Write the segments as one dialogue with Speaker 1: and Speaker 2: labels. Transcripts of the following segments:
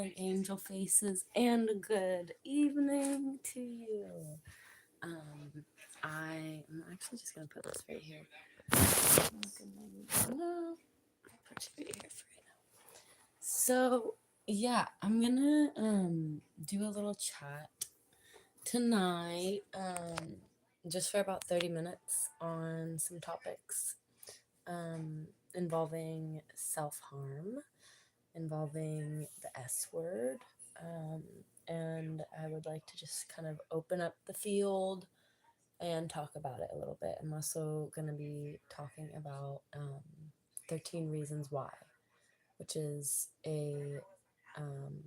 Speaker 1: darling angel faces, and good evening to you. I'm actually just gonna put this right here. No, put you right here for right now. So yeah, I'm gonna do a little chat tonight, just for about 30 minutes on some topics involving self-harm, involving the S word, um, and I would like to just kind of open up the field and talk about it a little bit. I'm also going to be talking about 13 Reasons Why, which is um,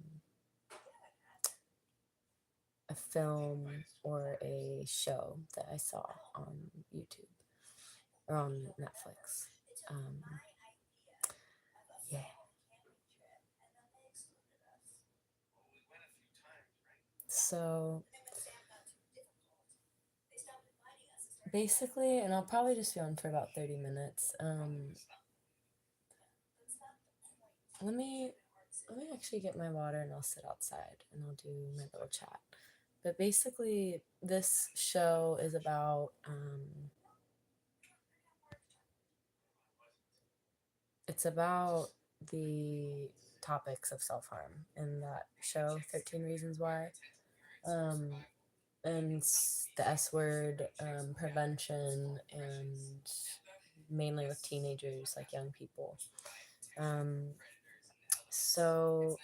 Speaker 1: a film or a show that I saw on YouTube or on Netflix. Um, yeah. So basically, and I'll probably just be on for about 30 minutes. Let me actually get my water and I'll sit outside and I'll do my little chat. But basically, this show is about it's about the topics of self-harm in that show, 13 Reasons Why. And the S word, prevention, and mainly with teenagers, like young people. So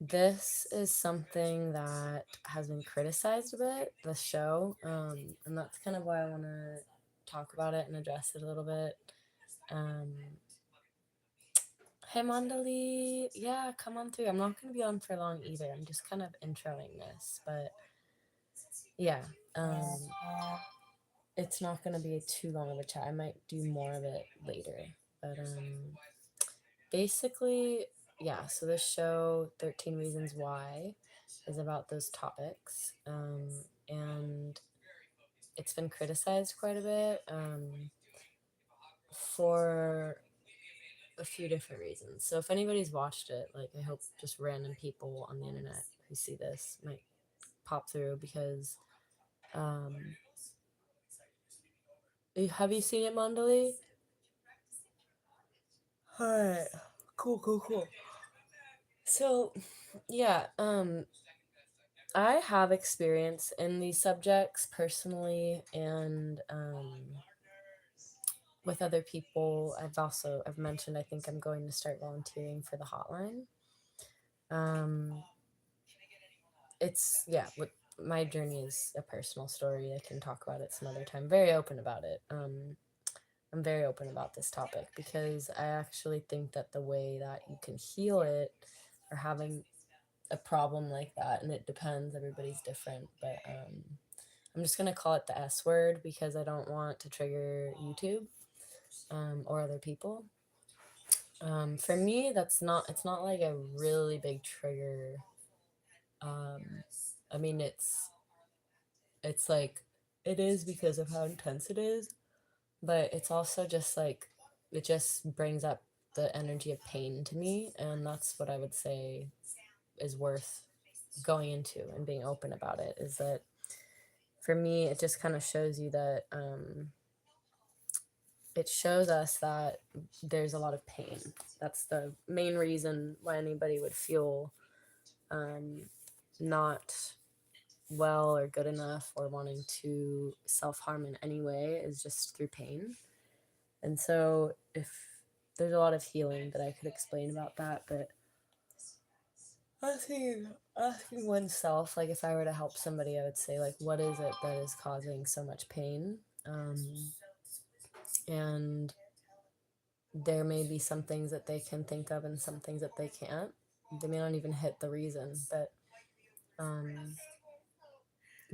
Speaker 1: this is something that has been criticized a bit, the show, and that's kind of why I want to talk about it and address it a little bit. Hey Mandali, yeah, come on through. I'm not going to be on for long either. I'm just kind of introing this, but yeah, it's not going to be too long of a chat. I might do more of it later, but basically, yeah, so this show, 13 Reasons Why, is about those topics, and it's been criticized quite a bit for a few different reasons. So if anybody's watched it, like, I hope just random people on the internet who see this might pop through, because have you seen it, Mandali? Alright, cool. So yeah, I have experience in these subjects personally, and with other people. I've mentioned, I think I'm going to start volunteering for the hotline. It's, yeah, what my journey is a personal story. I can talk about it some other time. Very open about it. I'm very open about this topic because I actually think that the way that you can heal it, or having a problem like that, and it depends, everybody's different, but I'm just gonna call it the S word because I don't want to trigger YouTube or other people. For me, it's not like a really big trigger. I mean, it's like, it is because of how intense it is, but it's also just like, it just brings up the energy of pain to me, and that's what I would say is worth going into and being open about it. Is that, for me, it just kind of shows you that it shows us that there's a lot of pain. That's the main reason why anybody would feel not well or good enough or wanting to self-harm in any way, is just through pain. And so if there's a lot of healing that I could explain about that, but asking oneself, like, if I were to help somebody, I would say, like, what is it that is causing so much pain? And there may be some things that they can think of and some things that they can't. They may not even hit the reason, but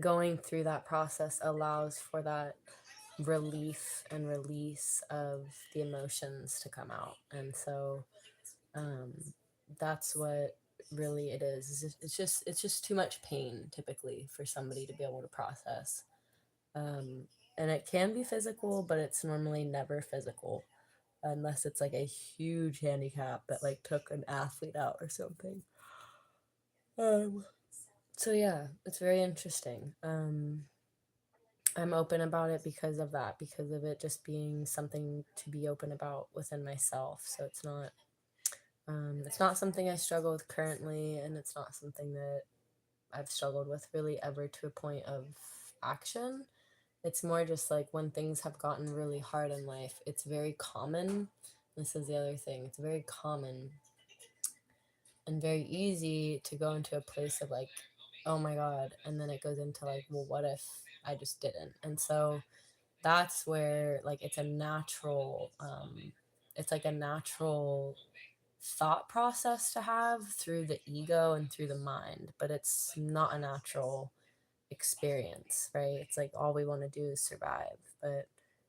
Speaker 1: going through that process allows for that relief and release of the emotions to come out. And so that's what really it is. It's just too much pain typically for somebody to be able to process. And it can be physical, but it's normally never physical. unless it's like a huge handicap that like took an athlete out or something. So yeah, it's very interesting. I'm open about it because of that, because of it just being something to be open about within myself. So it's not something I struggle with currently, and it's not something that I've struggled with really ever to a point of action. It's more just like when things have gotten really hard in life, it's very common. This is the other thing. It's very common and very easy to go into a place of like, oh my God. And then it goes into like, well, what if I just didn't? And so that's where like it's like a natural thought process to have through the ego and through the mind, but it's not a natural experience, right? It's like all we want to do is survive, but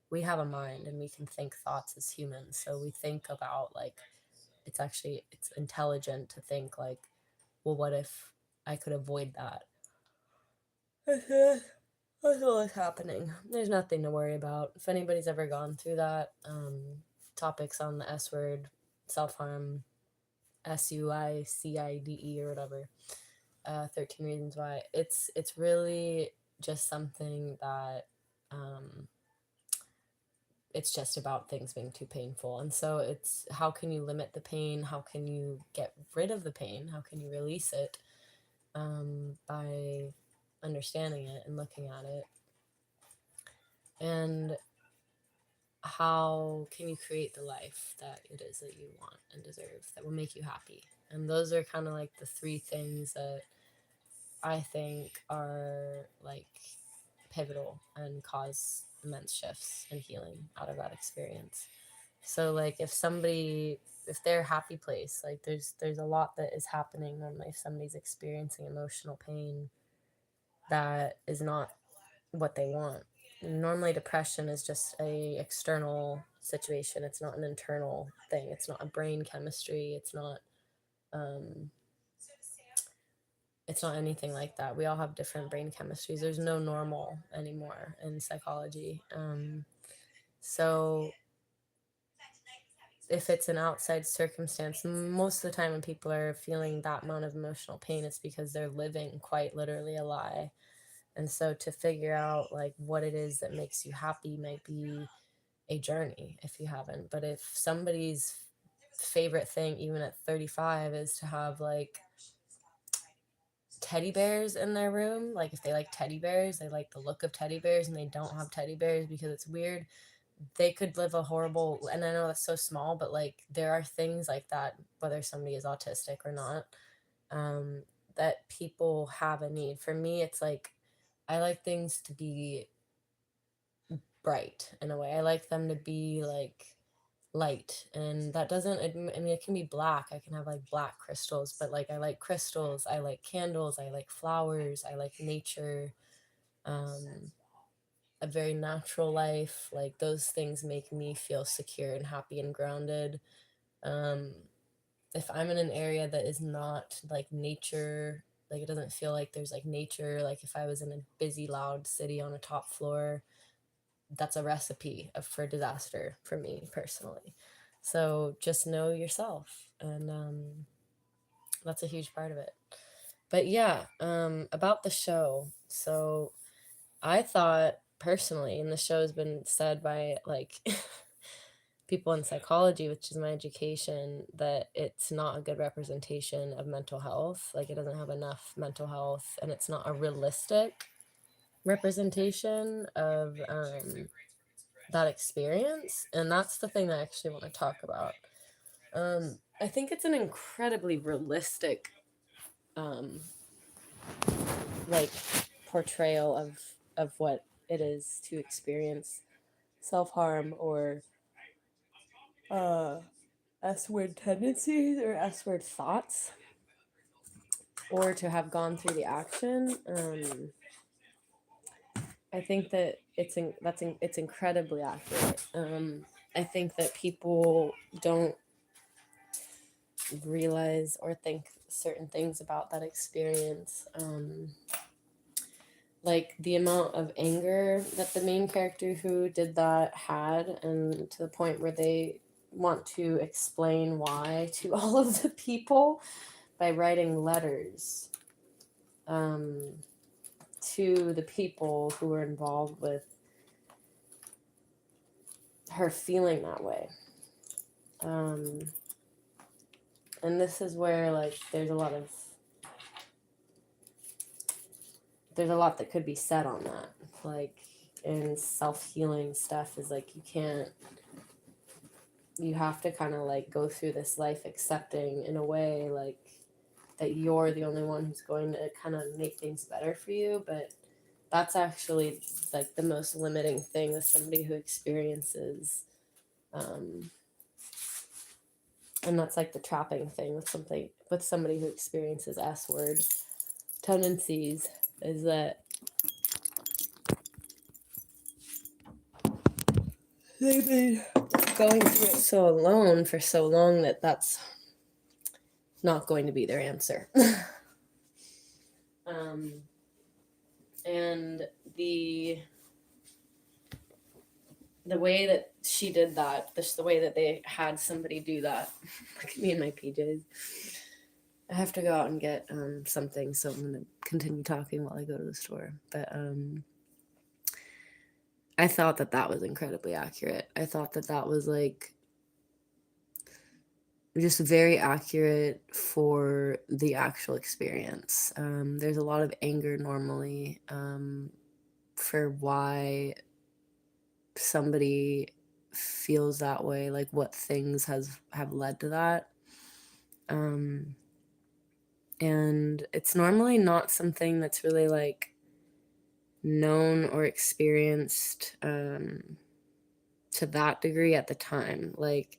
Speaker 1: we have a mind and we can think thoughts as humans. So we think about like it's intelligent to think like, well, what if I could avoid that? That's what's happening. There's nothing to worry about. If anybody's ever gone through that, topics on the S word, self harm, SUICIDE or whatever, 13 Reasons Why. It's really just something that it's just about things being too painful. And so it's how can you limit the pain? How can you get rid of the pain? How can you release it? By understanding it and looking at it. And how can you create the life that it is that you want and deserve that will make you happy? And those are kind of like the three things that I think are like pivotal and cause immense shifts and healing out of that experience. So like if they're happy place, like there's a lot that is happening normally if somebody's experiencing emotional pain that is not what they want. Normally depression is just a external situation. It's not an internal thing. It's not a brain chemistry. Um it's not anything like that. We all have different brain chemistries. There's no normal anymore in psychology. So if it's an outside circumstance, most of the time when people are feeling that amount of emotional pain, it's because they're living quite literally a lie. And so to figure out like what it is that makes you happy might be a journey if you haven't. But if somebody's favorite thing, even at 35, is to have like teddy bears in their room, like if they like teddy bears, they like the look of teddy bears, and they don't have teddy bears because it's weird, they could live a horrible, and I know that's so small, but like there are things like that, whether somebody is autistic or not, that people have a need. For me, it's like I like things to be bright in a way. I like them to be like light, and that doesn't, I mean, it can be black. I can have like black crystals, but like I like crystals, I like candles, I like flowers, I like nature, a very natural life. Like those things make me feel secure and happy and grounded. um if I'm in an area that is not like nature, like it doesn't feel like there's like nature, like if I was in a busy loud city on a top floor, that's a recipe for disaster for me personally. So just know yourself, and that's a huge part of it. But yeah, about the show. So I thought personally, and the show has been said by like people in psychology, which is my education, that it's not a good representation of mental health. Like it doesn't have enough mental health, and it's not a realistic representation of that experience. And that's the thing that I actually want to talk about. I think it's an incredibly realistic like portrayal of what it is to experience self-harm or S-word tendencies or S-word thoughts, or to have gone through the action. I think that it's incredibly accurate. I think that people don't realize or think certain things about that experience. Like the amount of anger that the main character who did that had, and to the point where they want to explain why to all of the people by writing letters to the people who were involved with her feeling that way. And this is where, like, there's a lot that could be said on that. Like, in self-healing stuff is like, you have to kind of like go through this life accepting in a way like that you're the only one who's going to kind of make things better for you, but that's actually like the most limiting thing with somebody who experiences and that's like the trapping thing with somebody who experiences S-word tendencies, is that they've been going through it so alone for so long that that's not going to be their answer. And the way that she did that, just the way that they had somebody do that. Look at me in my PJs. I have to go out and get something, so I'm going to continue talking while I go to the store. But I thought that was incredibly accurate. I thought that was like just very accurate for the actual experience. There's a lot of anger normally for why somebody feels that way, like what things have led to that. And it's normally not something that's really like known or experienced to that degree at the time. Like,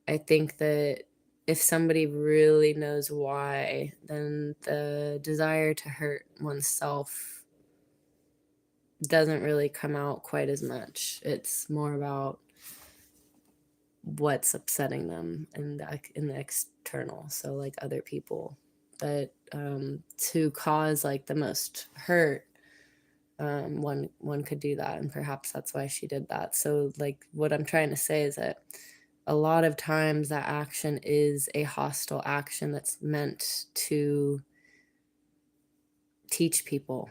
Speaker 1: I think that if somebody really knows why, then the desire to hurt oneself doesn't really come out quite as much. It's more about what's upsetting them in the external, so like other people. But to cause like the most hurt, one could do that, and perhaps that's why she did that. So like what I'm trying to say is that a lot of times that action is a hostile action that's meant to teach people,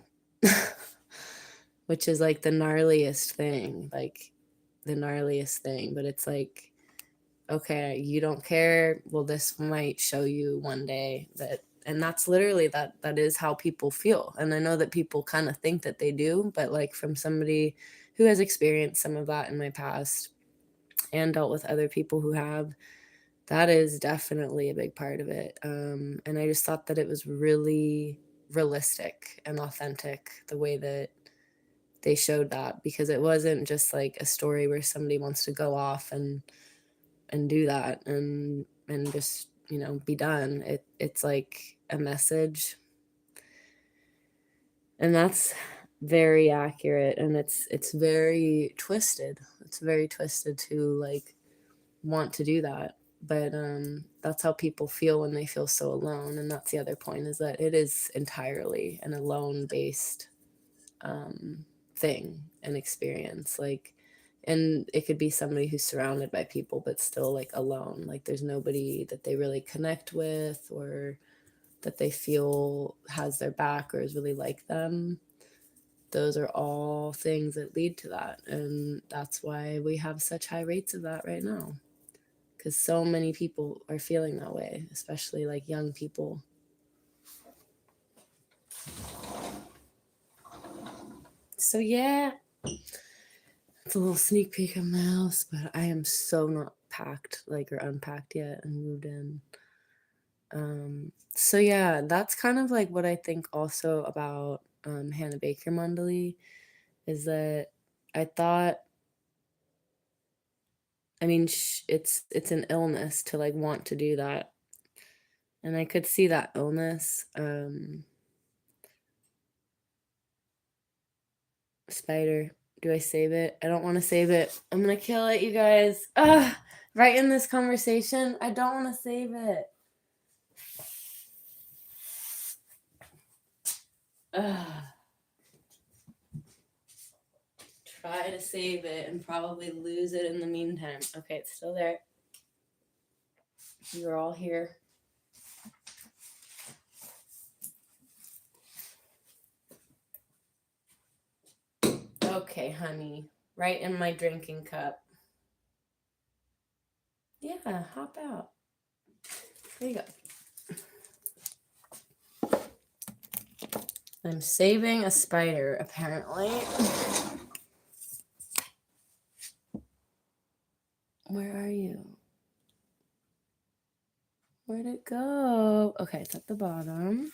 Speaker 1: which is like the gnarliest thing, but it's like, okay, you don't care, well, this might show you one day that. And that's literally that is how people feel. And I know that people kind of think that they do, but like from somebody who has experienced some of that in my past and dealt with other people who have, that is definitely a big part of it. And I just thought that it was really realistic and authentic the way that they showed that, because it wasn't just like a story where somebody wants to go off and do that and just, you know, be done. It's like a message, and that's very accurate, and it's very twisted. It's very twisted to like want to do that, but that's how people feel when they feel so alone. And that's the other point, is that it is entirely an alone based thing and experience. Like, and it could be somebody who's surrounded by people but still like alone, like there's nobody that they really connect with or that they feel has their back or is really like them. Those are all things that lead to that, and that's why we have such high rates of that right now, because so many people are feeling that way, especially like young people. So yeah, it's a little sneak peek of my house, but I am so not packed, like, or unpacked yet and moved in. So yeah, that's kind of like what I think also about Hannah Baker Mandali, is that I thought, I mean, it's an illness to like want to do that, and I could see that illness. Spider, do I save it? I don't want to save it. I'm gonna kill it, you guys. Right in this conversation, I don't want to save it. try to save it and probably lose it in the meantime. Okay, it's still there. You're all here. Okay, honey. Right in my drinking cup. Yeah, hop out. There you go. I'm saving a spider, apparently. Where are you? Where'd it go? Okay, it's at the bottom.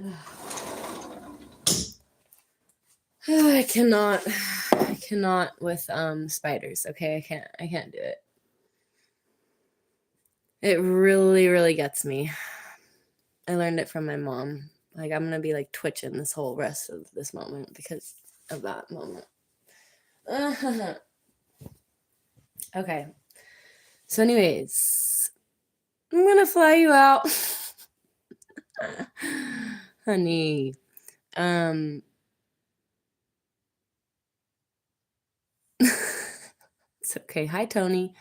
Speaker 1: I cannot with spiders. Okay, I can't do it. It really gets me. I learned it from my mom. Like, I'm gonna be like twitching this whole rest of this moment because of that moment. Okay. So anyways, I'm gonna fly you out. Honey. It's okay. Hi, Tony.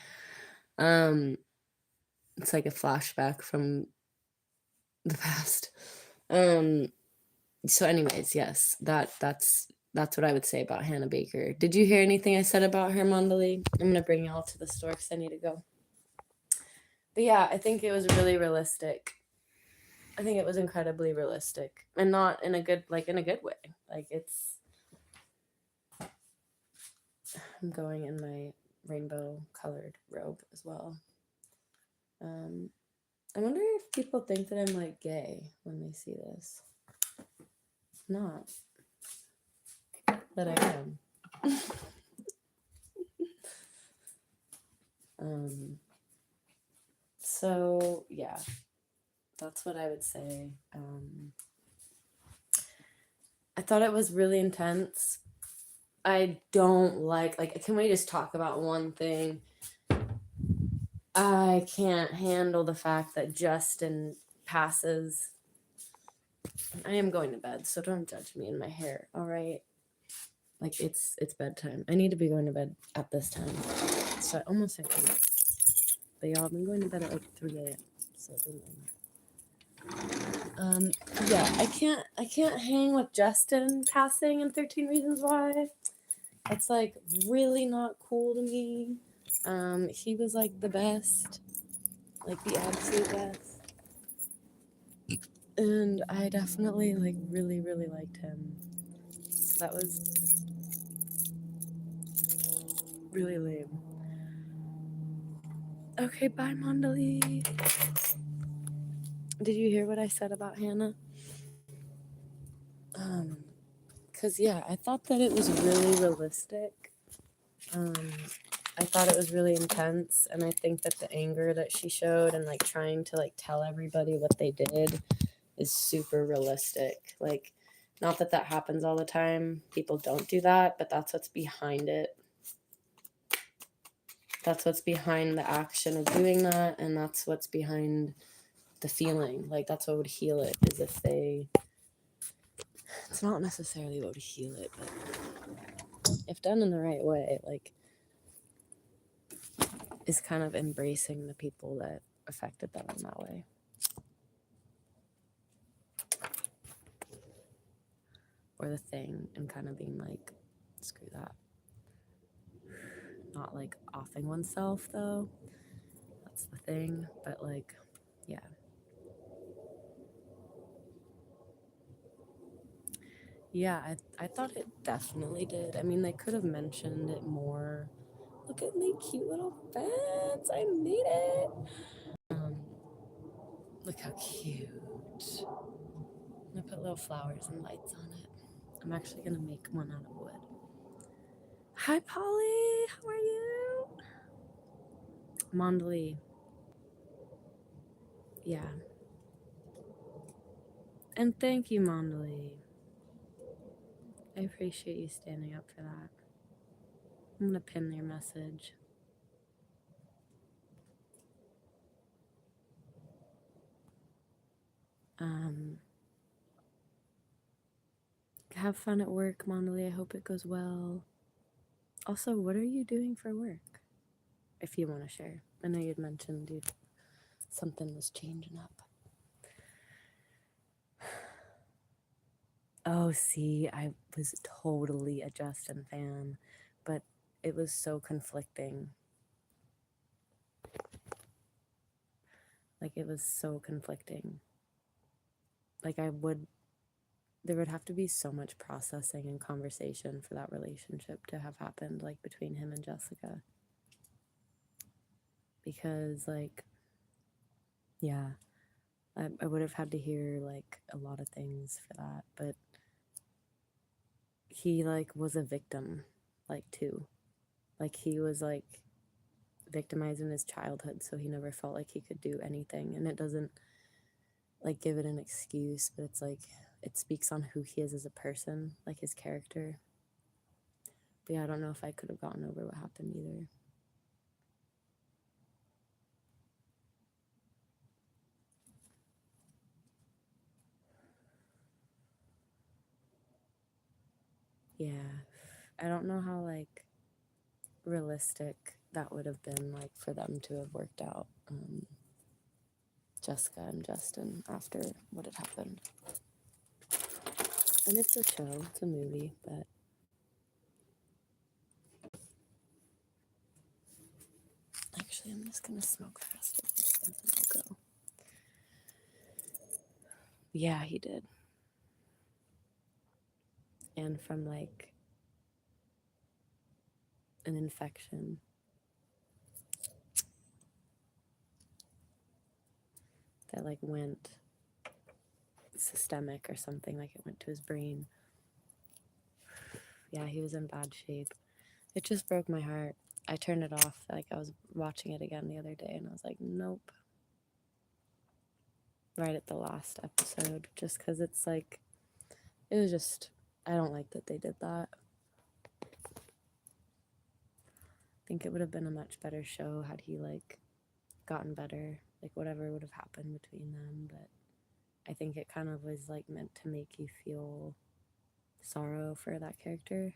Speaker 1: It's like a flashback from the past. So anyways, yes, that's what I would say about Hannah Baker. Did you hear anything I said about her, Mandali? I'm gonna bring y'all to the store because I need to go. But yeah, I think it was really realistic. I think it was incredibly realistic, and not in a good way. Like, it's. I'm going in my rainbow colored robe as well. I wonder if people think that I'm like gay when they see this. Not. But I am. So yeah, that's what I would say. I thought it was really intense. I don't like, can we just talk about one thing? I can't handle the fact that Justin passes. I am going to bed, so don't judge me in my hair, all right? Like, it's bedtime. I need to be going to bed at this time. So I almost have to. But y'all, I've been going to bed at like 3 a.m. So it doesn't matter. Yeah, I can't hang with Justin passing in 13 Reasons Why. It's like really not cool to me. He was like the best, like the absolute best. And I definitely like really liked him. So that was really lame. Okay, bye, Mandali. Did you hear what I said about Hannah? Because yeah, I thought that it was really realistic. I thought it was really intense, and I think that the anger that she showed and like trying to like tell everybody what they did is super realistic. Like, not that happens all the time. People don't do that, but that's what's behind it. That's what's behind the action of doing that, and that's what's behind the feeling. Like, that's what would heal it, is if they. It's not necessarily what would heal it, but if done in the right way, like, is kind of embracing the people that affected them in that way. Or the thing, and kind of being like, screw that. Not like offing oneself, though. That's the thing. But like, yeah. Yeah, I thought it definitely did. I mean, they could have mentioned it more. Look at my cute little fence. I made it. Look how cute. I'm gonna put little flowers and lights on it. I'm actually gonna make one out of wood. Hi, Polly. How are you? Mondali. Yeah. And thank you, Mondali. I appreciate you standing up for that. I'm gonna pin their message. Have fun at work, Mondali. I hope it goes well. Also, what are you doing for work? If you want to share. I know you'd mentioned something was changing up. Oh, see, I was totally a Justin fan, but it was so conflicting. Like, it was so conflicting. Like, there would have to be so much processing and conversation for that relationship to have happened, like, between him and Jessica. Because, like, yeah, I would have had to hear, like, a lot of things for that, but he, like, was a victim, like, too. Like, he was, like, victimized in his childhood, so he never felt like he could do anything, and it doesn't, like, give it an excuse, but it's, like, it speaks on who he is as a person, like, his character. But yeah, I don't know if I could have gotten over what happened either. Yeah, I don't know how, like, realistic that would have been, like, for them to have worked out, Jessica and Justin after what had happened. And it's a show, it's a movie, but actually I'm just gonna smoke fast with this and then I'll go. Yeah, he did. And from, like, an infection that, like, went systemic or something, like it went to his brain. Yeah, he was in bad shape. It just broke my heart. I turned it off. Like, I was watching it again the other day and I was like, nope. Right at the last episode, just because it's like, it was just, I don't like that they did that. I think it would have been a much better show had he, like, gotten better, like, whatever would have happened between them. But I think it kind of was, like, meant to make you feel sorrow for that character.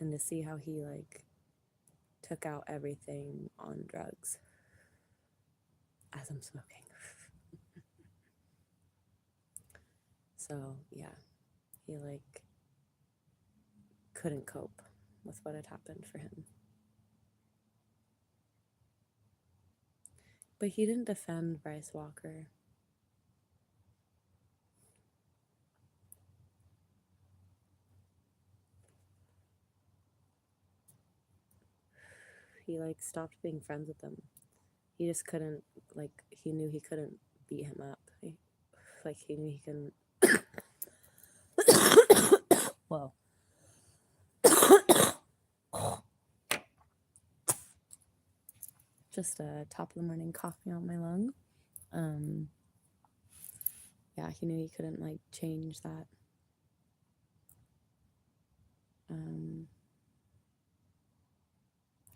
Speaker 1: And to see how he, like, took out everything on drugs as I'm smoking. So, yeah, he, like, couldn't cope with what had happened for him. But he didn't defend Bryce Walker. He, like, stopped being friends with them. He just couldn't, like, he knew he couldn't beat him up. He knew he couldn't. Whoa. Just top of the morning coughing out my lung. Yeah, he knew he couldn't, like, change that.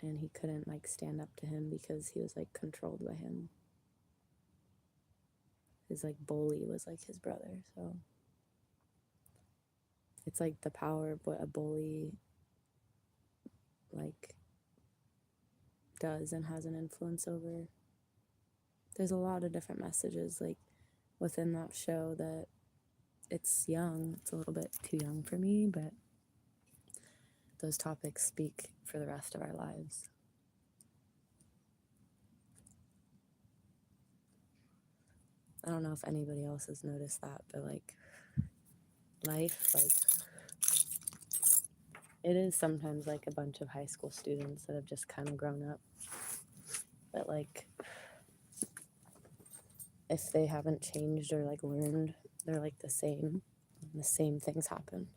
Speaker 1: And he couldn't, like, stand up to him because he was, like, controlled by him. His, like, bully was, like, his brother, so it's, like, the power of what a bully, like, does and has an influence over. There's a lot of different messages, like, within that show that it's young. It's a little bit too young for me, but those topics speak for the rest of our lives. I don't know if anybody else has noticed that, but like life, like it is sometimes like a bunch of high school students that have just kind of grown up. But like if they haven't changed or like learned, they're like the same. The same things happen.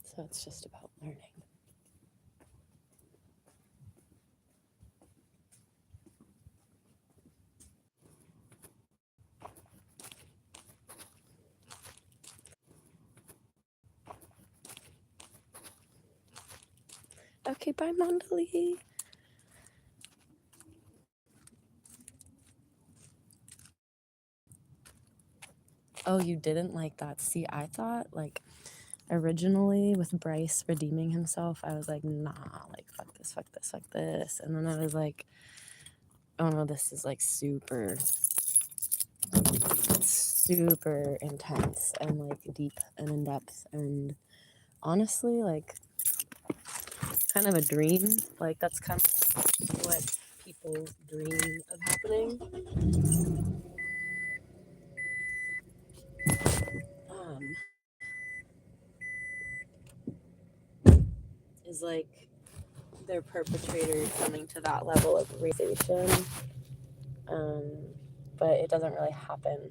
Speaker 1: So it's just about learning. Okay, bye, Mandali. Oh, you didn't like that? See, I thought like originally with Bryce redeeming himself, I was like, nah, like fuck this, fuck this, fuck this. And then I was like, oh no, this is like super intense and like deep and in depth. And honestly, like kind of a dream. Like that's kind of what people dream of happening. Is like their perpetrator coming to that level of realization, but it doesn't really happen.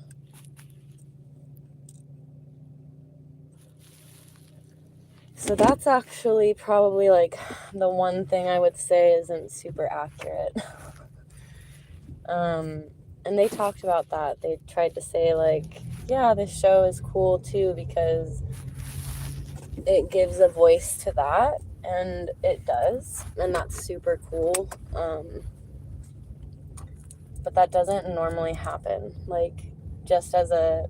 Speaker 1: So that's actually probably like the one thing I would say isn't super accurate. And they talked about that. They tried to say like, yeah, this show is cool too because it gives a voice to that, and it does, and that's super cool. But that doesn't normally happen. Like, just as a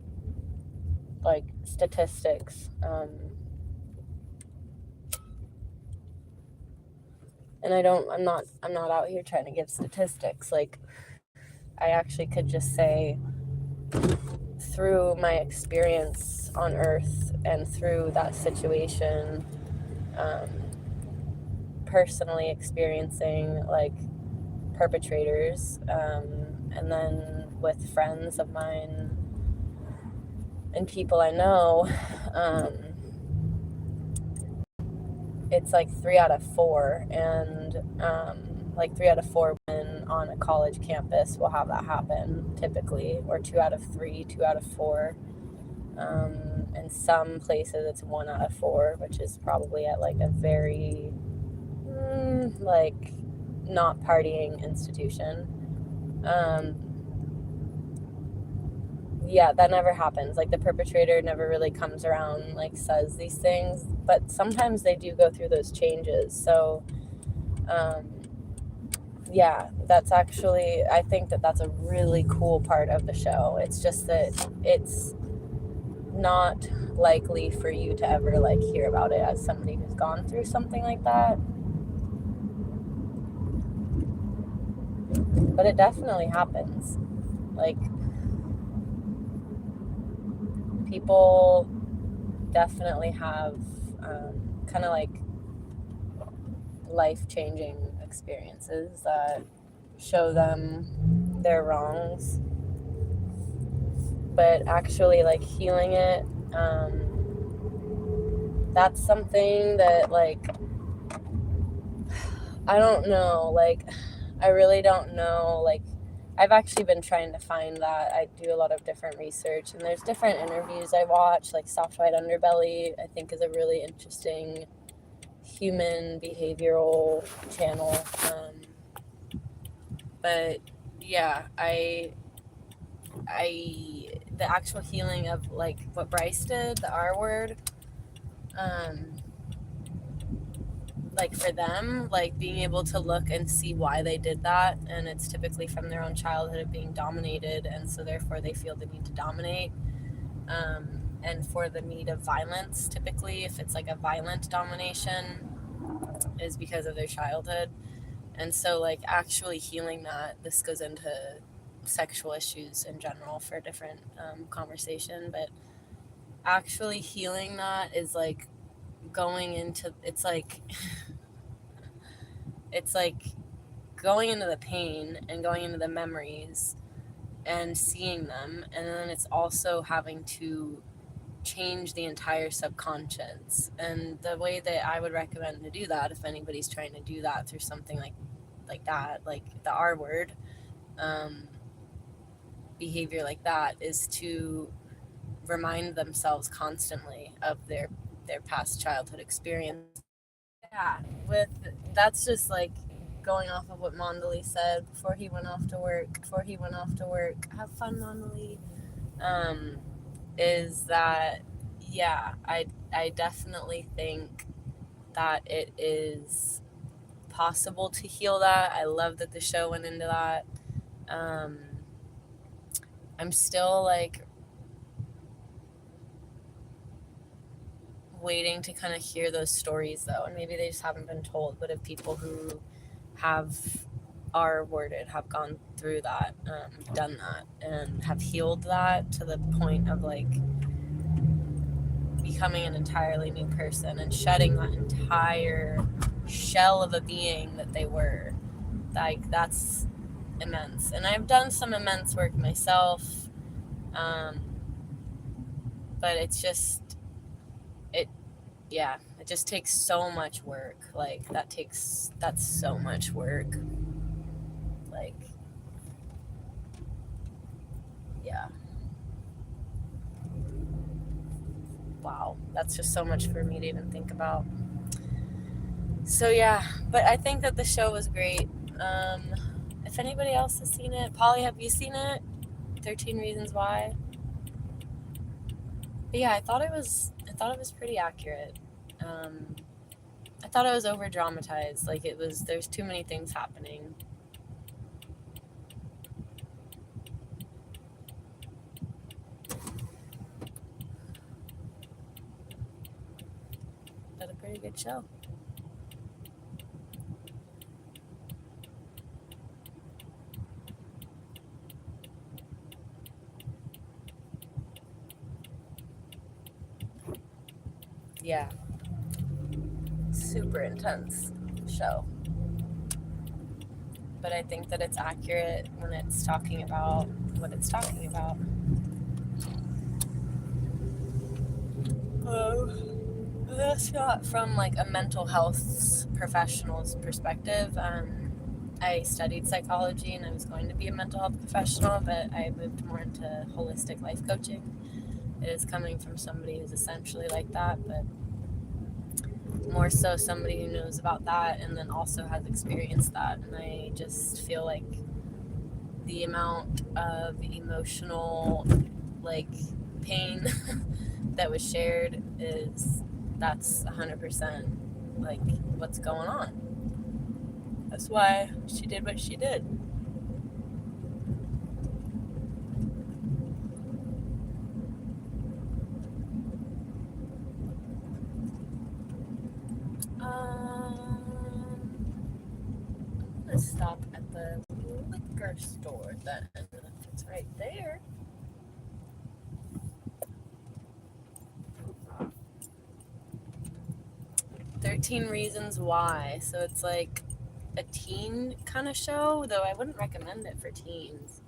Speaker 1: like statistics, and I'm not out here trying to give statistics. Like, I actually could just say through my experience on Earth and through that situation, personally experiencing like perpetrators, and then with friends of mine and people I know, it's like 3 out of 4, and like 3 out of 4 women on a college campus will have that happen typically, or 2 out of 3, 2 out of 4. In some places it's 1 out of 4, which is probably at like a very like not partying institution. Yeah, that never happens. Like the perpetrator never really comes around, like says these things, but sometimes they do go through those changes. So yeah, that's actually, I think that that's a really cool part of the show. It's just that it's not likely for you to ever like hear about it as somebody who's gone through something like that. But it definitely happens. Like, people definitely have kind of like life-changing experiences that show them their wrongs, but actually like healing it, that's something that like I don't know, like I really don't know. Like, I've actually been trying to find that. I do a lot of different research, and there's different interviews I watch. Like Soft White Underbelly, I think, is a really interesting human behavioral channel. But yeah, the actual healing of like what Bryce did, the R word, like for them, like being able to look and see why they did that, and it's typically from their own childhood of being dominated, and so therefore they feel the need to dominate, and for the need of violence, typically if it's like a violent domination, is because of their childhood. And so like actually healing that, this goes into sexual issues in general for a different conversation, but actually healing that is like going into, it's like going into the pain and going into the memories and seeing them, and then it's also having to change the entire subconscious. And the way that I would recommend to do that, if anybody's trying to do that through something like that, like the R word, behavior like that, is to remind themselves constantly of their past childhood experience. Yeah, with that's just like going off of what Mondali said before he went off to work. Have fun, Mondali. Is that, yeah, I definitely think that it is possible to heal that. I love that the show went into that. I'm still like waiting to kind of hear those stories though, and maybe they just haven't been told, but of people who have are worded, have gone through that, done that, and have healed that to the point of like becoming an entirely new person and shedding that entire shell of a being that they were. Like, that's immense. And I've done some immense work myself, but it's just, it just takes so much work. Like, that's so much work. Like, yeah. Wow, that's just so much for me to even think about. So yeah, but I think that the show was great. If anybody else has seen it, Polly, have you seen it? 13 Reasons Why. But yeah, I thought it was pretty accurate. I thought it was over dramatized. Like, there's too many things happening. But a pretty good show. Yeah. Super intense show. But I think that it's accurate when it's talking about what it's talking about. That's not from like a mental health professional's perspective. I studied psychology and I was going to be a mental health professional, but I moved more into holistic life coaching. It is coming from somebody who's essentially like that, but more so somebody who knows about that and then also has experienced that. And I just feel like the amount of emotional like pain that was shared that's 100% like what's going on. That's why she did what she did. Let's stop at the liquor store then. It's right there. 13 Reasons Why. So it's like a teen kind of show, though I wouldn't recommend it for teens.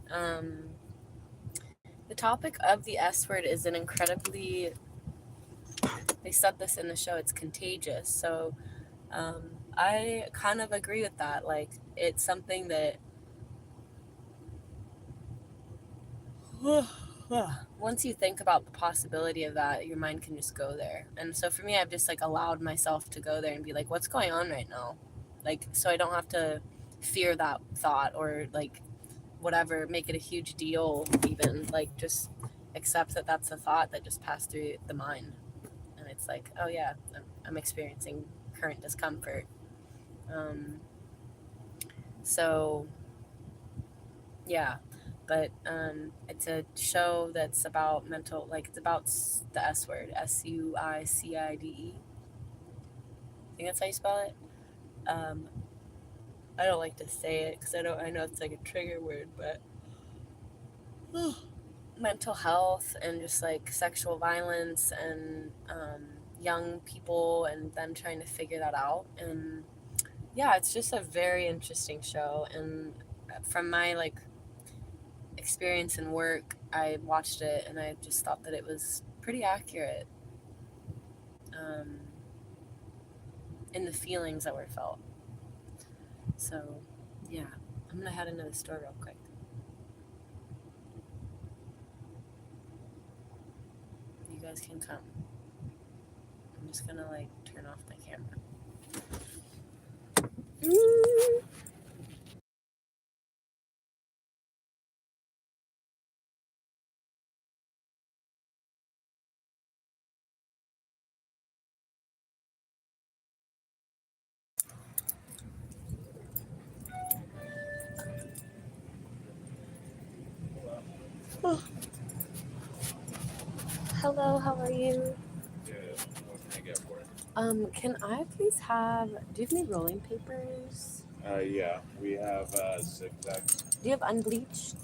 Speaker 1: The topic of the S word is an incredibly, they said this in the show, it's contagious. So I kind of agree with that. Like, it's something that once you think about the possibility of that, your mind can just go there. And so for me, I've just like allowed myself to go there and be like, what's going on right now? Like, so I don't have to fear that thought or like whatever, make it a huge deal, even like just accept that that's a thought that just passed through the mind. And it's like, oh yeah, I'm experiencing current discomfort. So yeah, but it's a show that's about mental, like it's about the S word, SUICIDE. I think that's how you spell it. I don't like to say it because I know it's like a trigger word, but mental health and just like sexual violence and young people and them trying to figure that out. And yeah, it's just a very interesting show, and from my like experience and work, I watched it and I just thought that it was pretty accurate um, in the feelings that were felt. So, yeah, I'm gonna head into the store real quick. You guys can come. I'm just gonna like turn off my camera. Hello, how are you?
Speaker 2: Good. What can I get for it?
Speaker 1: Can I please have? Do you have any rolling papers?
Speaker 2: Yeah, we have zigzags.
Speaker 1: Do you have unbleached?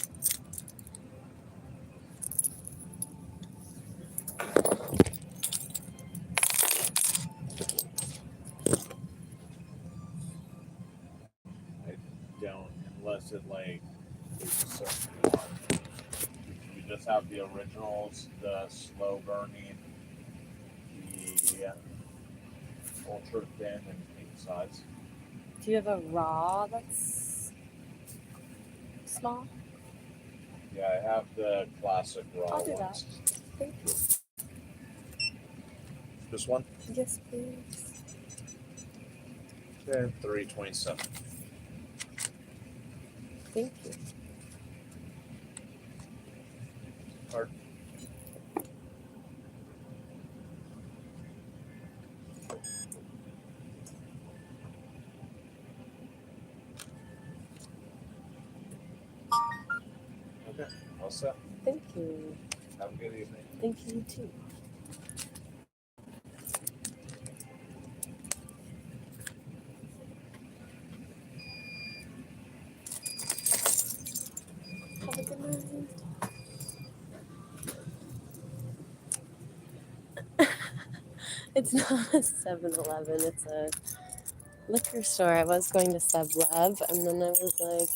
Speaker 2: I don't, unless it like there's a certain one. You just have the originals, the slow burning, the ultra thin, and king size.
Speaker 1: Do you have a raw that's small?
Speaker 2: Yeah, I have the classic raw
Speaker 1: I'll do that.
Speaker 2: ones.
Speaker 1: Thank you.
Speaker 2: This one?
Speaker 1: Yes, please.
Speaker 2: Okay, 327.
Speaker 1: Thank you.
Speaker 2: Card. Okay, all set.
Speaker 1: Thank you.
Speaker 2: Have a good evening.
Speaker 1: Thank you too. Have a good night. It's not a 7-Eleven, it's a liquor store. I was going to Sub-Lev, and then I was like,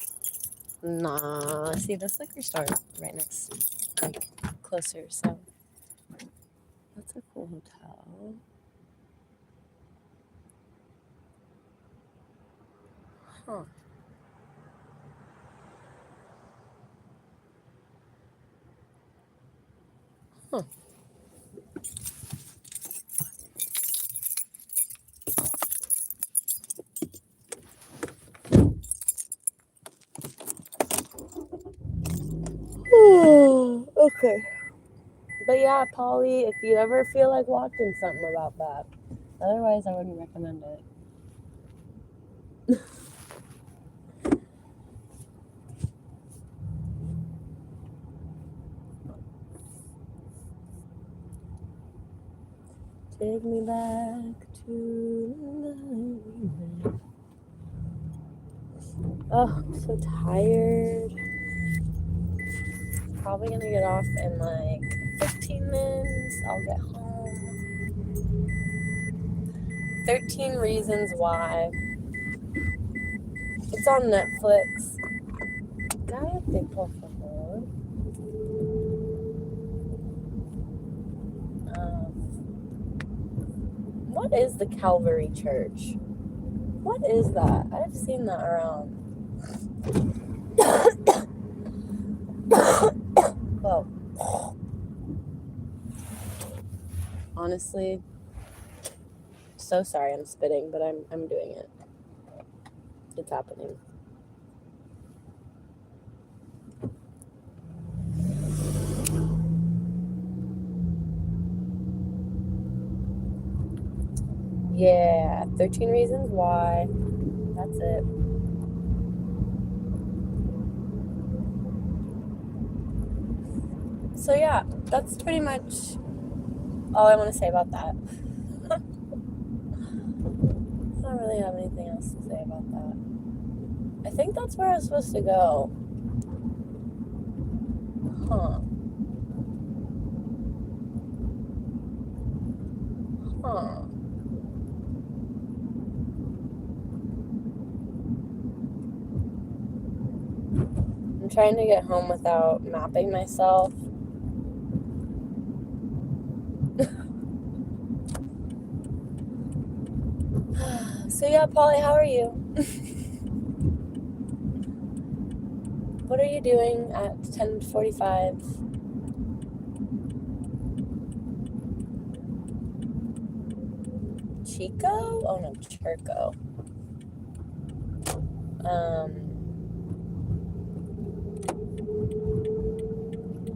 Speaker 1: nah, I see this liquor store right next, like, closer, so that's a cool hotel. Huh. Huh. Okay. But yeah, Polly, if you ever feel like watching something about that, otherwise I wouldn't recommend it. Take me back to the night. Oh, I'm so tired. Probably gonna get off in like 15 minutes. I'll get home. 13 Reasons Why. It's on Netflix. God, thankful for her. What is the Calvary Church? What is that? I've seen that around. Well, honestly, so sorry I'm spitting, but I'm doing it. It's happening. Yeah, 13 Reasons Why. That's it. So yeah, that's pretty much all I want to say about that. I don't really have anything else to say about that. I think that's where I was supposed to go. Huh. Huh. trying to get home without mapping myself. So yeah, Polly, how are you? What are you doing at 10:45? Chico? Oh no, Churco.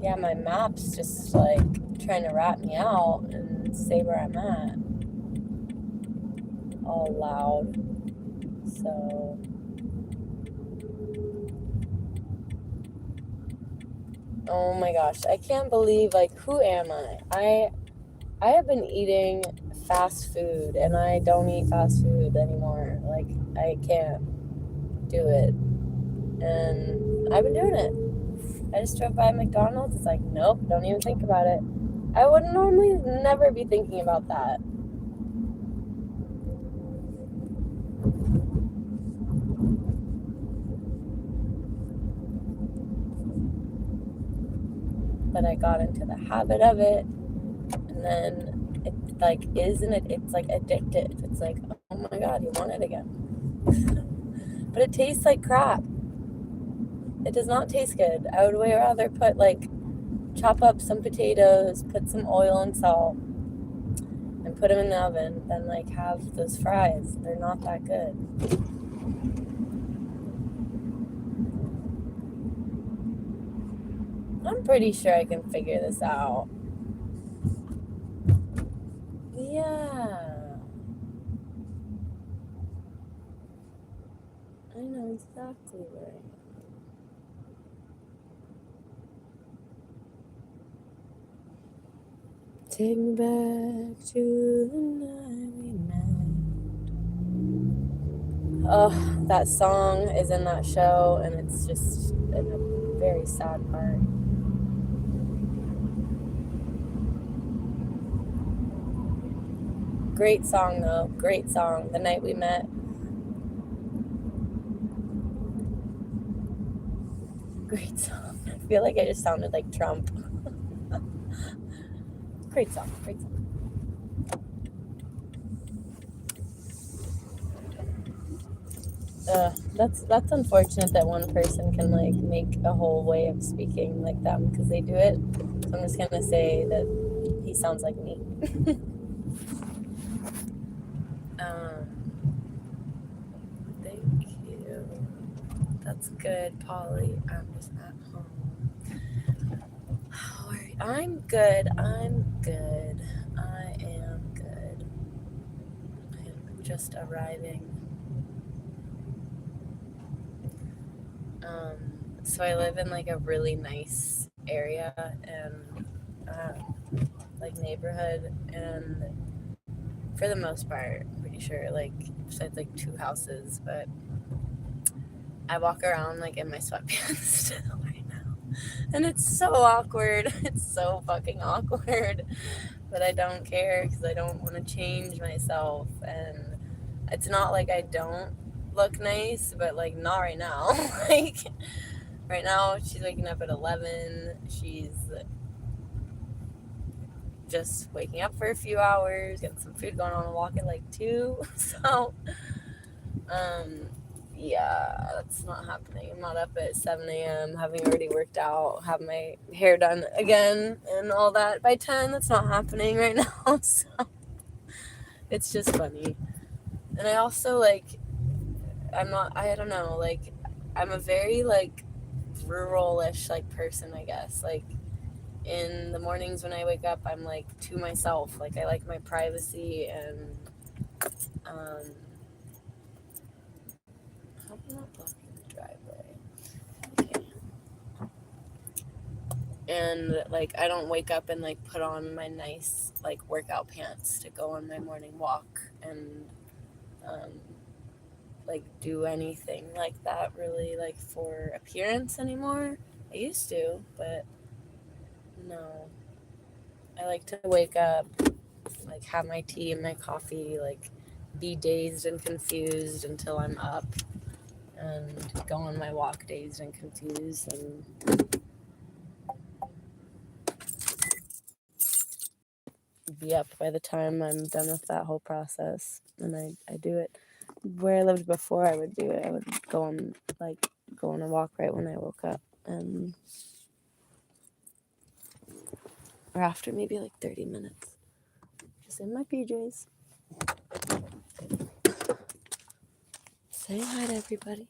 Speaker 1: Yeah, my map's just like trying to rat me out and say where I'm at all loud. So oh my gosh, I can't believe, like, who am I have been eating fast food, and I don't eat fast food anymore. Like, I can't do it, and I've been doing it. I just drove by McDonald's. It's like, nope, don't even think about it. I would normally never be thinking about that. But I got into the habit of it, and then it like isn't it? It's like addictive. It's like, oh my god, you want it again. But it tastes like crap. It does not taste good. I would way rather chop up some potatoes, put some oil and salt, and put them in the oven than like have those fries. They're not that good. I'm pretty sure I can figure this out. Yeah. I know exactly where I am. Take me back to the night we met. Oh, that song is in that show, and it's just in a very sad part. Great song, though. Great song. The Night We Met. Great song. I feel like I just sounded like Trump. Great song. Great song. That's unfortunate that one person can like make a whole way of speaking like them because they do it. So I'm just gonna say that he sounds like me. Thank you. That's good, Polly. I'm just at home. I'm good. I'm good. I am good. I'm just arriving. So I live in like a really nice area and like neighborhood, and for the most part, I'm pretty sure like besides like 2 houses, but I walk around like in my sweatpants still right now, and it's so awkward. It's so fucking awkward, but I don't care because I don't want to change myself, and it's not like I don't look nice, but like not right now. Like right now she's waking up at 11. She's just waking up for a few hours, getting some food, going on a walk at like 2. So yeah, that's not happening. I'm not up at 7 a.m. having already worked out, have my hair done again and all that by 10. That's not happening right now. So it's just funny. And I also like, I don't know, like I'm a very like rural-ish like person, I guess. Like in the mornings when I wake up, I'm like to myself. Like I like my privacy, and how am I not blocking the driveway? Okay. And like I don't wake up and like put on my nice like workout pants to go on my morning walk and like do anything like that really like for appearance anymore. I used to, but no. I like to wake up, like have my tea and my coffee, like be dazed and confused until I'm up, and go on my walk dazed and confused and be up by the time I'm done with that whole process. And I do it. Where I lived before, I would do it. I would go on a walk right when I woke up, and or after maybe like 30 minutes. Just in my PJs. Saying hi to everybody.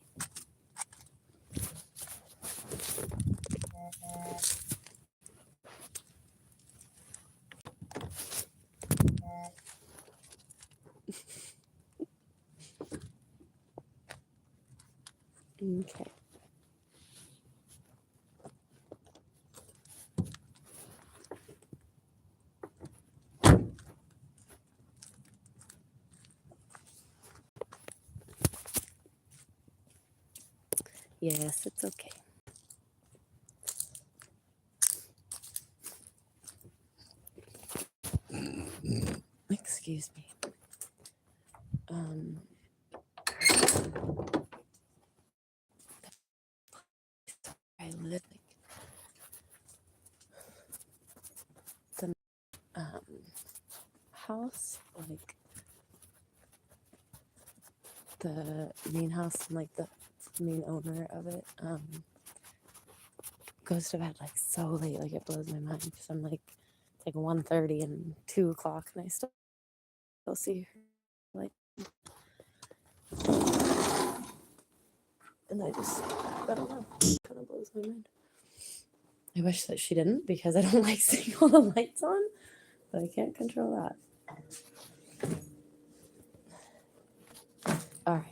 Speaker 1: Okay. Yes, it's okay. Excuse me. I live the house, like the main house and like the main owner of it, goes to bed like so late, like it blows my mind because I'm like it's like 1:30 and 2 o'clock and I still see her like, and I don't know, it kind of blows my mind. I wish that she didn't because I don't like seeing all the lights on, but I can't control that. All right.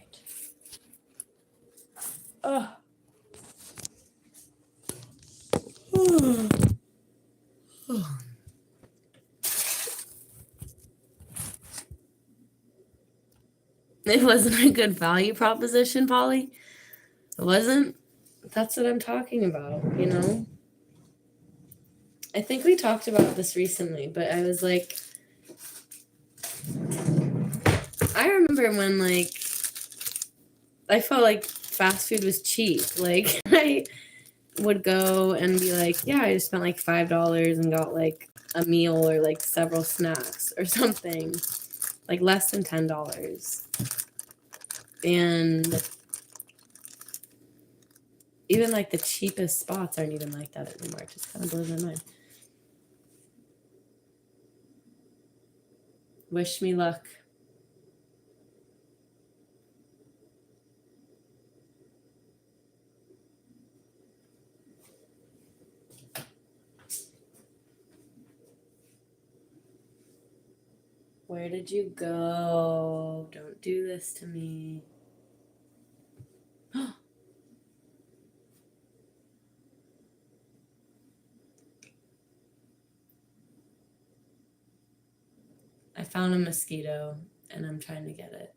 Speaker 1: Oh. It wasn't a good value proposition, Polly. It wasn't. That's what I'm talking about, you know? I think we talked about this recently, but I was like, I remember when like I felt like fast food was cheap. Like I would go and be like, yeah, I just spent like $5 and got like a meal or like several snacks or something, like less than $10. And even like the cheapest spots aren't even like that anymore. It just kind of blows my mind. Wish me luck. Where did you go? Don't do this to me. I found a mosquito and I'm trying to get it.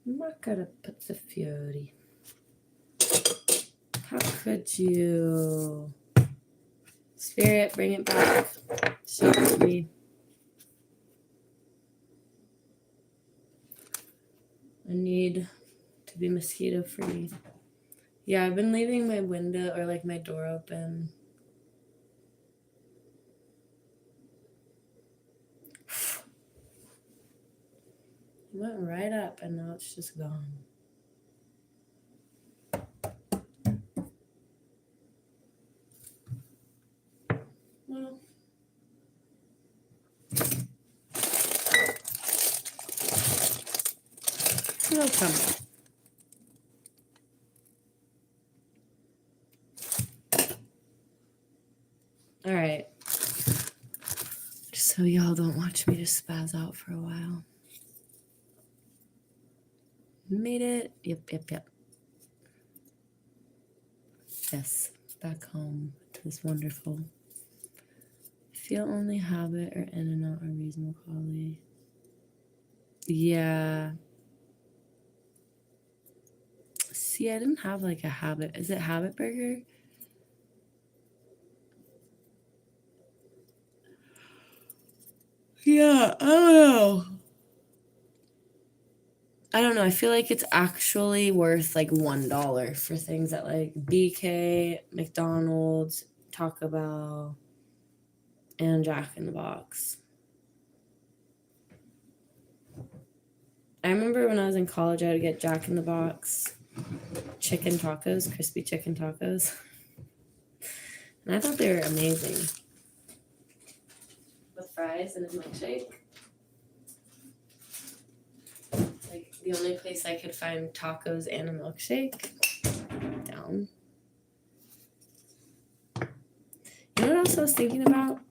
Speaker 1: I'm not gonna put the fury. How could you? Spirit, bring it back. Show it to me. I need to be mosquito free. Yeah, I've been leaving my window or like my door open. It went right up and now it's just gone. Well, it'll come. All right. Just so y'all don't watch me just spaz out for a while. Made it. Yep. Yes, back home to this wonderful. Feel only habit or in and out are reasonable quality. Yeah. See, I didn't have like a habit. Is it Habit Burger? Yeah, I don't know. I don't know. I feel like it's actually worth like $1 for things at like BK, McDonald's, Taco Bell, and Jack in the Box. I remember when I was in college, I would get Jack in the Box chicken tacos, crispy chicken tacos. And I thought they were amazing. With fries and a milkshake. Like the only place I could find tacos and a milkshake. Down. You know what else I was thinking about?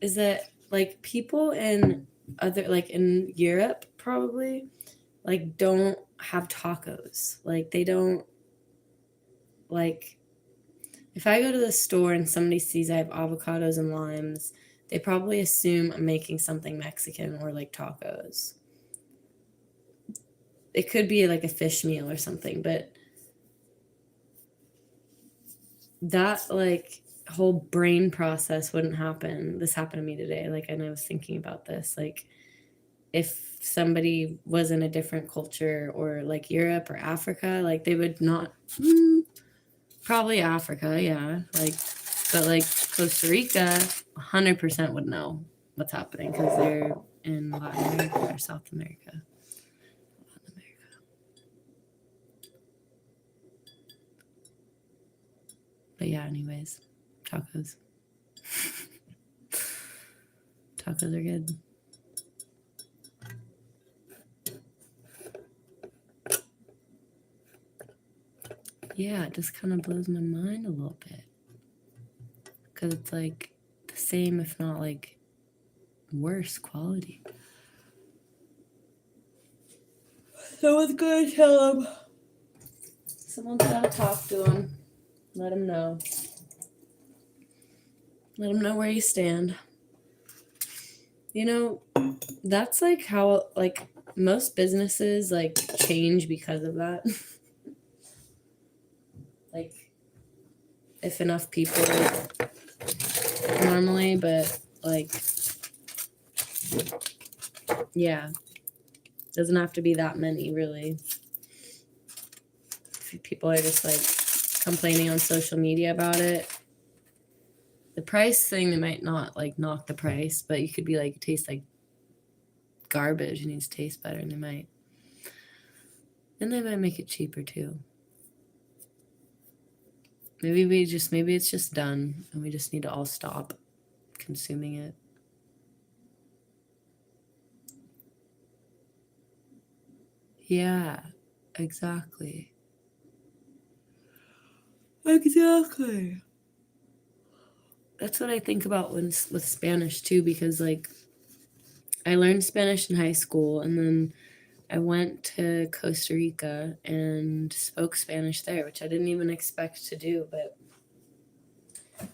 Speaker 1: Is that like people in other, like in Europe probably, like don't have tacos. Like they don't, like, if I go to the store and somebody sees I have avocados and limes, they probably assume I'm making something Mexican or like tacos. It could be like a fish meal or something, but that like whole brain process wouldn't happen. This happened to me today. Like, and I was thinking about this. Like, if somebody was in a different culture or like Europe or Africa, like they would not, probably Africa, yeah. Like, but like Costa Rica, 100% would know what's happening because they're in Latin America or South America. Latin America. But yeah, anyways, tacos. Tacos are good. Yeah, it just kind of blows my mind a little bit. Because it's like the same, if not like worse quality. Someone's gonna tell him. Someone's gotta talk to him. Let him know. Let him know where you stand. You know, that's like how like most businesses like change because of that. Like, if enough people normally, but like, yeah, doesn't have to be that many really. If people are just like complaining on social media about it, the price thing, they might not like knock the price, but you could be like, it tastes like garbage and needs to taste better, and they might make it cheaper too. Maybe it's just done and we just need to all stop consuming it. Yeah, exactly. Exactly. That's what I think about with Spanish too, because like I learned Spanish in high school and then I went to Costa Rica and spoke Spanish there, which I didn't even expect to do, but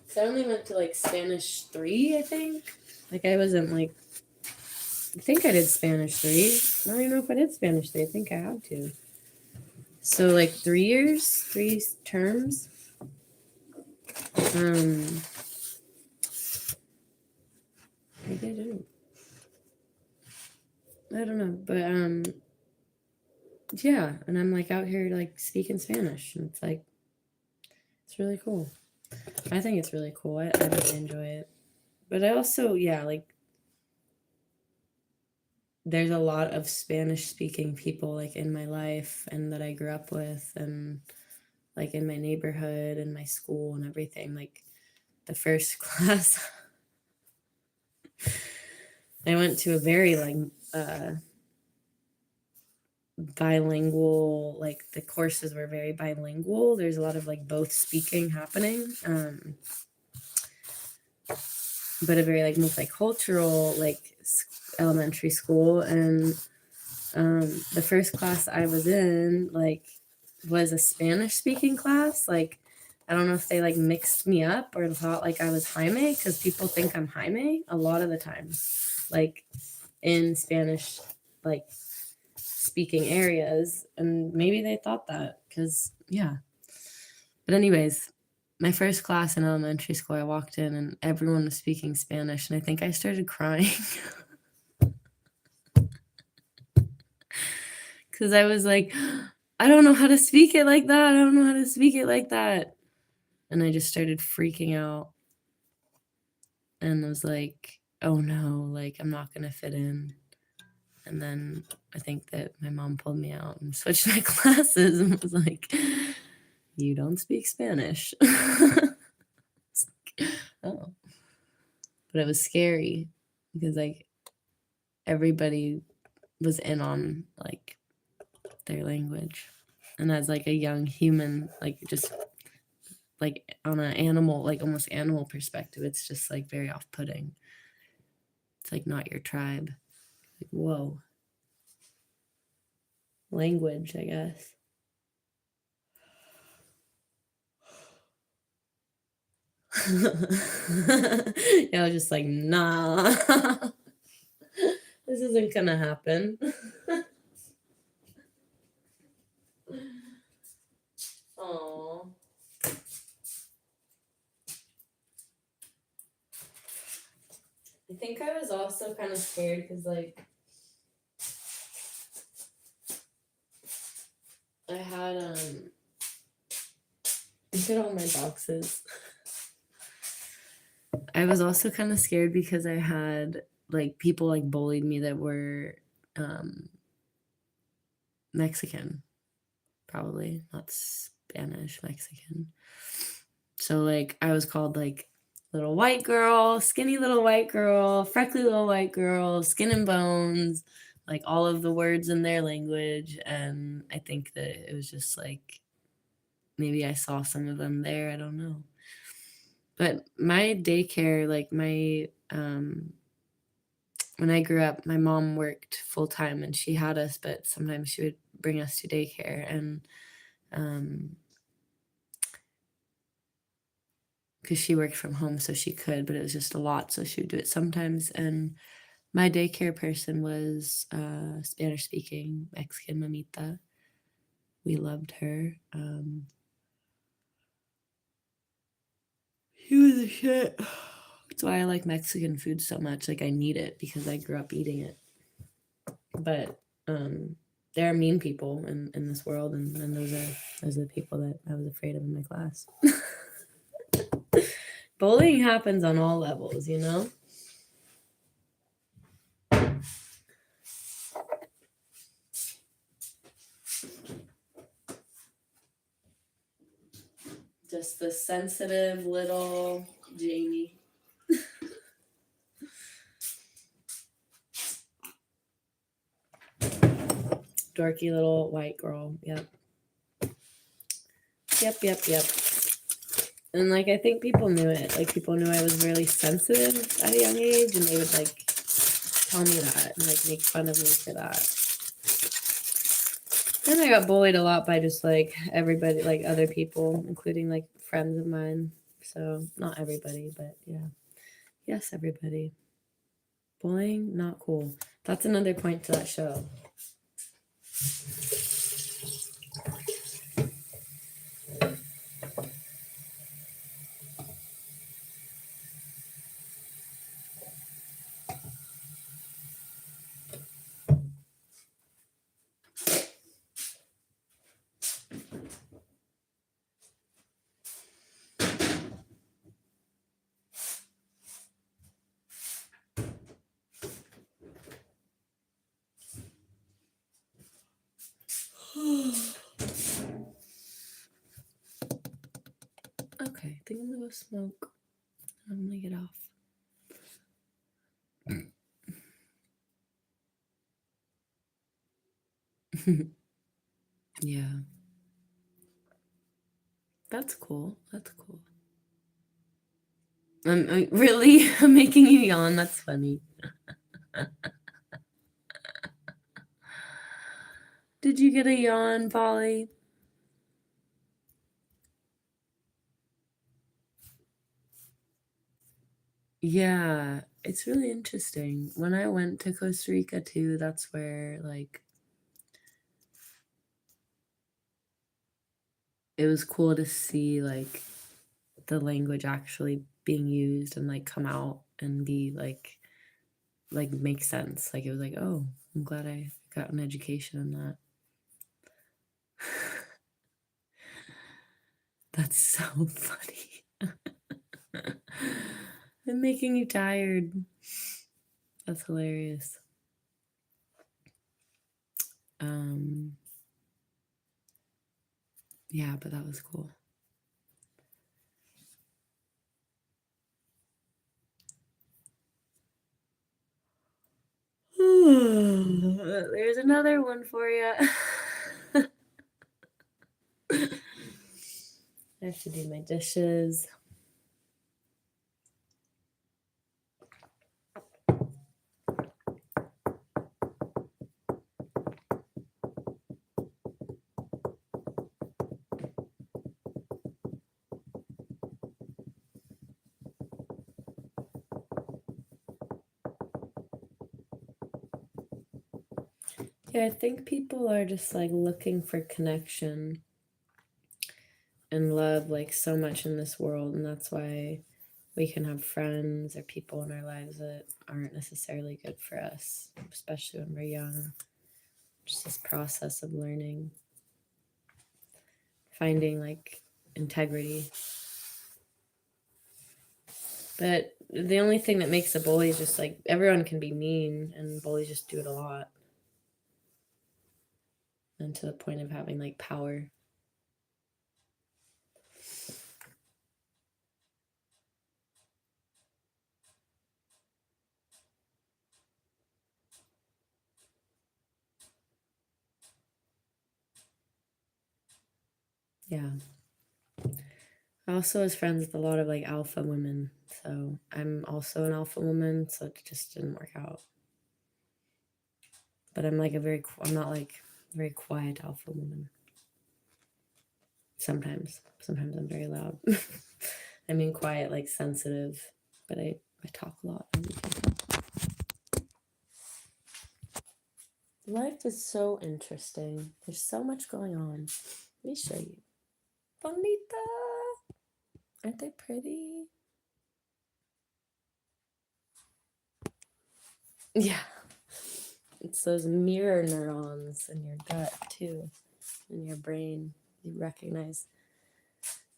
Speaker 1: so I only went to like Spanish 3, I think. Like I wasn't like, I think I did Spanish 3. I don't even know if I did Spanish 3. I think I had to. So like 3 years, 3 terms. Maybe I didn't. I don't know, but yeah, and I'm like out here like speaking Spanish, and it's like, it's really cool. I think it's really cool. I really enjoy it. But I also, yeah, like there's a lot of Spanish speaking people like in my life and that I grew up with and like in my neighborhood and my school and everything. Like the first class I went to a very like bilingual, like the courses were very bilingual. There's a lot of like both speaking happening. But a very like multicultural like elementary school, and the first class I was in like was a Spanish speaking class. Like I don't know if they like mixed me up or thought like I was Jaime, because people think I'm Jaime a lot of the time, like in Spanish like speaking areas, and maybe they thought that because yeah. But anyways, my first class in elementary school, I walked in and everyone was speaking Spanish, and I think I started crying. because I was like, I don't know how to speak it like that. I don't know how to speak it like that. And I just started freaking out and was like, oh no, like I'm not going to fit in. And then I think that my mom pulled me out and switched my classes and was like, you don't speak Spanish. It's like, oh. But it was scary because like everybody was in on like their language. And as like a young human, like just like on an animal, like almost animal perspective, it's just like very off putting. It's like not your tribe. Like, whoa. Language, I guess. Yeah, I was just like, nah, this isn't gonna happen. Aww. I think I was also kind of scared because, like, I had, look at all my boxes. I was also kind of scared because I had, like, people, like, bullied me that were, Mexican, probably, not Spanish, Mexican. So, like, I was called, like, little white girl, skinny little white girl, freckly little white girl, skin and bones, like all of the words in their language. And I think that it was just like maybe I saw some of them there. I don't know. But my daycare, like when I grew up, my mom worked full time and she had us, but sometimes she would bring us to daycare. And because she worked from home, so she could, but it was just a lot, so she would do it sometimes. And my daycare person was Spanish speaking Mexican mamita. We loved her. She was a shit. That's why I like Mexican food so much. Like I need it because I grew up eating it. But there are mean people in this world, and those are the people that I was afraid of in my class. Bullying happens on all levels, you know? Just the sensitive little Jamie. Dorky little white girl. Yep. Yep. And like I think people knew it. Like people knew I was really sensitive at a young age, and they would like tell me that and like make fun of me for that. And I got bullied a lot by just like everybody, like other people, including like friends of mine. So not everybody, but yeah. Yes, everybody. Bullying, not cool. That's another point to that show. Okay, I think I'm gonna go smoke. I'm gonna get off. Yeah. That's cool. That's cool. Really I'm making you yawn. That's funny. Did you get a yawn, Polly? Yeah, it's really interesting. When I went to Costa Rica too, that's where like it was cool to see like the language actually being used and like come out and be like make sense. Like it was like, oh, I'm glad I got an education in that. That's so funny. I'm making you tired. That's hilarious. Yeah, but that was cool. There's another one for you. I have to do my dishes. Yeah, I think people are just like looking for connection and love like so much in this world, and that's why we can have friends or people in our lives that aren't necessarily good for us, especially when we're young. Just this process of learning, finding like integrity. But the only thing that makes a bully is just like everyone can be mean, and bullies just do it a lot. And to the point of having like power. Yeah. I also was friends with a lot of like alpha women. So I'm also an alpha woman, so it just didn't work out. But I'm like I'm not like a very quiet alpha woman. Sometimes I'm very loud. I mean, quiet, like sensitive, but I talk a lot. Life is so interesting. There's so much going on. Let me show you. Bonita! Aren't they pretty? Yeah. It's those mirror neurons in your gut, too, in your brain. You recognize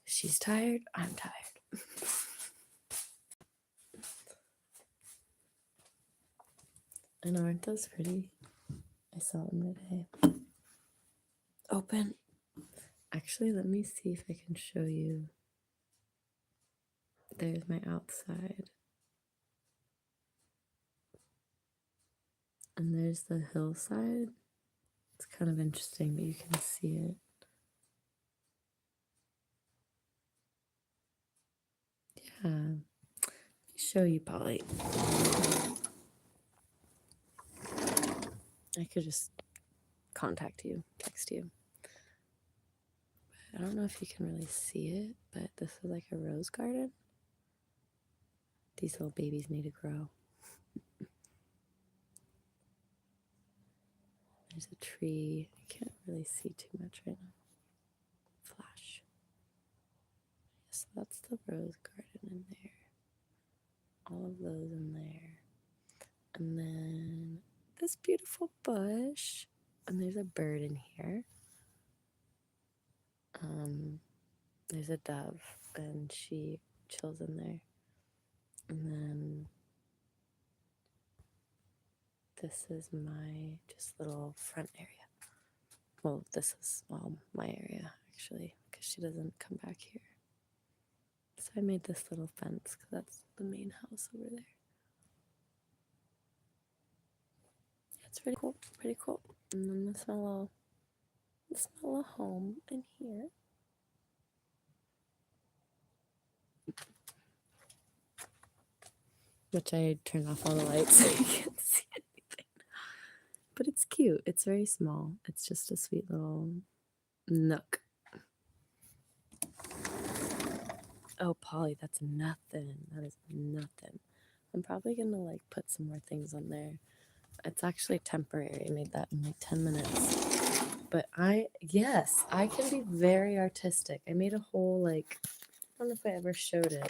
Speaker 1: she's tired, I'm tired. And aren't those pretty? I saw them today. Open. Actually, let me see if I can show you. There's my outside. And there's the hillside. It's kind of interesting, but you can see it. Yeah. Let me show you, Polly. I could just contact you, text you. I don't know if you can really see it, but this is like a rose garden. These little babies need to grow. There's a tree. I can't really see too much right now. Flash. So that's the rose garden in there. All of those in there. And then this beautiful bush. And there's a bird in here. There's a dove, and she chills in there. And then this is my just little front area. Well, this is my area, actually, because she doesn't come back here. So I made this little fence, because that's the main house over there. Yeah, it's pretty cool, pretty cool. And then this my little home in here. Which I turned off all the lights so you can't see anything. But it's cute. It's very small. It's just a sweet little nook. Oh, Polly, that's nothing. That is nothing. I'm probably gonna like put some more things on there. It's actually temporary. I made that in like 10 minutes. But yes, I can be very artistic. I made a whole like, I don't know if I ever showed it.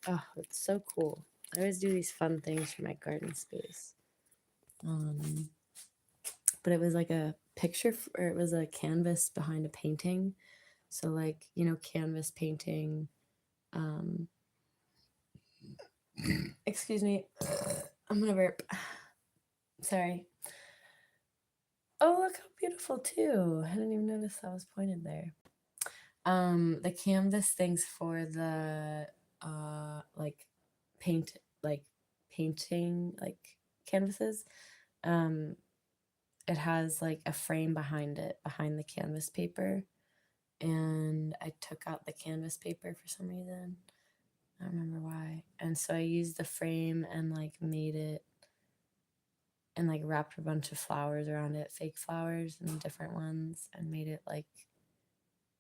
Speaker 1: Oh, it's so cool. I always do these fun things for my garden space. but it was like a picture, or it was a canvas behind a painting. So like, you know, canvas painting. Um, excuse me, I'm gonna burp. Sorry. Oh, look how beautiful too. I didn't even notice that was pointed there. The canvas things for the like paint, like painting, like canvases. Um, it has like a frame behind it, behind the canvas paper, and I took out the canvas paper for some reason. I don't remember why. And so I used the frame and like made it, and like wrapped a bunch of flowers around it, fake flowers and different ones, and made it like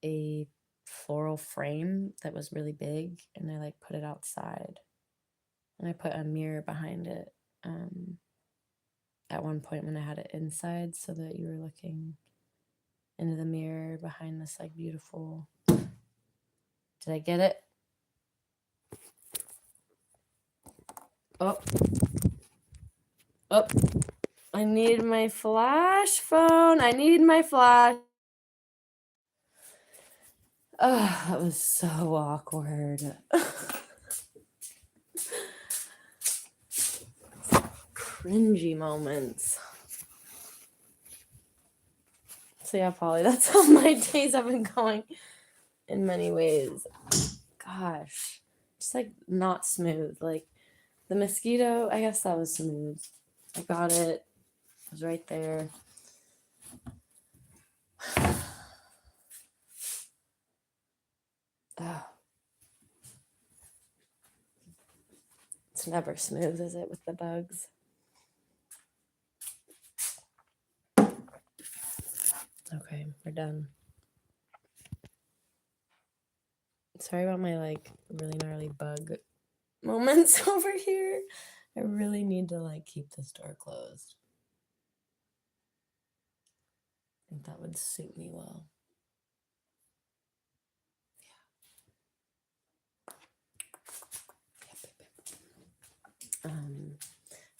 Speaker 1: a floral frame that was really big, and I like put it outside, and I put a mirror behind it at one point when I had it inside, so that you were looking into the mirror behind this like beautiful. Did I get it? Oh, oh, I need my flash phone. I need my flash. Oh, that was so awkward. Cringy moments. So yeah, Polly, that's how my days have been going in many ways. Gosh, just like not smooth. Like the mosquito, I guess that was smooth. I got it. It was right there. Oh. It's never smooth, is it, with the bugs? Okay, we're done. Sorry about my like really gnarly bug moments over here. I really need to like keep this door closed. I think that would suit me well.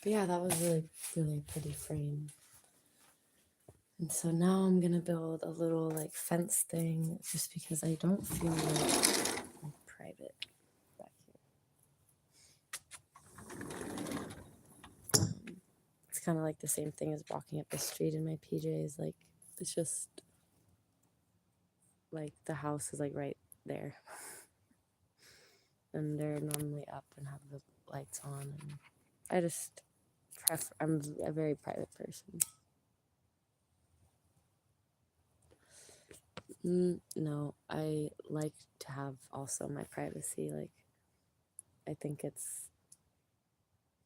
Speaker 1: But yeah, that was really, really pretty frame. And so now I'm gonna build a little like fence thing, just because I don't feel like private back here. It's kind of like the same thing as walking up the street in my PJs. Like it's just like the house is like right there, and they're normally up and have the lights on. And I just I'm a very private person. No, I like to have also my privacy. Like, I think it's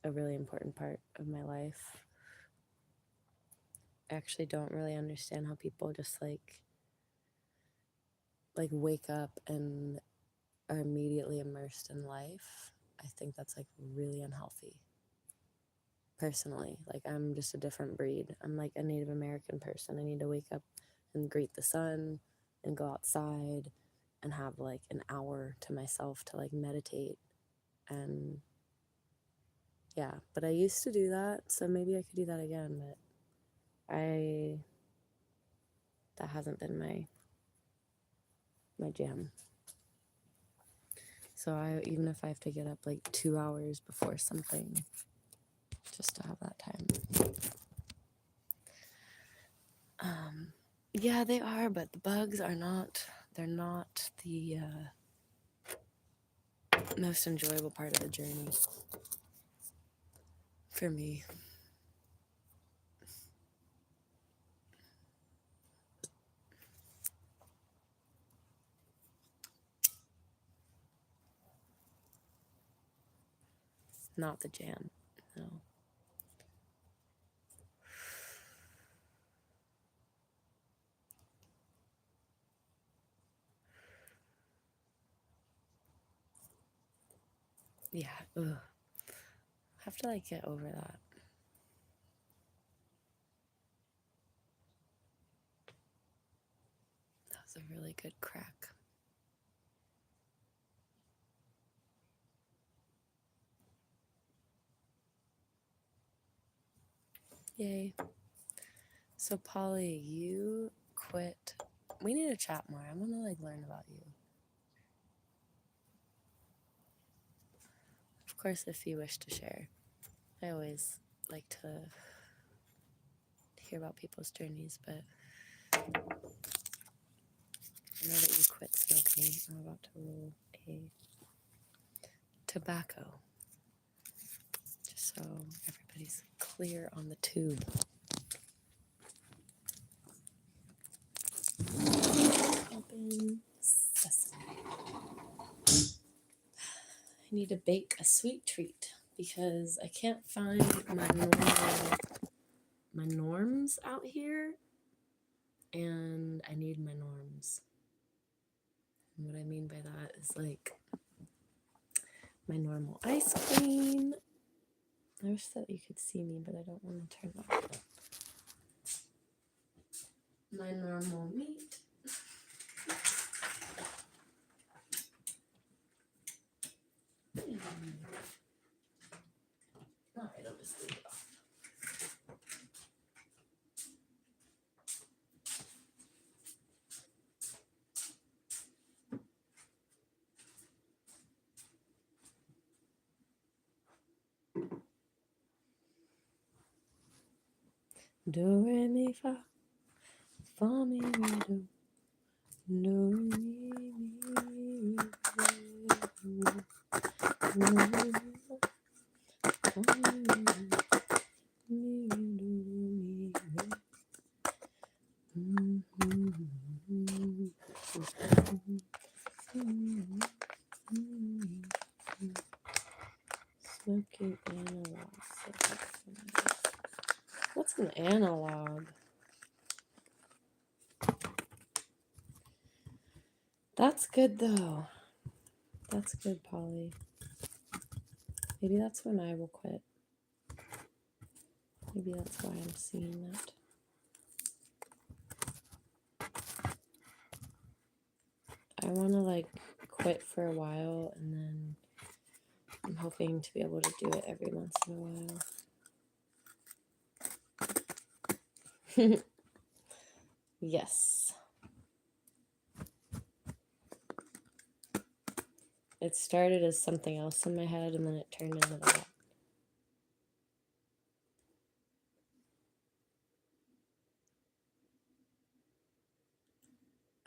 Speaker 1: a really important part of my life. I actually don't really understand how people just like wake up and are immediately immersed in life. I think that's like really unhealthy. Personally, like I'm just a different breed. I'm like a Native American person. I need to wake up and greet the sun and go outside and have like an hour to myself to like meditate. And yeah, but I used to do that, so maybe I could do that again, but that hasn't been my jam. So even if I have to get up like 2 hours before something, just to have that time. Yeah, they are, but the bugs are not. They're not the most enjoyable part of the journey for me. Not the jam, no. Yeah, ugh. I have to like get over that. That was a really good crack. Yay. So Polly, you quit. We need to chat more. I want to like learn about you. Of course, if you wish to share. I always like to hear about people's journeys, but I know that you quit smoking. I'm about to roll a tobacco, just so everybody's clear on the tube. Open sesame. I need to bake a sweet treat because I can't find my norms out here, and I need my norms. And what I mean by that is like my normal ice cream. I wish that you could see me, but I don't want to turn that up. My normal meat. Alright, I'll just leave it off. Do, re, mi, fa. Fa, mi, re, do. Do, re, mi, re, do. Do, re, mi, fa. Fa, mi, re, do. Mi, re, do, mi, re. Smoking analog. What's an analog? That's good though. That's good, Polly. Maybe that's when I will quit. Maybe that's why I'm seeing that. I want to like quit for a while, and then I'm hoping to be able to do it every once in a while. Yes. It started as something else in my head, and then it turned into that.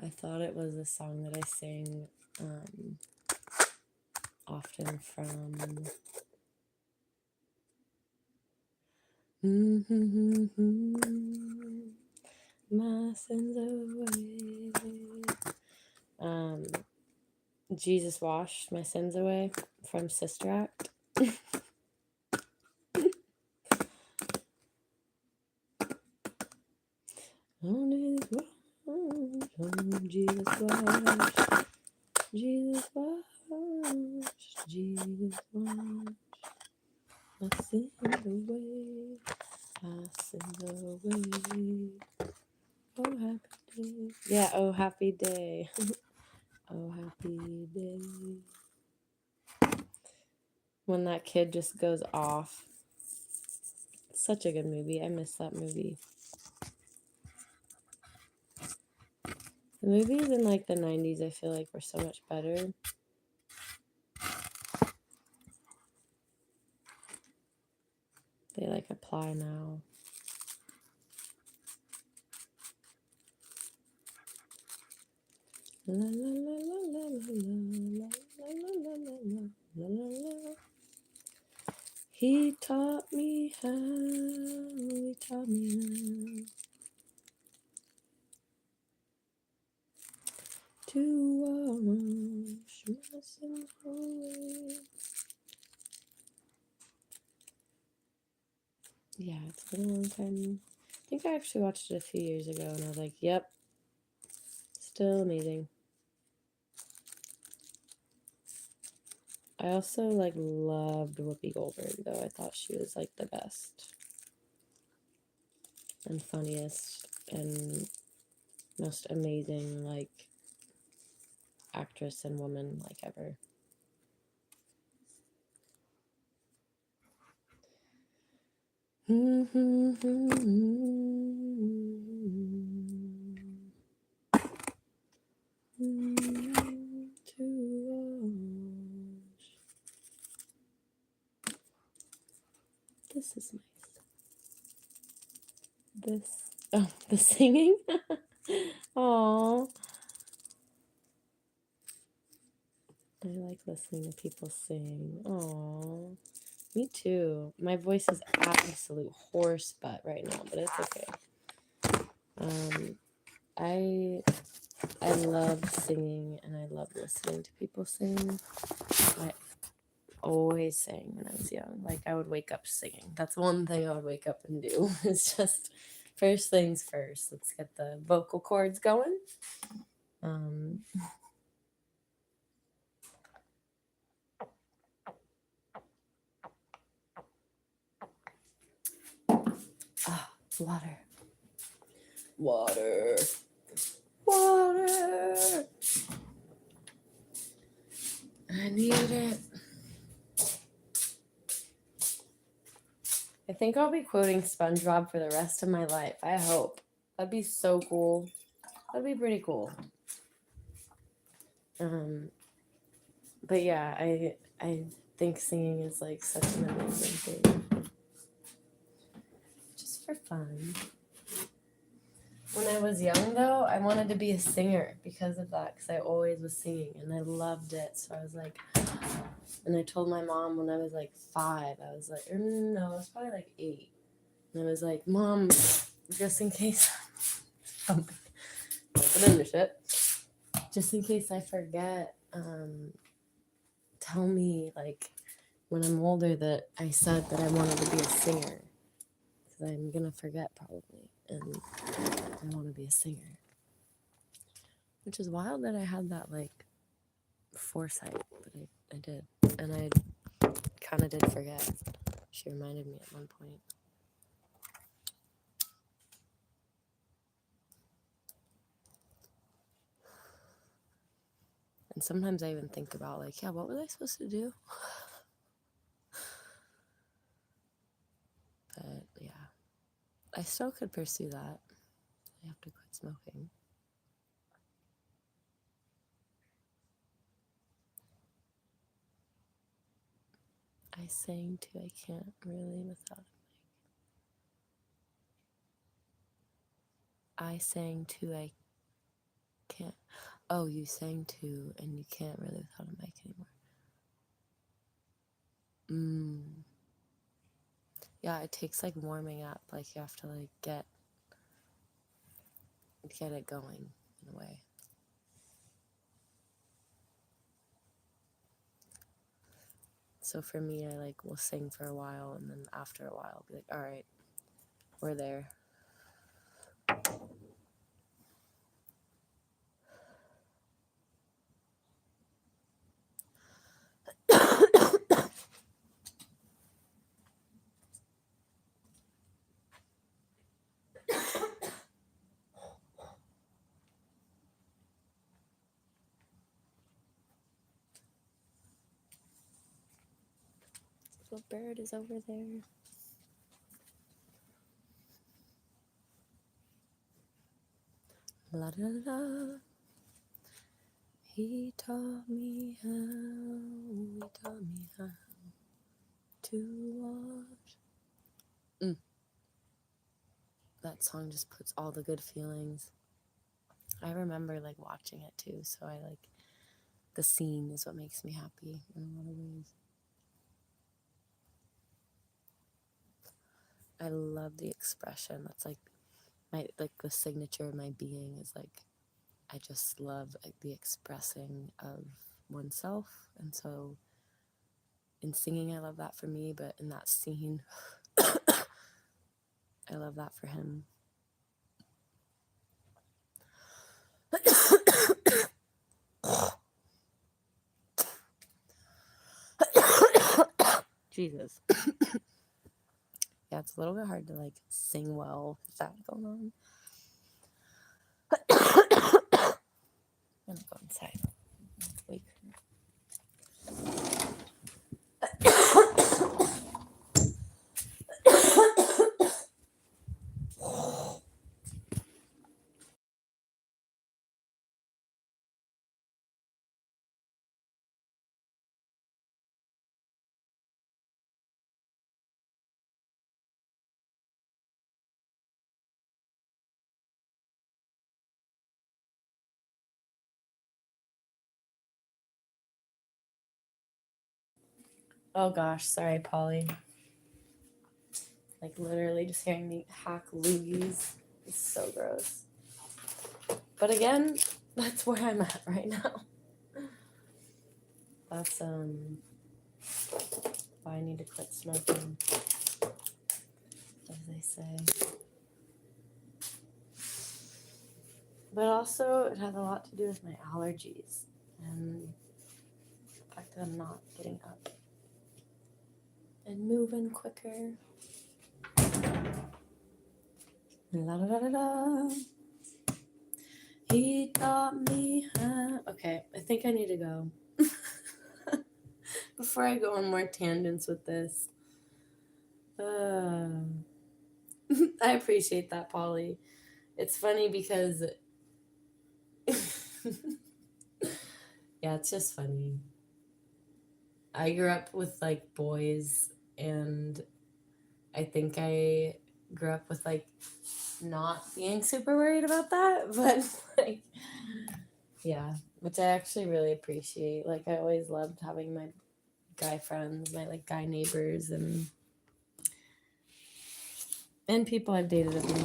Speaker 1: I thought it was a song that I sang often from my sins away. Jesus washed my sins away from Sister Act. Jesus washed, Jesus washed, Jesus washed my sins away, my sins away. Oh, happy day. Yeah, oh, happy day. Oh, happy day. When that kid just goes off. Such a good movie. I miss that movie. The movies in like the 90s, I feel like were so much better. They like apply now. La la la la la la la la la la la. He taught me how. He taught me how to wash my sins away. Yeah, it's been a long time. I think I actually watched it a few years ago, and I was like, "Yep, still amazing." I also like loved Whoopi Goldberg though. I thought she was like the best and funniest and most amazing like actress and woman like ever. this is nice. The singing. Oh, I like listening to people sing. Oh, me too. My voice is absolute horse butt right now, but it's okay. I love singing and I love listening to people sing. I always sang when I was young. Like I would wake up singing. That's one thing I would wake up and do. It's just first things first. Let's get the vocal cords going. Water. Water. Water. I need it. I think I'll be quoting SpongeBob for the rest of my life. I hope. That'd be so cool. That'd be pretty cool. But yeah, I think singing is like such an amazing thing. Just for fun. When I was young, though, I wanted to be a singer because of that, because I always was singing and I loved it. So I was like, and I told my mom when I was like 5, I was like, no, I was probably like 8. And I was like, Mom, just in case, just in case I forget, tell me like when I'm older that I said that I wanted to be a singer. Because I'm going to forget probably. And I want to be a singer. Which is wild that I had that like foresight, but I did. And I kind of did forget. She reminded me at one point. And sometimes I even think about like, yeah, what was I supposed to do? But yeah, I still could pursue that. I have to quit smoking. I sang too, I can't really without a mic. I sang too, I can't. Oh, you sang too, and you can't really without a mic anymore. Yeah, it takes like warming up. Like you have to like get it going in a way. So for me, I like will sing for a while, and then after a while, I'll be like, all right, we're there. Little bird is over there. La da da. He taught me how to watch. That song just puts all the good feelings. I remember like watching it too, so I like the scene is what makes me happy in a lot of ways. I love the expression. That's like the signature of my being is like I just love like, the expressing of oneself, and so in singing I love that for me, but in that scene I love that for him. Jesus. Yeah, it's a little bit hard to like sing well with that going on. I'm gonna go inside. Oh gosh, sorry, Polly. Like literally just hearing me hack loogies is so gross. But again, that's where I'm at right now. That's why I need to quit smoking, as they say. But also, it has a lot to do with my allergies and the fact that I'm not getting up and moving quicker. La da da da da. He taught me how. Okay, I think I need to go. Before I go on more tangents with this. I appreciate that, Polly. It's funny because. Yeah, it's just funny. I grew up with like boys, and I think I grew up with like not being super worried about that, but like, yeah, which I actually really appreciate. Like, I always loved having my guy friends, my like guy neighbors, and people I've dated have been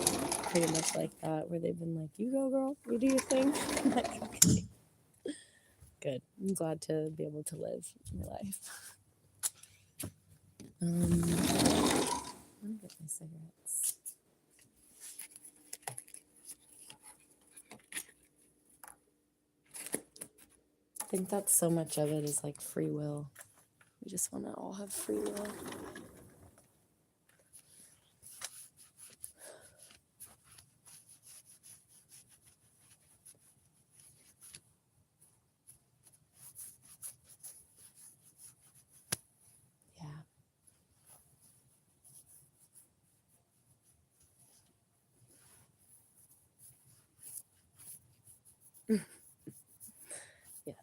Speaker 1: pretty much like that, where they've been like, "You go, girl, you do your thing." I'm like, okay, good. I'm glad to be able to live my life. Let me get my cigarettes. I think that so much of it is like free will. We just want to all have free will. Yeah. Yes.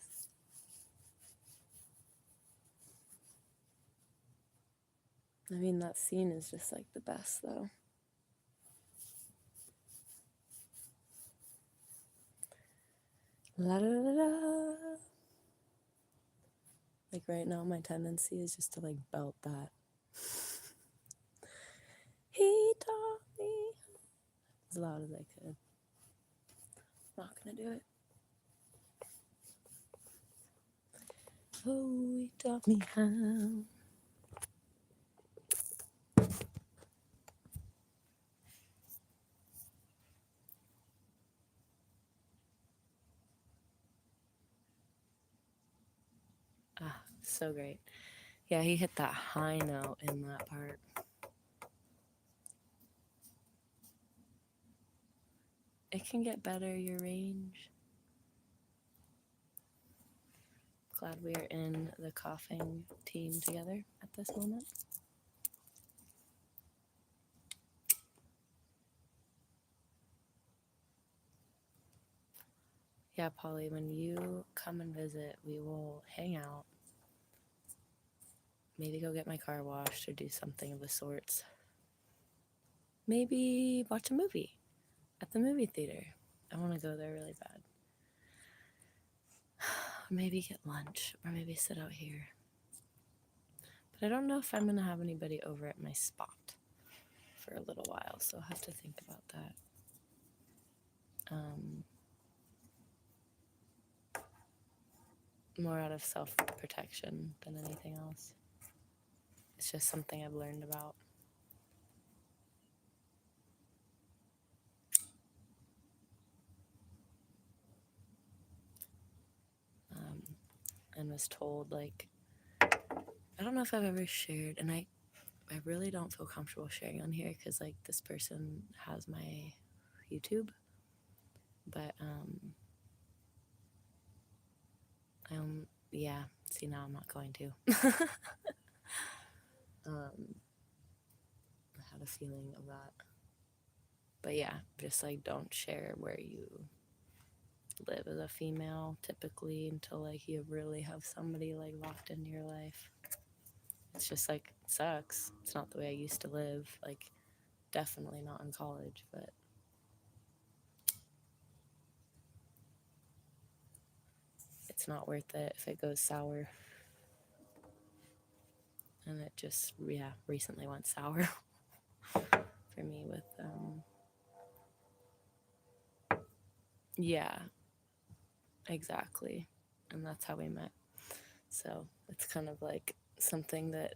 Speaker 1: I mean, that scene is just like the best, though. La da da da. Like right now, my tendency is just to like belt that. He taught me as loud as I could. Not gonna do it. Oh, he taught me how. Ah, so great. Yeah, he hit that high note in that part. It can get better, your range. Glad we are in the coughing team together at this moment. Yeah, Polly, when you come and visit, we will hang out. Maybe go get my car washed or do something of the sorts. Maybe watch a movie at the movie theater. I want to go there really bad. Maybe get lunch or maybe sit out here. But I don't know if I'm going to have anybody over at my spot for a little while, so I'll have to think about that. More out of self-protection than anything else. It's just something I've learned about. And was told, like, I don't know if I've ever shared, and I really don't feel comfortable sharing on here because, like, this person has my YouTube, but, yeah, see, now I'm not going to. I had a feeling of that. But yeah, just, like, don't share where you live as a female, typically, until, like, you really have somebody, like, locked into your life. It's just, like, it sucks. It's not the way I used to live. Like, definitely not in college, but it's not worth it if it goes sour. and it just recently went sour for me with yeah, exactly. And that's how we met. So it's kind of like something that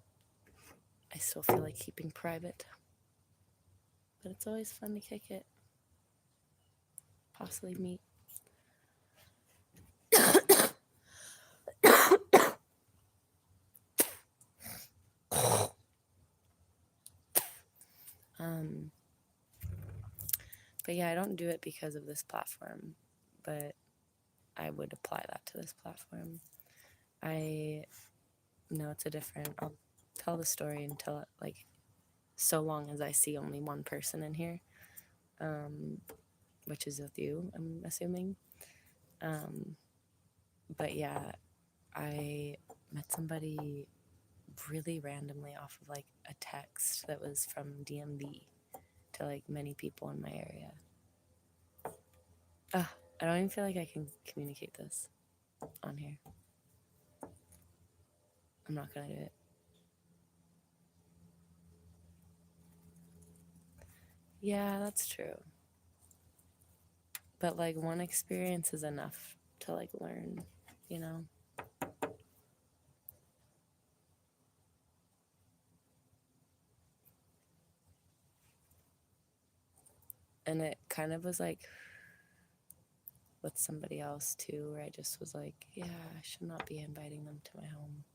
Speaker 1: I still feel like keeping private, but it's always fun to kick it, possibly meet. um, but yeah, I don't do it because of this platform, but I would apply that to this platform. I know it's a different. I'll tell the story until it, like, so long as I see only one person in here, which is with you, I'm assuming. But yeah, I met somebody really randomly off of like a text that was from DMV to like many people in my area. I don't even feel like I can communicate this on here. I'm not gonna do it. Yeah, that's true. But like one experience is enough to like learn, you know? And it kind of was like with somebody else too, where I just was like, yeah, I should not be inviting them to my home.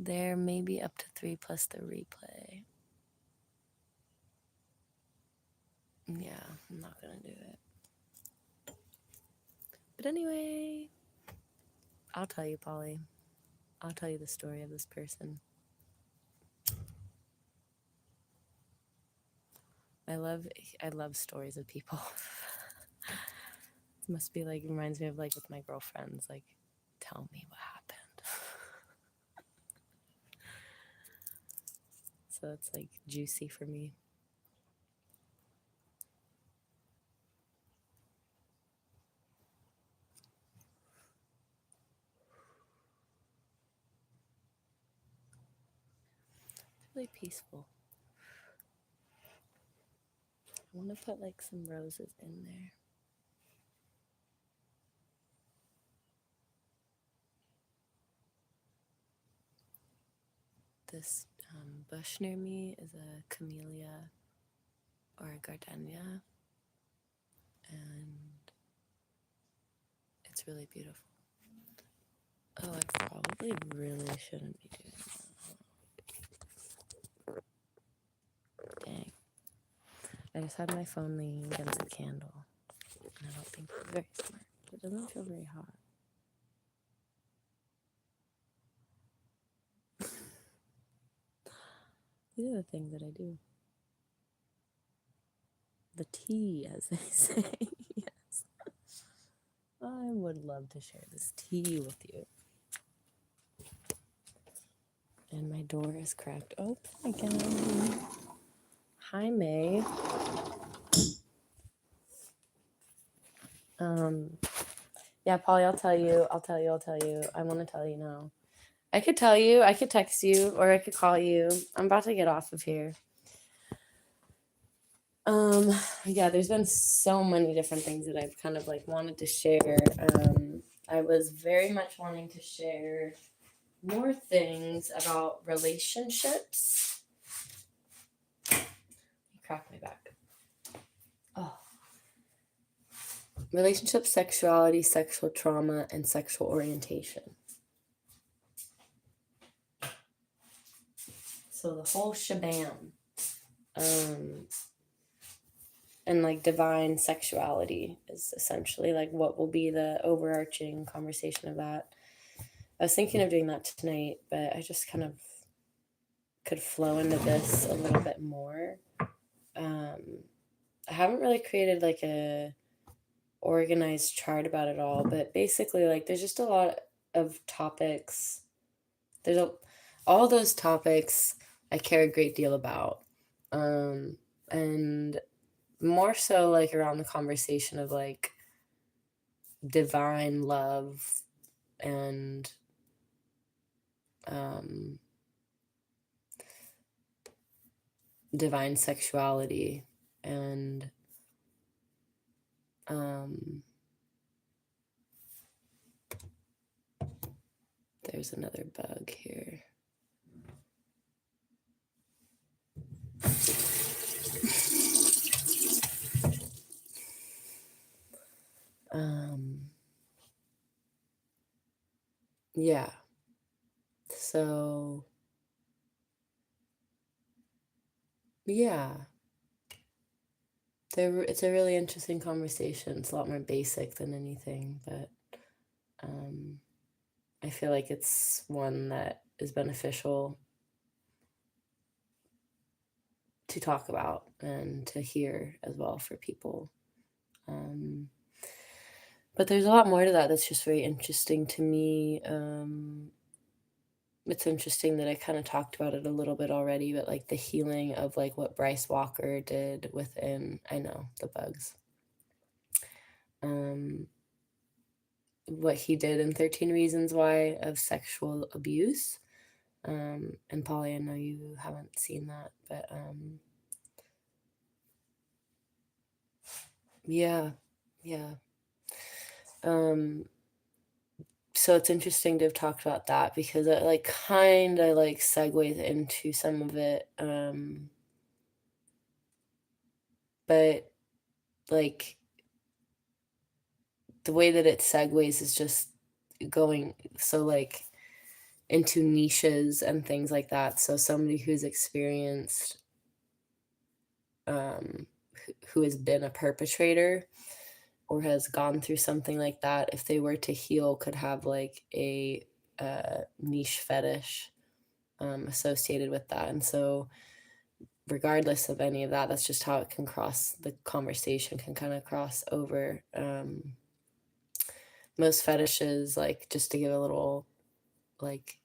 Speaker 1: There may be up to 3 plus the replay. Yeah, I'm not gonna do it. But anyway, I'll tell you, Polly. I'll tell you the story of this person. I love stories of people. It must be like, reminds me of like with my girlfriends, like, tell me what happened. So it's like juicy for me. It's really peaceful. I want to put like some roses in there. This bush near me is a camellia or a gardenia, and it's really beautiful. Oh, I probably really shouldn't be doing that. Dang. I just had my phone leaning against a candle, and I don't think it's very smart. It doesn't feel very hot. These are the things that I do. The tea, as they say. Yes. I would love to share this tea with you. And my door is cracked open again. Hi, May. Yeah, Polly, I'll tell you. I want to tell you now. I could tell you, I could text you, or I could call you. I'm about to get off of here. Yeah, there's been so many different things that I've kind of like wanted to share. I was very much wanting to share more things about relationships. You cracked my back. Oh. Relationships, sexuality, sexual trauma, and sexual orientation. So the whole shebang. And like divine sexuality is essentially like what will be the overarching conversation of that. I was thinking of doing that tonight, but I just kind of could flow into this a little bit more. I haven't really created like a organized chart about it all, but basically like there's just a lot of topics there's all those topics I care a great deal about. And more so like around the conversation of like divine love and um, divine sexuality and um, there's another bug here. Um, yeah. So, yeah. It's a really interesting conversation. It's a lot more basic than anything, but um, I feel like it's one that is beneficial to talk about and to hear as well for people. Um, but there's a lot more to that that's just very interesting to me. It's interesting that I kind of talked about it a little bit already, but like the healing of like what Bryce Walker did within, I know, the bugs. Um, what he did in 13 Reasons Why of sexual abuse. And Polly, I know you haven't seen that, but yeah, yeah. Um, so it's interesting to have talked about that because it like kind of like segues into some of it. But like the way that it segues is just going so like into niches and things like that. So somebody who's experienced who has been a perpetrator or has gone through something like that, if they were to heal, could have like a niche fetish associated with that. And so, regardless of any of that, that's just how it can cross the conversation, can kind of cross over. Most fetishes, like just to give a little like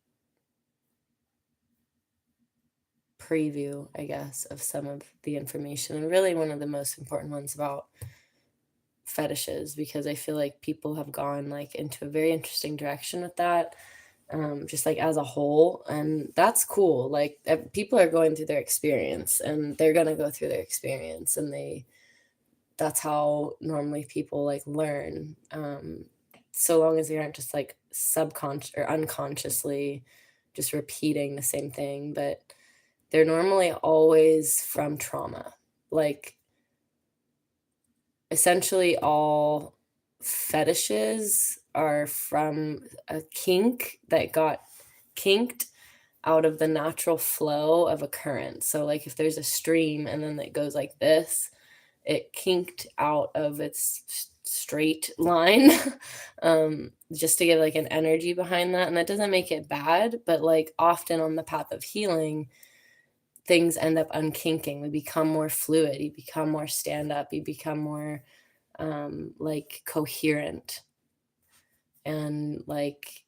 Speaker 1: preview, I guess, of some of the information, and really one of the most important ones about fetishes, because I feel like people have gone like into a very interesting direction with that, just like as a whole, and that's cool. Like people are going through their experience, and they're gonna go through their experience, and that's how normally people like learn. So long as they aren't just like subconscious or unconsciously just repeating the same thing, but they're normally always from trauma. Like essentially all fetishes are from a kink that got kinked out of the natural flow of a current. So like if there's a stream and then it goes like this, it kinked out of its straight line, just to give like an energy behind that. And that doesn't make it bad, but like often on the path of healing, things end up unkinking. We become more fluid, you become more stand up, you become more like coherent and like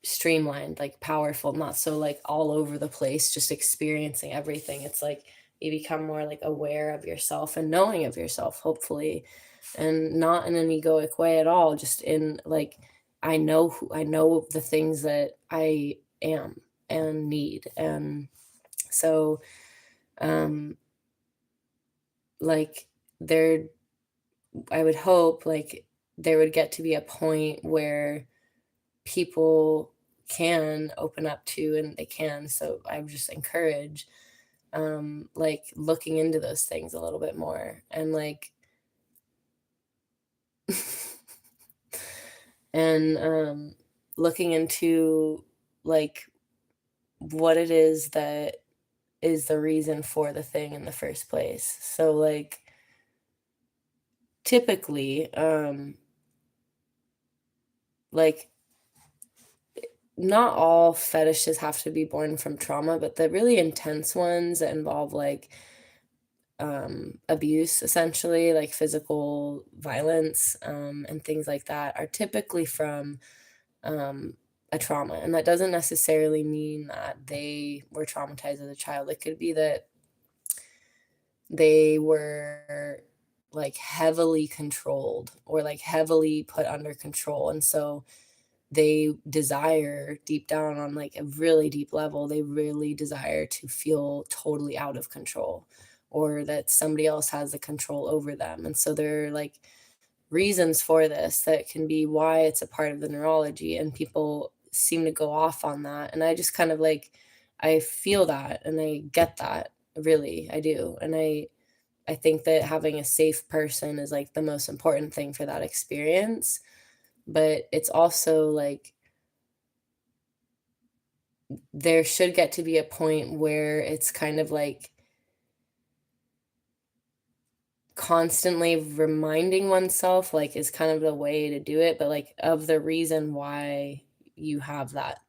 Speaker 1: streamlined, like powerful, not so like all over the place, just experiencing everything. It's like you become more like aware of yourself and knowing of yourself, hopefully, and not in an egoic way at all, just in like I know the things that I am and need. And so like there I would hope like there would get to be a point where people can open up to, and they can. So I would just encourage like looking into those things a little bit more, and like and looking into like what it is that is the reason for the thing in the first place. So like typically like not all fetishes have to be born from trauma, but the really intense ones that involve like abuse, essentially, like physical violence, and things like that, are typically from a trauma. And that doesn't necessarily mean that they were traumatized as a child. It could be that they were like heavily controlled or like heavily put under control. And so they desire deep down on like a really deep level, they really desire to feel totally out of control or that somebody else has the control over them. And so they're like reasons for this that can be why it's a part of the neurology, and people seem to go off on that, and I just kind of like I feel that and I get that, really I do. And I think that having a safe person is like the most important thing for that experience, but it's also like there should get to be a point where it's kind of like constantly reminding oneself like is kind of the way to do it, but like of the reason why you have that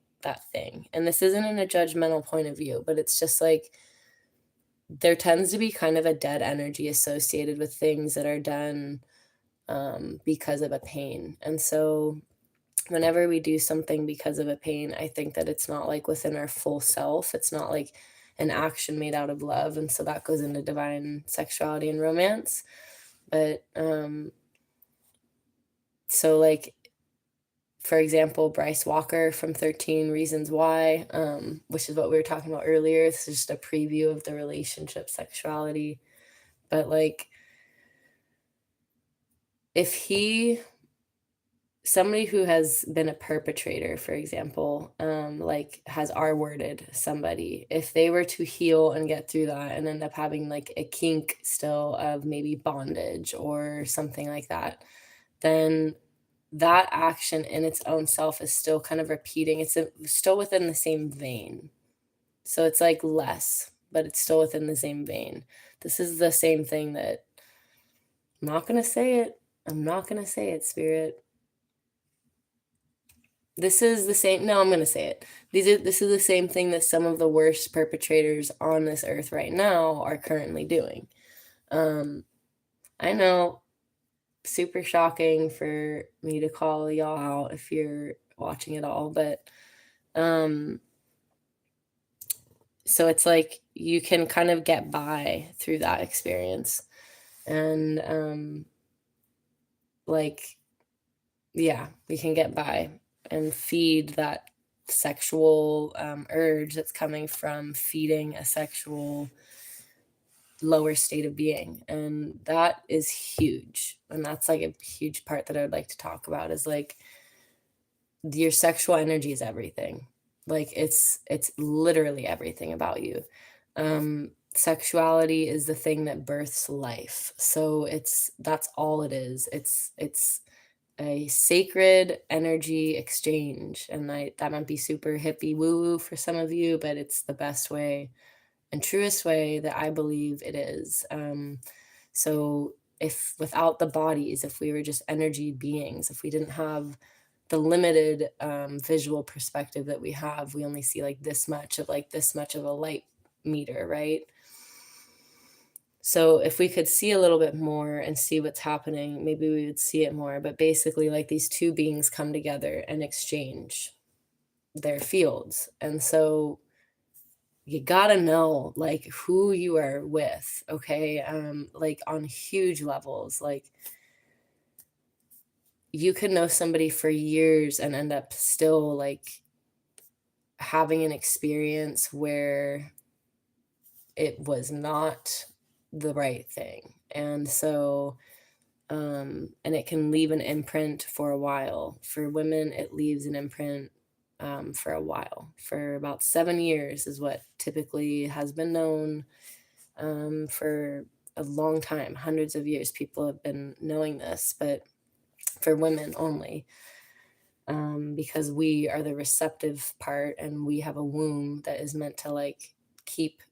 Speaker 1: thing. And this isn't in a judgmental point of view, but it's just like there tends to be kind of a dead energy associated with things that are done because of a pain. And so whenever we do something because of a pain, I think that it's not like within our full self. It's not like an action made out of love. And so that goes into divine sexuality and romance. But so like for example, Bryce Walker from 13 Reasons Why, which is what we were talking about earlier. This is just a preview of the relationship sexuality. But like if he somebody who has been a perpetrator, for example, like has R-worded somebody, if they were to heal and get through that and end up having like a kink still of maybe bondage or something like that, then that action in its own self is still kind of repeating. It's still within the same vein. So it's like less, but it's still within the same vein. This is the same thing that I'm not going to say it. I'm not going to say it, Spirit. This is the same. No, I'm going to say it. This is the same thing that some of the worst perpetrators on this earth right now are currently doing. I know, super shocking for me to call y'all out if you're watching it all, but so it's like you can kind of get by through that experience. And like yeah, we can get by and feed that sexual urge that's coming from feeding a sexual lower state of being. And that is huge. And that's like a huge part that I would like to talk about is like your sexual energy is everything. Like it's literally everything about you. Sexuality is the thing that births life. So that's all it is. It's a sacred energy exchange. And that might be super hippie woo woo for some of you, but it's the best way and truest way that I believe it is. So if without the bodies, if we were just energy beings, if we didn't have the limited visual perspective that we have, we only see like this much of a light meter, right? So if we could see a little bit more and see what's happening, maybe we would see it more. But basically, like these two beings come together and exchange their fields. And so you gotta know like who you are with, okay? Like on huge levels. Like you could know somebody for years and end up still like having an experience where it was not the right thing. And so and it can leave an imprint for a while. For women, it leaves an imprint for a while. For about 7 years is what typically has been known. For a long time, hundreds of years, people have been knowing this, but for women only. Because we are the receptive part and we have a womb that is meant to like keep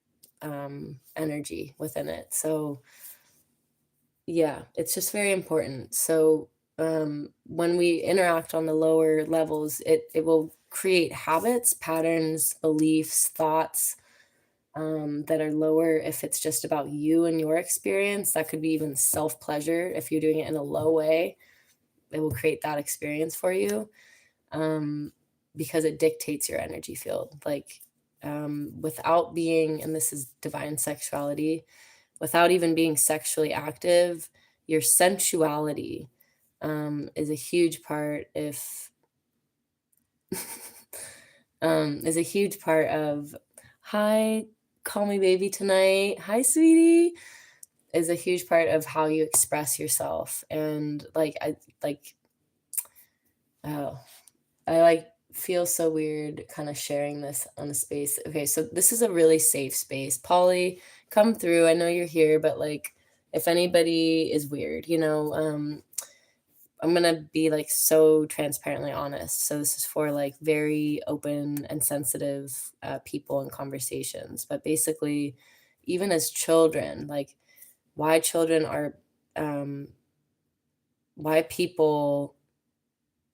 Speaker 1: energy within it. So yeah, it's just very important. So when we interact on the lower levels, it will create habits, patterns, beliefs, thoughts that are lower. If it's just about you and your experience, that could be even self pleasure. If you're doing it in a low way, it will create that experience for you. because it dictates your energy field. Like, without being, and this is divine sexuality, without even being sexually active, your sensuality is a huge part if is a huge part of hi, call me baby tonight. Hi, sweetie, is a huge part of how you express yourself. And like I like oh I like feel so weird kind of sharing this on a space. Okay, so this is a really safe space. Polly, come through. I know you're here, but like if anybody is weird, I'm gonna be like so transparently honest. So this is for like very open and sensitive people and conversations. But basically, even as children, like why children are um, why people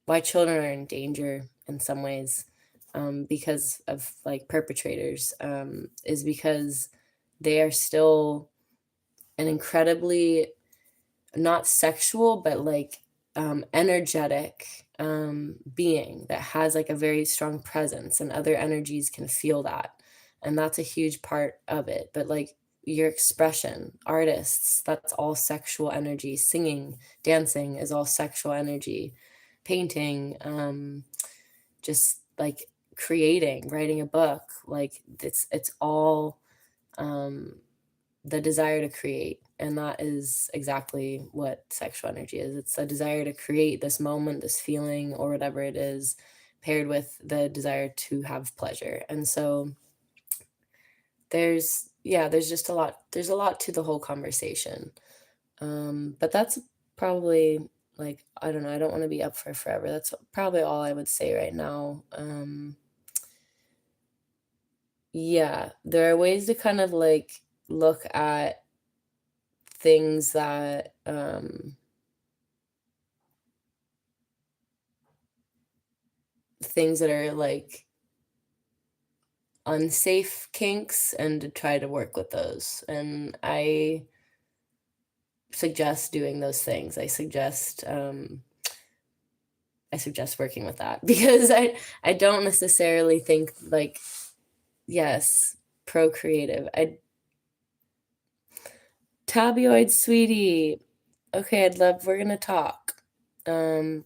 Speaker 1: why children are in danger in some ways because of like perpetrators is because they are still an incredibly not sexual but like energetic being that has like a very strong presence, and other energies can feel that, and that's a huge part of it. But like your expression, artists, that's all sexual energy. Singing, dancing is all sexual energy. Painting, just like creating, writing a book, like it's all um the desire to create. And that is exactly what sexual energy is. It's a desire to create this moment, this feeling, or whatever it is, paired with the desire to have pleasure. And so there's just there's a lot to the whole conversation. But that's probably like, I don't know, I don't want to be up for forever. That's probably all I would say right now. Yeah, there are ways to kind of like look at things that things that are like unsafe kinks, and to try to work with those. And I suggest doing those things. I suggest working with that because I don't necessarily think like, yes, procreative. I tabioid sweetie. Okay, we're gonna talk. Um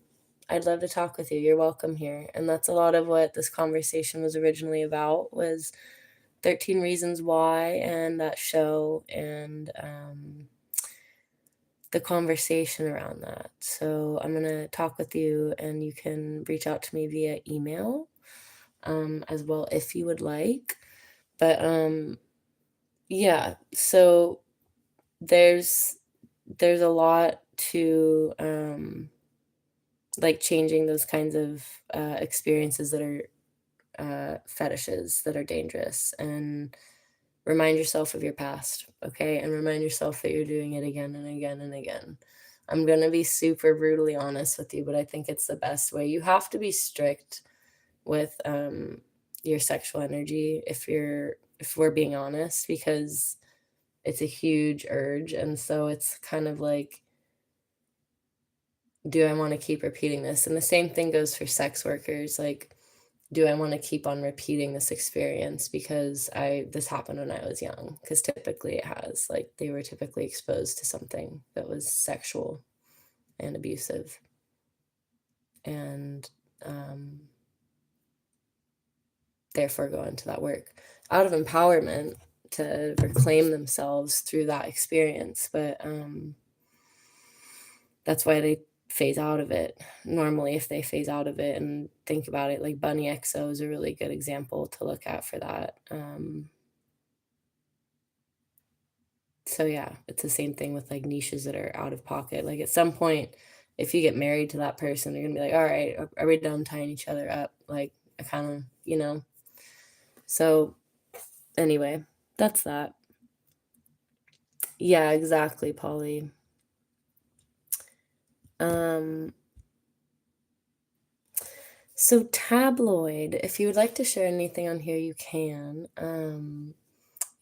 Speaker 1: I'd love to talk with you. You're welcome here. And that's a lot of what this conversation was originally about, was 13 Reasons Why and that show, and the conversation around that. So I'm going to talk with you, and you can reach out to me via email as well if you would like. But yeah, so there's a lot to like changing those kinds of experiences that are fetishes that are dangerous. And remind yourself of your past, okay? And remind yourself that you're doing it again and again and again. I'm going to be super brutally honest with you, but I think it's the best way. You have to be strict with your sexual energy if we're being honest, because it's a huge urge. And so it's kind of like, do I want to keep repeating this? And the same thing goes for sex workers. Like, do I want to keep on repeating this experience because this happened when I was young? Because typically it has. Like, they were typically exposed to something that was sexual and abusive, and therefore go into that work out of empowerment to reclaim themselves through that experience. But that's why they phase out of it. Normally, if they phase out of it and think about it, like Bunny XO is a really good example to look at for that. So yeah, it's the same thing with like niches that are out of pocket. Like at some point, if you get married to that person, you're gonna be like, all right, are we done tying each other up? Like I kind of, So anyway, that's that. Yeah, exactly, Polly. Um, so tabloid, if you would like to share anything on here, you can.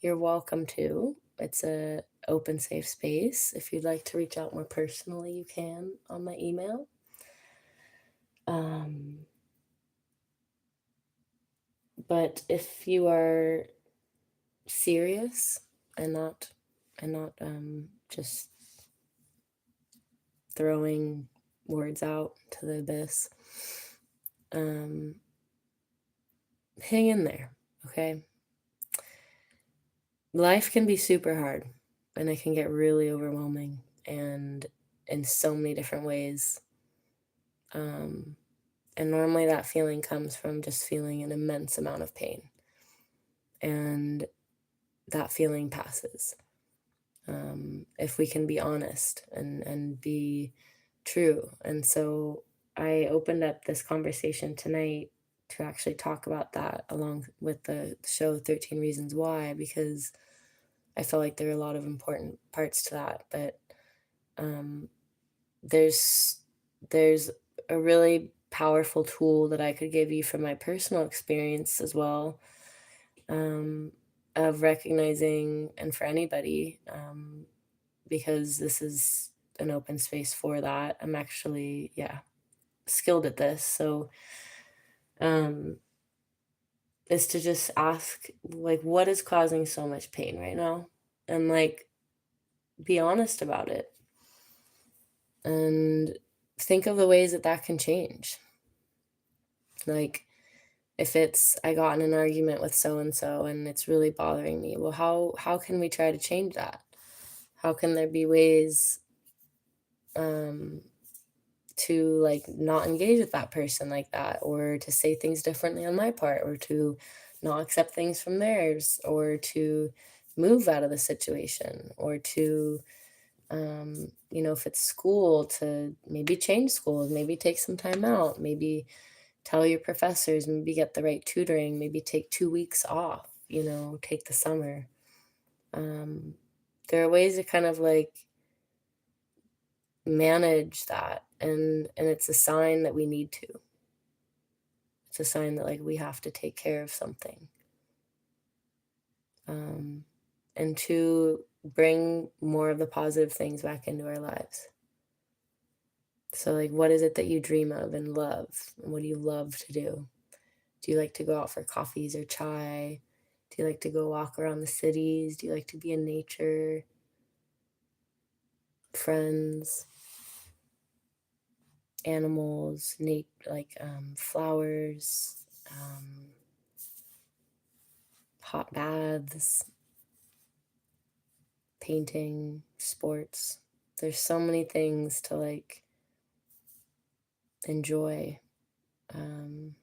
Speaker 1: You're welcome to. It's a open, safe space. If you'd like to reach out more personally, you can on my email. But if you are serious and not just throwing words out to the abyss, um, hang in there, okay? Life can be super hard and it can get really overwhelming and in so many different ways. Um, and normally that feeling comes from just feeling an immense amount of pain. And that feeling passes. If we can be honest and be true. And so I opened up this conversation tonight to actually talk about that along with the show 13 Reasons Why, because I feel like there are a lot of important parts to that. But um, there's there's a really powerful tool that I could give you from my personal experience as well, um, of recognizing, and for anybody, because this is an open space for that. I'm actually, yeah, skilled at this. So, um, is to just ask, like, what is causing so much pain right now? And, like, be honest about it and think of the ways that that can change. Like, if it's, I got in an argument with so and so and it's really bothering me, well, how can we try to change that? How can there be ways um, to like not engage with that person like that, or to say things differently on my part, or to not accept things from theirs, or to move out of the situation, or to if it's school, to maybe change schools, maybe take some time out, maybe tell your professors, maybe get the right tutoring, maybe take 2 weeks off, take the summer. um, there are ways to kind of like manage that, and it's a sign that we need to. It's a sign that like we have to take care of something, um, and to bring more of the positive things back into our lives. So like, what is it that you dream of and love? And what do you love to do? Do you like to go out for coffees or chai? Do you like to go walk around the cities? Do you like to be in nature? Friends, animals, flowers, hot baths, painting, sports. There's so many things to like enjoy. Um,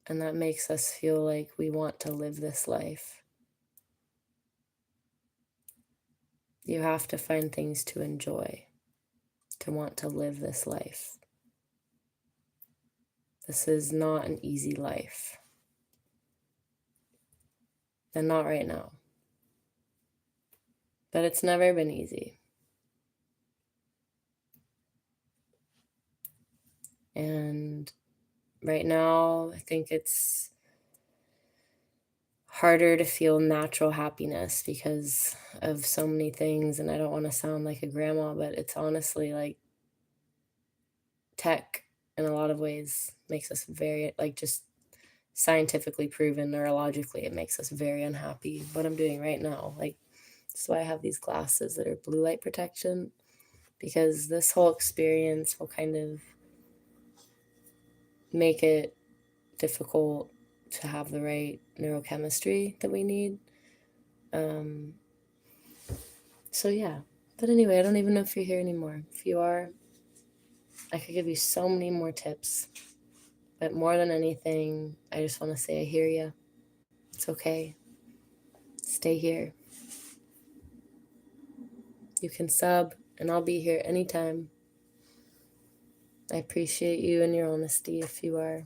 Speaker 1: and that makes us feel like we want to live this life. You have to find things to enjoy to want to live this life. This is not an easy life. And not right now. But it's never been easy. And right now, I think it's harder to feel natural happiness because of so many things. And I don't want to sound like a grandma, but it's honestly like tech in a lot of ways makes us very, like, just scientifically proven neurologically, it makes us very unhappy. What I'm doing right now, like, that's why I have these glasses that are blue light protection, because this whole experience will kind of make it difficult to have the right neurochemistry that we need. Um, so yeah. But anyway, I don't even know if you're here anymore. If you are, I could give you so many more tips. But more than anything, I just want to say I hear you. It's okay. Stay here. You can sub, and I'll be here anytime. I appreciate you and your honesty if you are.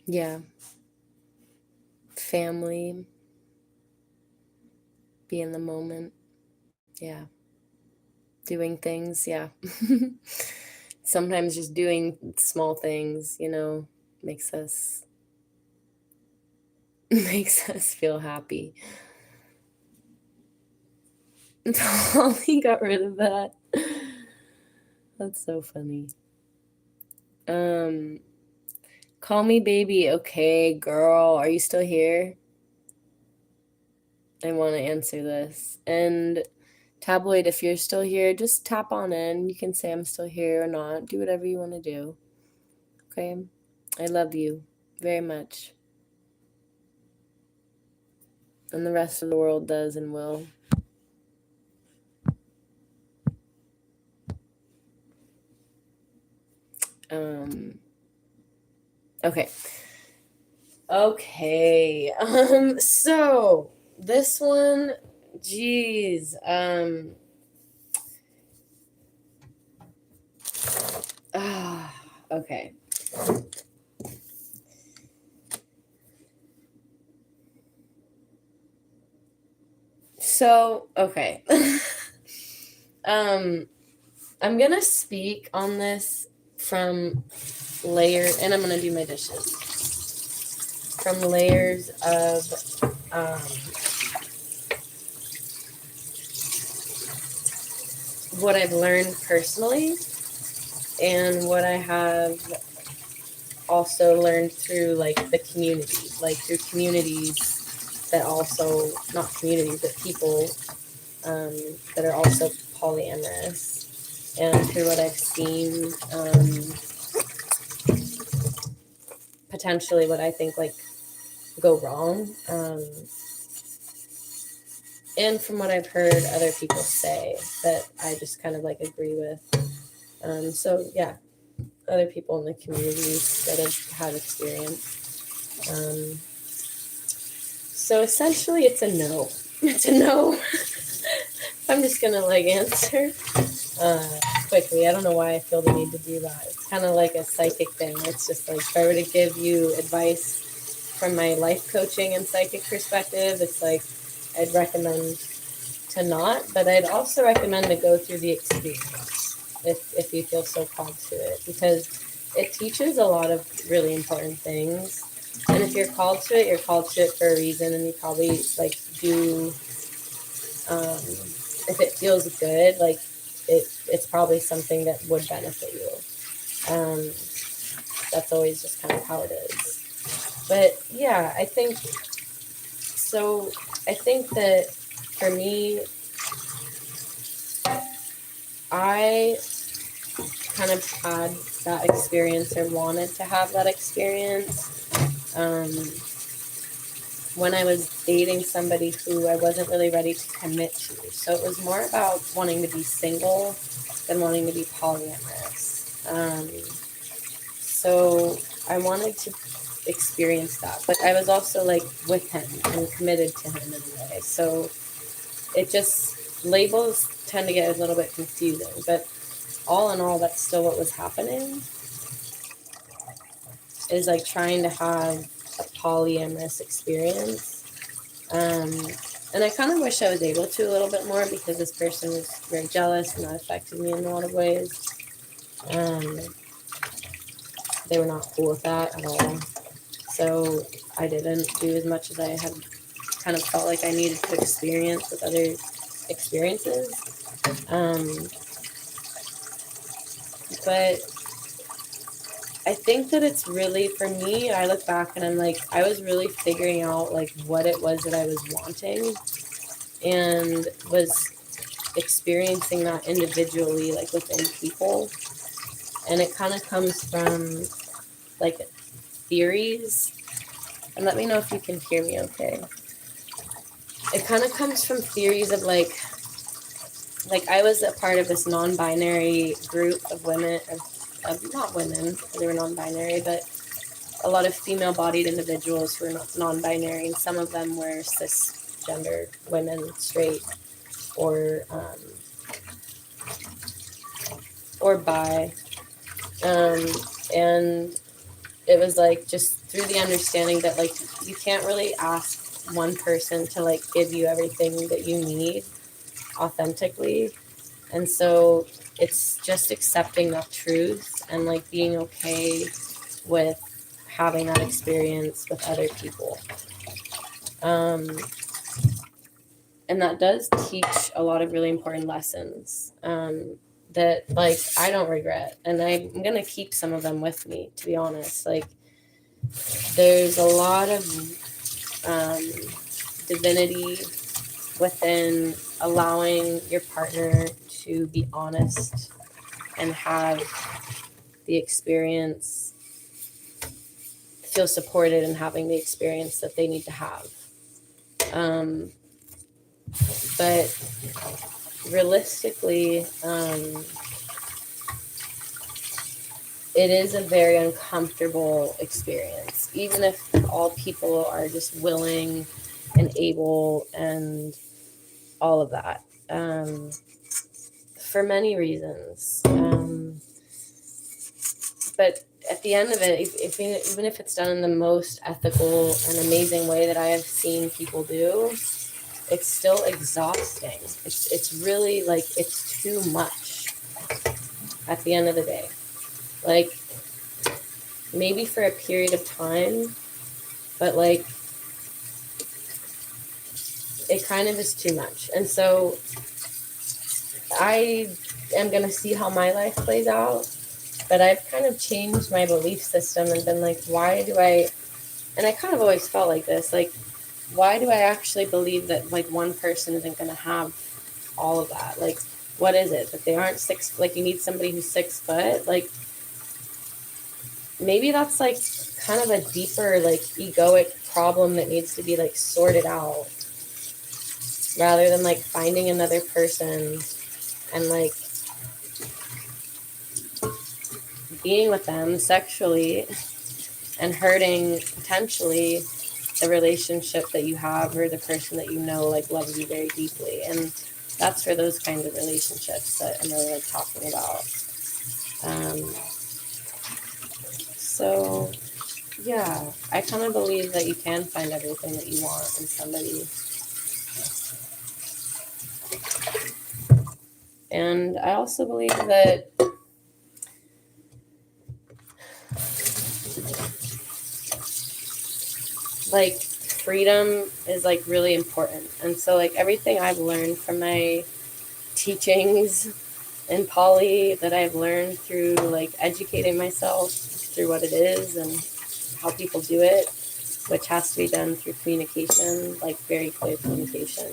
Speaker 1: Yeah. Family. Be in the moment. Yeah. Doing things. Yeah. Sometimes just doing small things, makes us makes us feel happy. Holly got rid of that. That's so funny. Call me baby. Okay, girl. Are you still here? I want to answer this. And Tabloid, if you're still here, just tap on in. You can say I'm still here or not. Do whatever you want to do. Okay? I love you very much. And the rest of the world does and will. Okay. Okay. So this one, geez. Okay. So, okay. I'm gonna speak on this from and I'm gonna do my dishes. From layers of what I've learned personally and what I have also learned through like the community, like through communities that also, not communities, but people that are also polyamorous, and through what I've seen, potentially what I think like go wrong, and from what I've heard other people say that I just kind of like agree with. So yeah, other people in the community that have had experience. So essentially, it's a no. It's a no. I'm just gonna like answer quickly. I don't know why I feel the need to do that. It's kind of like a psychic thing. It's just like if I were to give you advice from my life coaching and psychic perspective, it's like I'd recommend to not, but I'd also recommend to go through the experience if you feel so called to it, because it teaches a lot of really important things. And if you're called to it, you're called to it for a reason, and you probably like do. If it feels good, like it's probably something that would benefit you. That's always just kind of how it is. But yeah, I think so. I think that for me, I kind of had that experience or wanted to have that experience when I was dating somebody who I wasn't really ready to commit to. So it was more about wanting to be single than wanting to be polyamorous. So I wanted to experience that, but I was also like with him and committed to him in a way. So it just, labels tend to get a little bit confusing, but all in all, that's still what was happening, is like trying to have a polyamorous experience. And I kind of wish I was able to a little bit more, because this person was very jealous and that affected me in a lot of ways. They were not cool with that at all. So I didn't do as much as I had kind of felt like I needed to experience with other experiences. But I think that it's really, for me, I look back and I'm like, I was really figuring out like what it was that I was wanting, and was experiencing that individually, like within people. And it kind of comes from like theories. And let me know if you can hear me okay. It kind of comes from theories of like I was a part of this non-binary group of women, of not women, they were non-binary, but a lot of female-bodied individuals who were non-binary, and some of them were cisgender women, straight, or bi, and it was like just through the understanding that like you can't really ask one person to like give you everything that you need authentically, and so it's just accepting that truth and like being okay with having that experience with other people. and that does teach a lot of really important lessons, that like I don't regret, and I'm gonna keep some of them with me, to be honest. Like there's a lot of divinity within allowing your partner to be honest and have the experience, feel supported in having the experience that they need to have. But realistically, it is a very uncomfortable experience, even if all people are just willing and able and all of that, for many reasons. But at the end of it, even if it's done in the most ethical and amazing way that I have seen people do, it's still exhausting. It's really like it's too much at the end of the day. Like maybe for a period of time, but like it kind of is too much. And so I am going to see how my life plays out, but I've kind of changed my belief system and been like, why do I, and I kind of always felt like this, like, why do I actually believe that like one person isn't going to have all of that? Like, what is it? That they aren't six, like you need somebody who's 6 foot? Like, maybe that's like kind of a deeper, like egoic problem that needs to be like sorted out, rather than like finding another person and like being with them sexually and hurting potentially the relationship that you have or the person that you know like loves you very deeply. And that's for those kinds of relationships that I'm really like talking about. So yeah, I kind of believe that you can find everything that you want in somebody. And I also believe that like freedom is like really important. And so like everything I've learned from my teachings in poly, that I've learned through like educating myself through what it is and how people do it, which has to be done through communication, like very clear communication.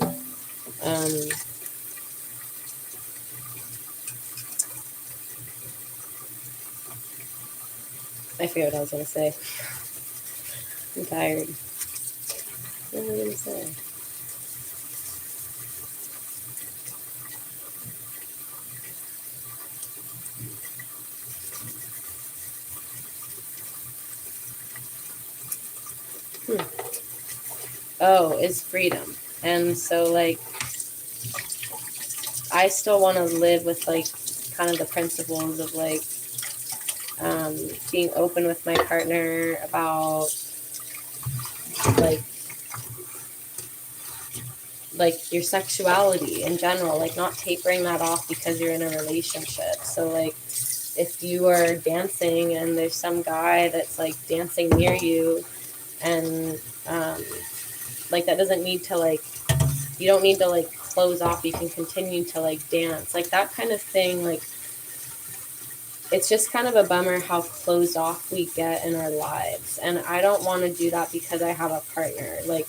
Speaker 1: I forget what I was going to say. I'm tired. What was I going to say? Oh, is freedom. And so like I still want to live with like kind of the principles of like being open with my partner about like your sexuality in general, like not tapering that off because you're in a relationship. So like if you are dancing and there's some guy that's like dancing near you, and like that doesn't need to like, you don't need to like close off, you can continue to like dance, like that kind of thing. Like it's just kind of a bummer how closed off we get in our lives, and I don't want to do that because I have a partner. Like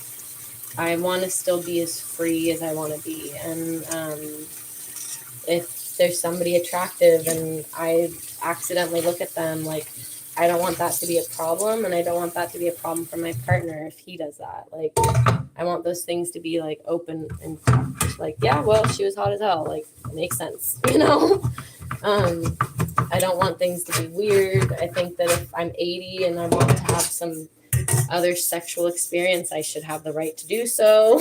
Speaker 1: I want to still be as free as I want to be, and if there's somebody attractive and I accidentally look at them, like I don't want that to be a problem, and I don't want that to be a problem for my partner if he does that. Like I want those things to be like open and like, yeah, well, she was hot as hell, like it makes sense, you know. I don't want things to be weird. I think that if I'm 80 and I want to have some other sexual experience, I should have the right to do so.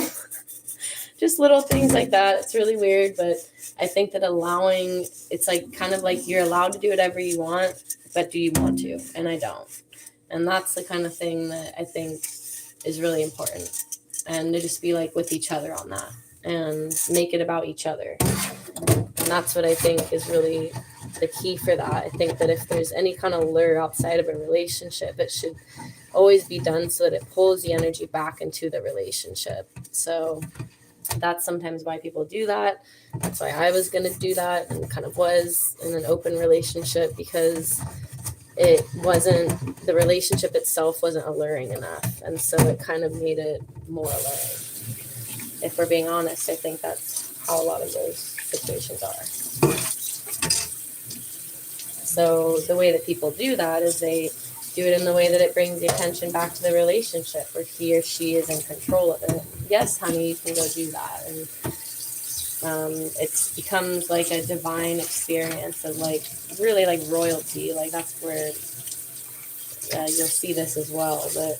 Speaker 1: Just little things like that. It's really weird, but I think that allowing, it's like kind of like you're allowed to do whatever you want, but do you want to? And I don't. And that's the kind of thing that I think is really important. And to just be like with each other on that and make it about each other. And that's what I think is really the key for that. I think that if there's any kind of lure outside of a relationship, it should always be done so that it pulls the energy back into the relationship. So That's sometimes why people do that. That's why I was going to do that and kind of was in an open relationship, because it wasn't, the relationship itself wasn't alluring enough. And so it kind of made it more alluring. If we're being honest, I think that's how a lot of those situations are. So the way that people do that is they do it in the way that it brings the attention back to the relationship, where he or she is in control of it. Yes, honey, you can go do that. And it becomes like a divine experience of like really like royalty. Like that's where you'll see this as well. But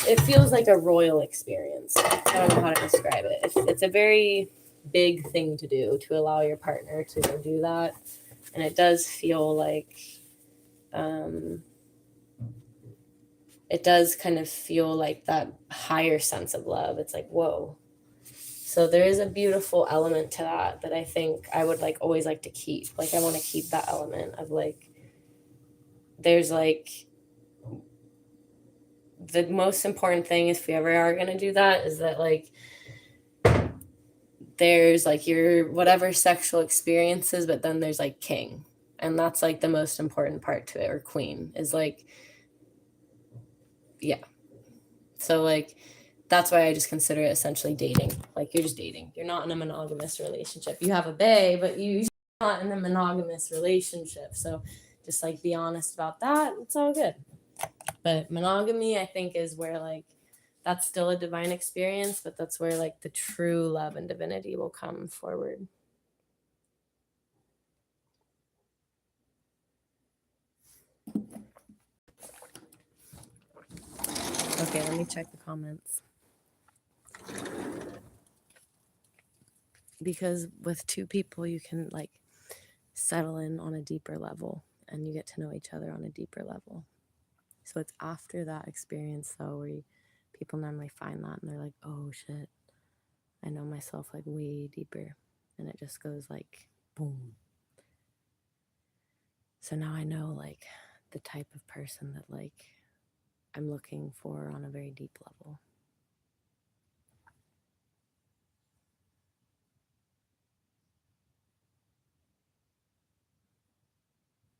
Speaker 1: it feels like a royal experience. I don't know how to describe it. It's a very big thing to do, to allow your partner to do that. And it does feel like it does kind of feel like that higher sense of love. It's like, whoa. So there is a beautiful element to that I think I would like always like to keep. Like I want to keep that element of like, there's like, the most important thing, if we ever are going to do that, is that like there's like your whatever sexual experiences, but then there's like king. And that's like the most important part to it, or queen, is like, yeah. So like that's why I just consider it essentially dating. Like you're just dating. You're not in a monogamous relationship. You have a bae, but you're not in a monogamous relationship. So just like be honest about that. It's all good. But monogamy, I think, is where like that's still a divine experience, but that's where like the true love and divinity will come forward. Okay, let me check the comments. Because with two people, you can like settle in on a deeper level and you get to know each other on a deeper level. So it's after that experience, though, where people normally find that and they're like, oh shit, I know myself like way deeper. And it just goes like, boom. So now I know like the type of person that like I'm looking for on a very deep level.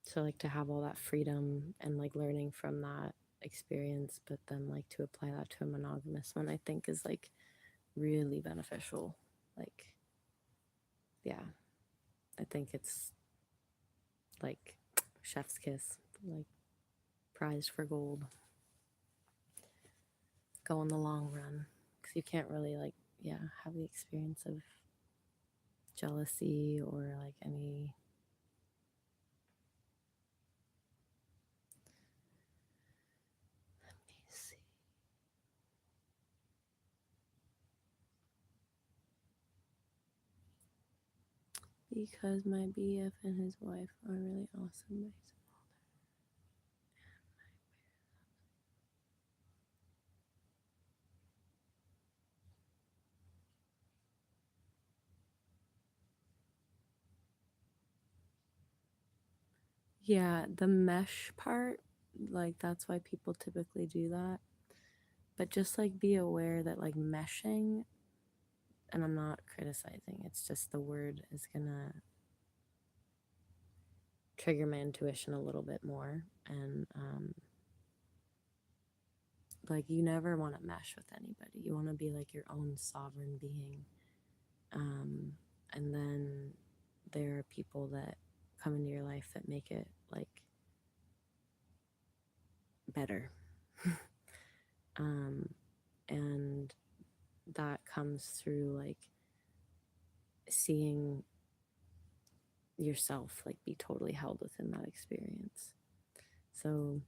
Speaker 1: So like to have all that freedom and like learning from that experience, but then like to apply that to a monogamous one, I think is like really beneficial. Like, yeah, I think it's like chef's kiss, like prized for gold. Go in the long run, because you can't really like, yeah, have the experience of jealousy or like any. Let me see. Because my BF and his wife are really awesome. Yeah, the mesh part, like that's why people typically do that. But just like be aware that like meshing, and I'm not criticizing, it's just the word is gonna trigger my intuition a little bit more. And like you never want to mesh with anybody. You want to be like your own sovereign being. And then there are people that come into your life that make it like better. And that comes through like seeing yourself like be totally held within that experience. So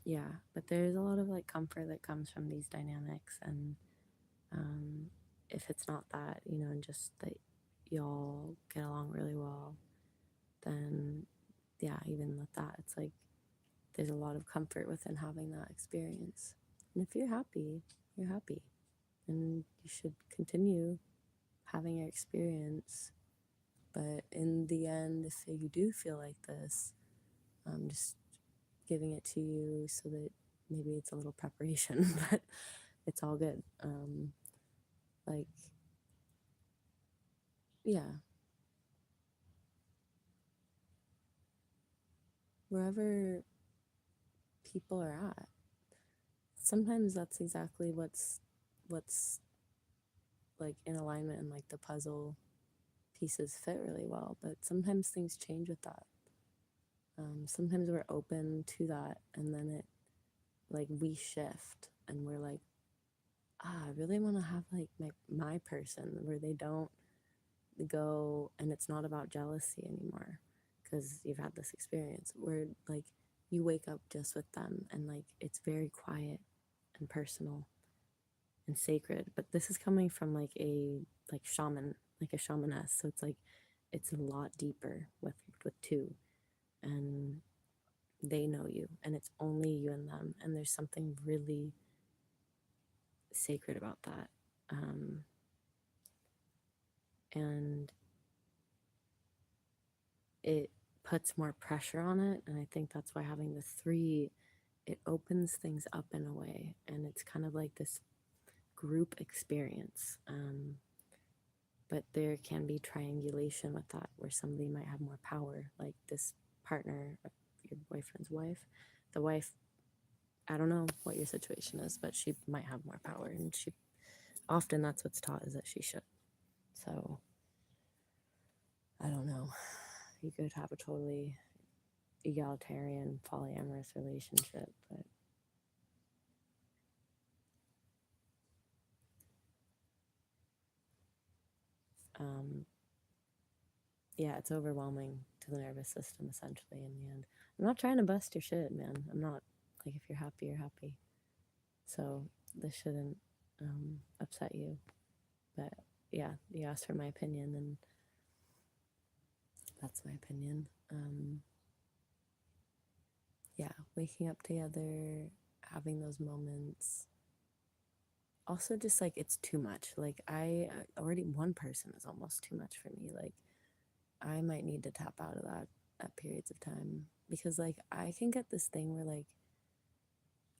Speaker 1: yeah, but there's a lot of like comfort that comes from these dynamics. And if it's not that, you know, and just that y'all get along really well, then yeah, even with that, it's like there's a lot of comfort within having that experience. And if you're happy, you're happy. And you should continue having your experience. But in the end, if you do feel like this, I'm just giving it to you so that maybe it's a little preparation, but it's all good. Like yeah, wherever people are at. Sometimes that's exactly what's like in alignment, and like the puzzle pieces fit really well, but sometimes things change with that. Sometimes we're open to that, and then it, like, we shift and we're like, I really want to have like my person where they don't go, and it's not about jealousy anymore, because you've had this experience where like you wake up just with them, and like it's very quiet and personal and sacred. But this is coming from like shaman, like a shamaness, so it's like it's a lot deeper with two, and they know you, and it's only you and them, and there's something really sacred about that. And it puts more pressure on it, and I think that's why having the three, it opens things up in a way, and it's kind of like this group experience. But there can be triangulation with that, where somebody might have more power, like this partner, your boyfriend's wife. The wife, I don't know what your situation is, but she might have more power, and she often, that's what's taught, is that she should. So I don't know. You could have a totally egalitarian polyamorous relationship, but um, yeah, it's overwhelming to the nervous system essentially in the end. I'm not trying to bust your shit, man. I'm not. Like, if you're happy, you're happy. So this shouldn't upset you. But yeah, you asked for my opinion, and that's my opinion. Yeah, waking up together, having those moments. Also, just like it's too much. Like, I already, one person is almost too much for me. Like, I might need to tap out of that at periods of time, because like I can get this thing where like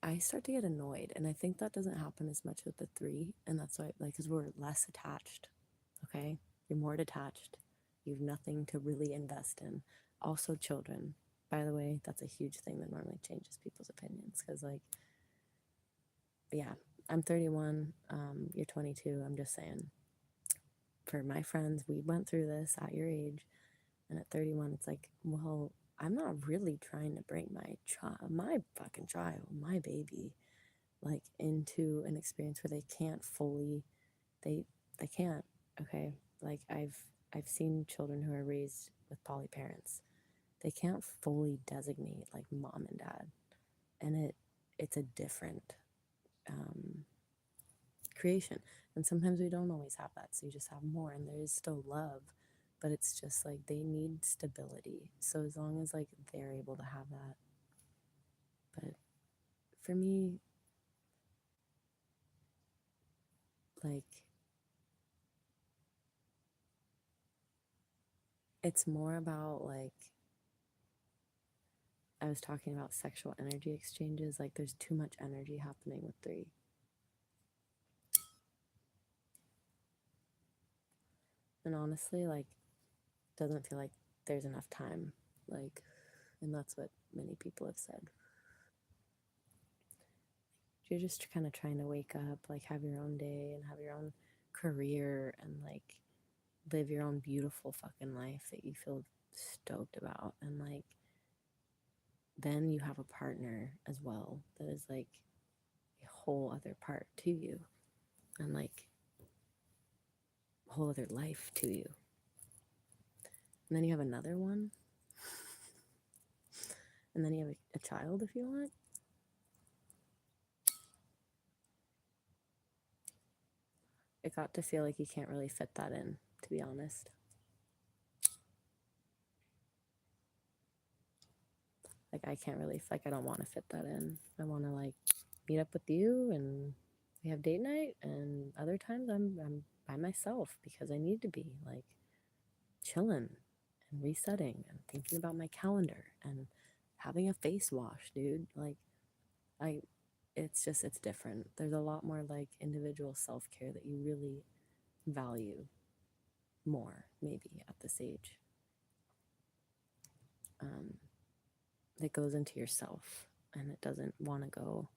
Speaker 1: I start to get annoyed, and I think that doesn't happen as much with the three, and that's why, like, because we're less attached. Okay, you're more detached. You have nothing to really invest in. Also, children. By the way, that's a huge thing that normally changes people's opinions, because like, yeah, I'm 31. You're 22. I'm just saying. For my friends, we went through this at your age, and at 31, it's like, well, I'm not really trying to bring my fucking child, my baby, like into an experience where they can't fully, they they can't. Okay, like I've seen children who are raised with poly parents. They can't fully designate like mom and dad, and it's a different um, creation. And sometimes we don't always have that, so you just have more, and there is still love, but it's just like they need stability. So as long as like they're able to have that, but for me, like, it's more about like, I was talking about sexual energy exchanges. Like, there's too much energy happening with three. And honestly, like, doesn't feel like there's enough time. Like, and that's what many people have said. You're just kind of trying to wake up, like, have your own day and have your own career, and like live your own beautiful fucking life that you feel stoked about. And like, then you have a partner as well that is like a whole other part to you, and like a whole other life to you. And then you have another one, and then you have a child if you want. It got to feel like you can't really fit that in, to be honest. Like, I can't really, like, I don't want to fit that in. I want to like meet up with you, and we have date night, and other times I'm by myself because I need to be like chilling and resetting and thinking about my calendar and having a face wash, dude. Like, I it's just, it's different. There's a lot more like individual self-care that you really value. more, maybe at this age. That goes into yourself and it doesn't want to go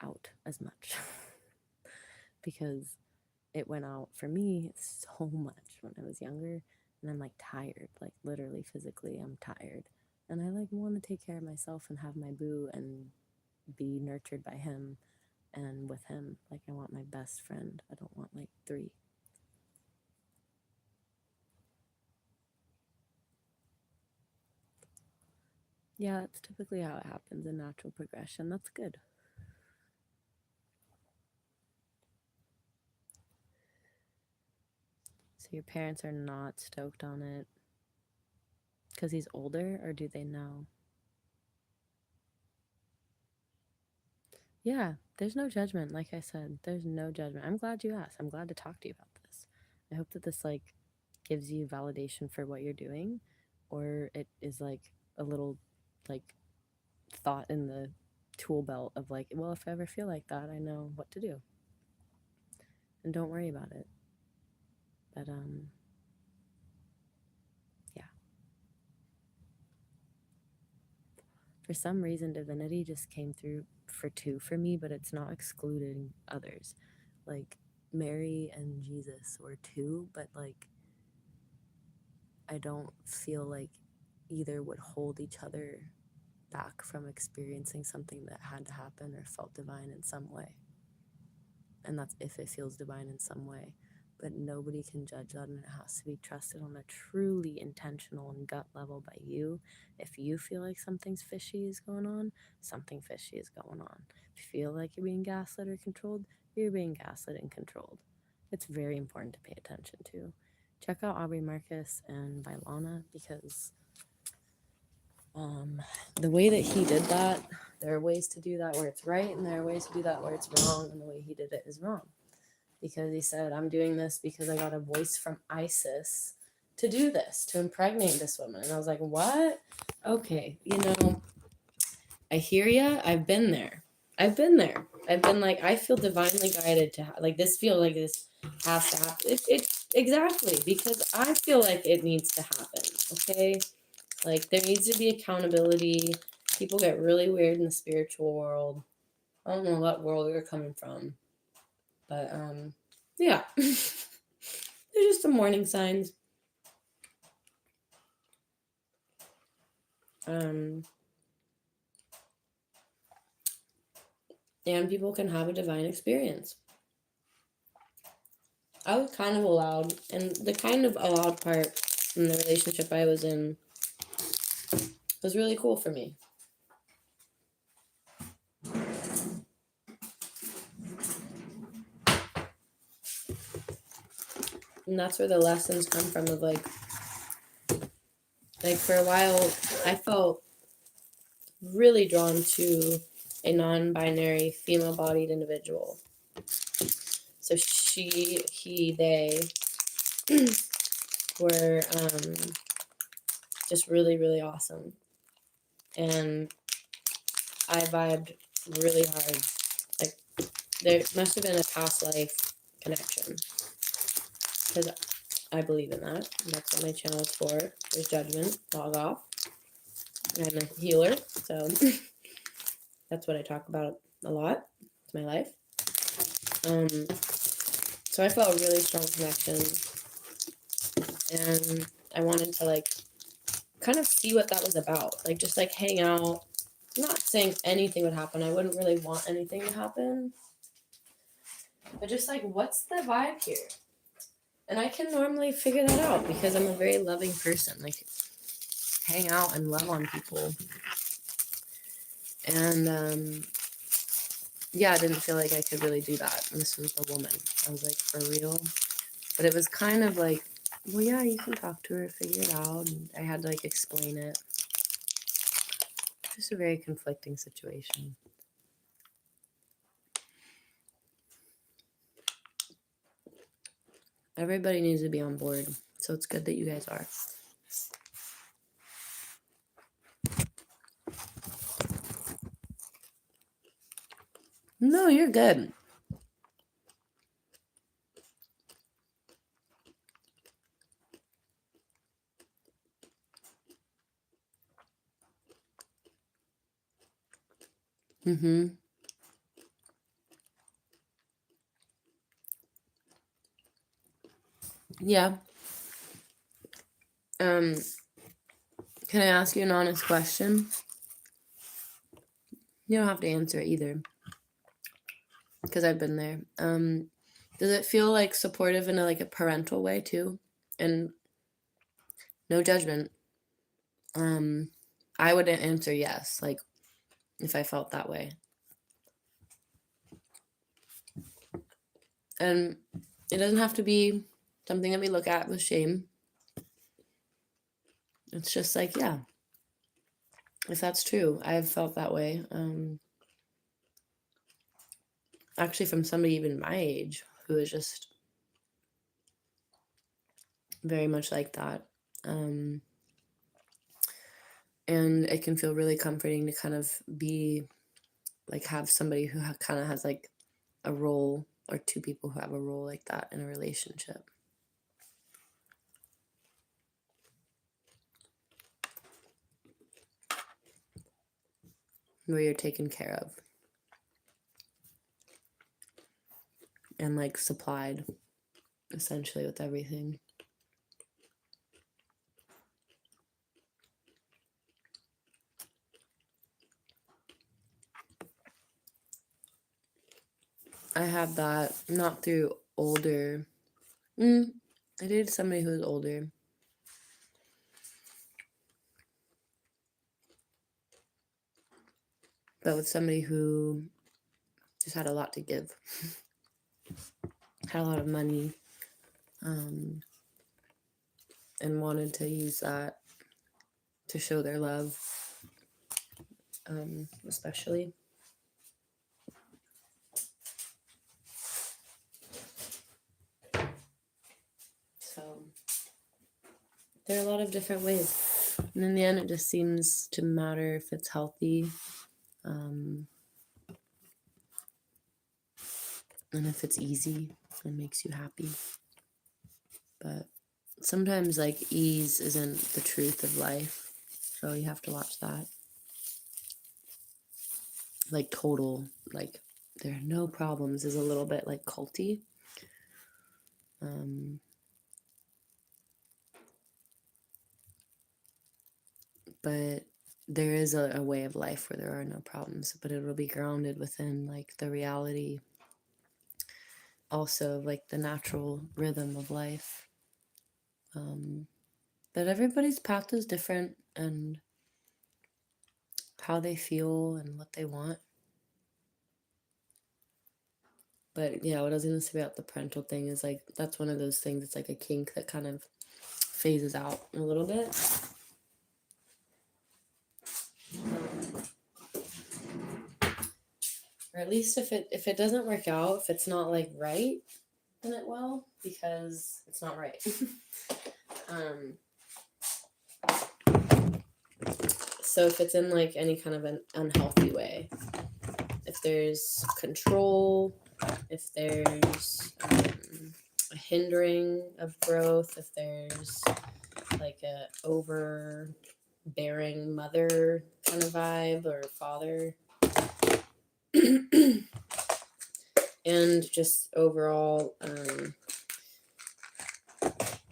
Speaker 1: out as much because it went out for me so much when I was younger, and I'm like tired, like literally physically I'm tired, and I like want to take care of myself and have my boo and be nurtured by him and with him. Like I want my best friend. I don't want like three. Yeah, that's typically how it happens in natural progression. That's good. So your parents are not stoked on it because he's older, or do they know? Yeah, there's no judgment. Like I said, there's no judgment. I'm glad you asked. I'm glad to talk to you about this. I hope that this like gives you validation for what you're doing, or it is like a little like thought in the tool belt of like, well, if I ever feel like that, I know what to do. And don't worry about it. But yeah. For some reason divinity just came through for two for me, but it's not excluding others. Like Mary and Jesus were two, but like I don't feel like either would hold each other back from experiencing something that had to happen or felt divine in some way. And that's if it feels divine in some way. But nobody can judge that, and it has to be trusted on a truly intentional and gut level by you. If you feel like something's fishy is going on, something fishy is going on. If you feel like you're being gaslit or controlled, you're being gaslit and controlled. It's very important to pay attention to. Check out Aubrey Marcus and Vailana, because the way that he did that, there are ways to do that where it's right, and there are ways to do that where it's wrong, and the way he did it is wrong. Because he said, I'm doing this because I got a voice from Isis to do this, to impregnate this woman. And I was like, what? Okay, I hear ya. I've been there. I've been like, I feel divinely guided to, like, this feel like this has to happen. Exactly, because I feel like it needs to happen, okay? Like, there needs to be accountability. People get really weird in the spiritual world. I don't know what world you're coming from, but, yeah. They're just some warning signs. And people can have a divine experience. I was kind of allowed, and the kind of allowed part in the relationship I was in was really cool for me. And that's where the lessons come from of like for a while I felt really drawn to a non-binary female-bodied individual. So she, he, they were just really, really awesome. And I vibed really hard. Like, there must have been a past life connection, because I believe in that. That's what my channel is for. There's judgment. Log off. I'm a healer, so that's what I talk about a lot. It's my life. So I felt a really strong connection, and I wanted to like kind of see what that was about. Like, just like hang out. I'm not saying anything would happen. I wouldn't really want anything to happen. But just like, what's the vibe here? And I can normally figure that out because I'm a very loving person. Like, hang out and love on people. And yeah, I didn't feel like I could really do that. And this was the woman. I was like, for real? But it was kind of like, well, yeah, you can talk to her, figure it out. And I had to like explain it. Just a very conflicting situation. Everybody needs to be on board. So it's good that you guys are. No, you're good. Mm-hmm. Yeah. Can I ask you an honest question? You don't have to answer it either, because I've been there. Does it feel like supportive in a parental way too? And no judgment. I would answer yes, like if I felt that way. And it doesn't have to be something that we look at with shame. It's just like, yeah, if that's true, I've felt that way. Actually, from somebody even my age who is just very much like that. And it can feel really comforting to kind of be like, have somebody who kind of has like a role, or two people who have a role like that in a relationship. Where you're taken care of and like supplied essentially with everything. I had that not through older. I dated somebody who was older. But with somebody who just had a lot to give, had a lot of money, and wanted to use that to show their love, especially. So there are a lot of different ways. And in the end, it just seems to matter if it's healthy, and if it's easy and makes you happy. But sometimes like ease isn't the truth of life, so you have to watch that. Like total, like there are no problems is a little bit like culty. But there is a way of life where there are no problems, but it will be grounded within like the reality also of like the natural rhythm of life. But everybody's path is different, and how they feel and what they want. But yeah, what I was going to say about the parental thing is like, that's one of those things. It's like a kink that kind of phases out a little bit. Or at least if it doesn't work out, if it's not like right, then it will, because it's not right. So if it's in like any kind of an unhealthy way, if there's control, if there's a hindering of growth, if there's like a overbearing mother kind of vibe or father, and just overall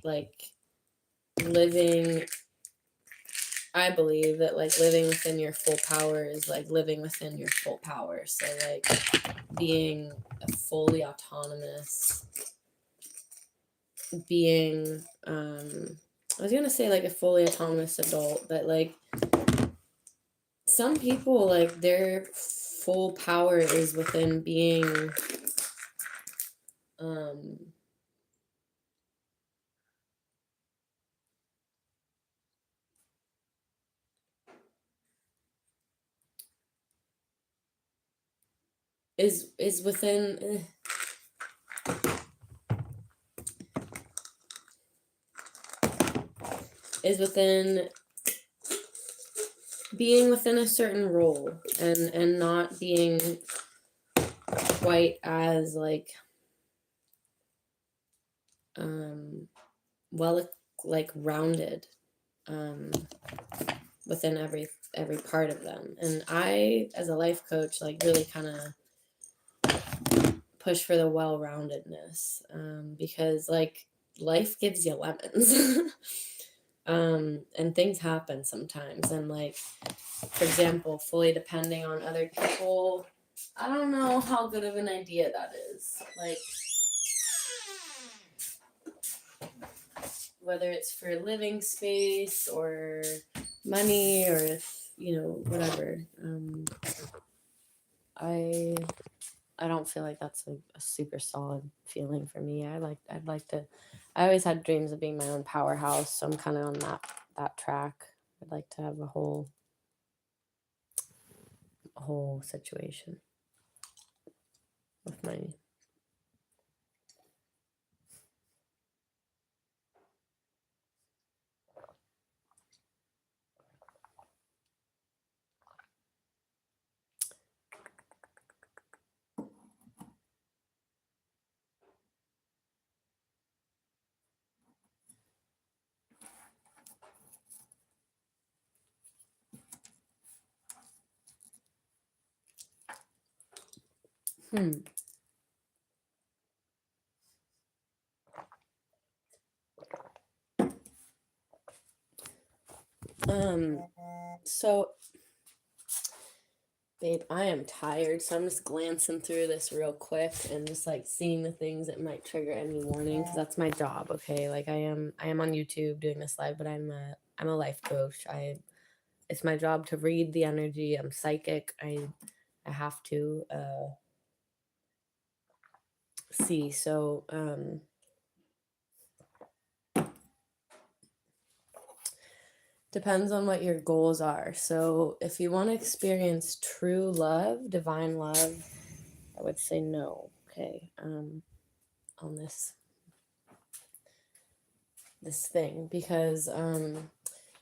Speaker 1: like living, I believe that like living within your full power is like living within your full power. So like being a fully autonomous being, I was gonna say like a fully autonomous adult, but like some people, like their full power is within being is within is within being within a certain role, and not being quite as like well like rounded, within every part of them. And I, as a life coach, like really kind of push for the well-roundedness, because like life gives you lemons. And things happen sometimes, and like, for example, fully depending on other people, I don't know how good of an idea that is. Like, whether it's for living space or money or, whatever. I don't feel like that's a super solid feeling for me. I'd like to. I always had dreams of being my own powerhouse, so I'm kind of on that track. I'd like to have a whole situation with my. Hmm. So, babe, I am tired, so I'm just glancing through this real quick and just like seeing the things that might trigger any warning, because that's my job. Okay, like I am on YouTube doing this live, but I'm a life coach. It's my job to read the energy. I'm psychic. I have to see. So depends on what your goals are. So if you want to experience true love, divine love, I would say no. Okay. On this thing, because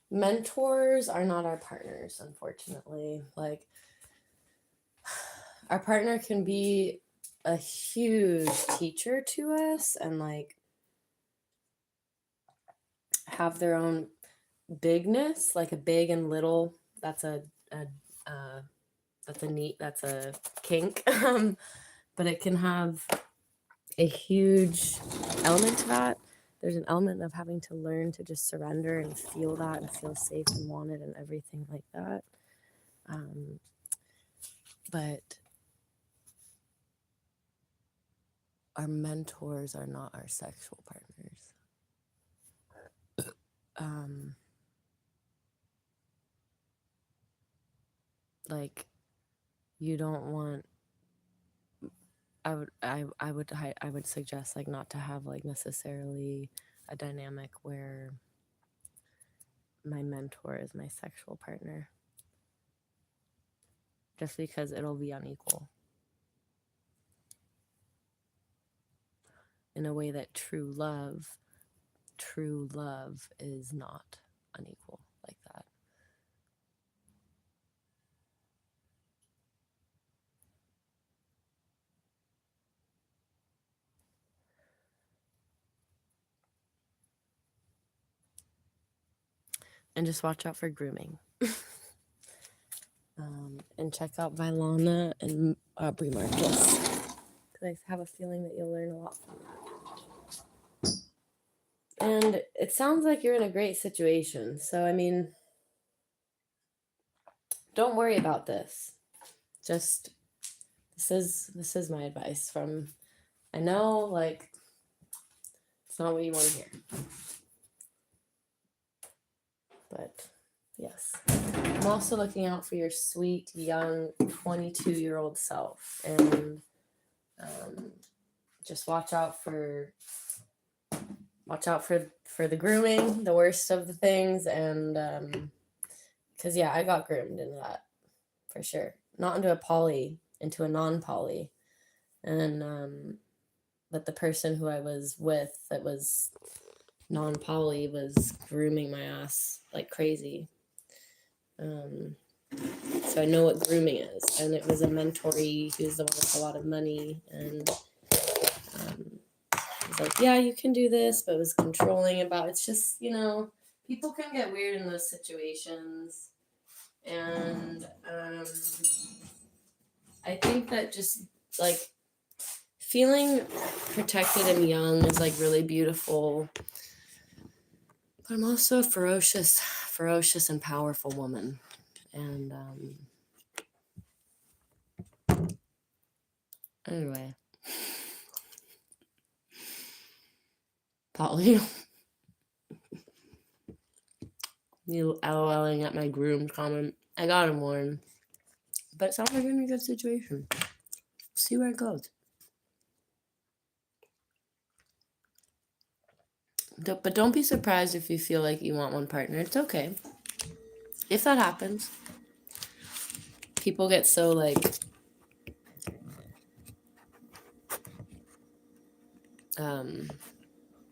Speaker 1: mentors are not our partners, unfortunately. Like, our partner can be a huge teacher to us and like have their own bigness, like a big and little. That's a that's a kink. But it can have a huge element to that. There's an element of having to learn to just surrender and feel that and feel safe and wanted and everything like that. But our mentors are not our sexual partners. Like, you don't want. I would suggest like not to have like necessarily a dynamic where my mentor is my sexual partner, just because it'll be unequal in a way that true love is not unequal like that. And just watch out for grooming. And check out Vilana and Aubrey Marcus, because I have a feeling that you'll learn a lot from that. And it sounds like you're in a great situation. So, I mean, don't worry about this. Just, this is my advice from, I know, like, it's not what you want to hear. But yes, I'm also looking out for your sweet, young 22-year-old self. And just watch out for the grooming, the worst of the things. And because I got groomed into that for sure. Not into a poly, into a non-poly. And but the person who I was with that was non-poly was grooming my ass like crazy. So I know what grooming is, and it was a mentoree who's the one with a lot of money, and he's like, yeah, you can do this, but it was controlling about. It's just, people can get weird in those situations. And I think that just like feeling protected and young is like really beautiful. But I'm also a ferocious and powerful woman. And anyway, Polly, you LOLing at my groom comment. I got him one, but it sounds like in a good situation. See where it goes. But don't be surprised if you feel like you want one partner. It's okay. If that happens, people get so like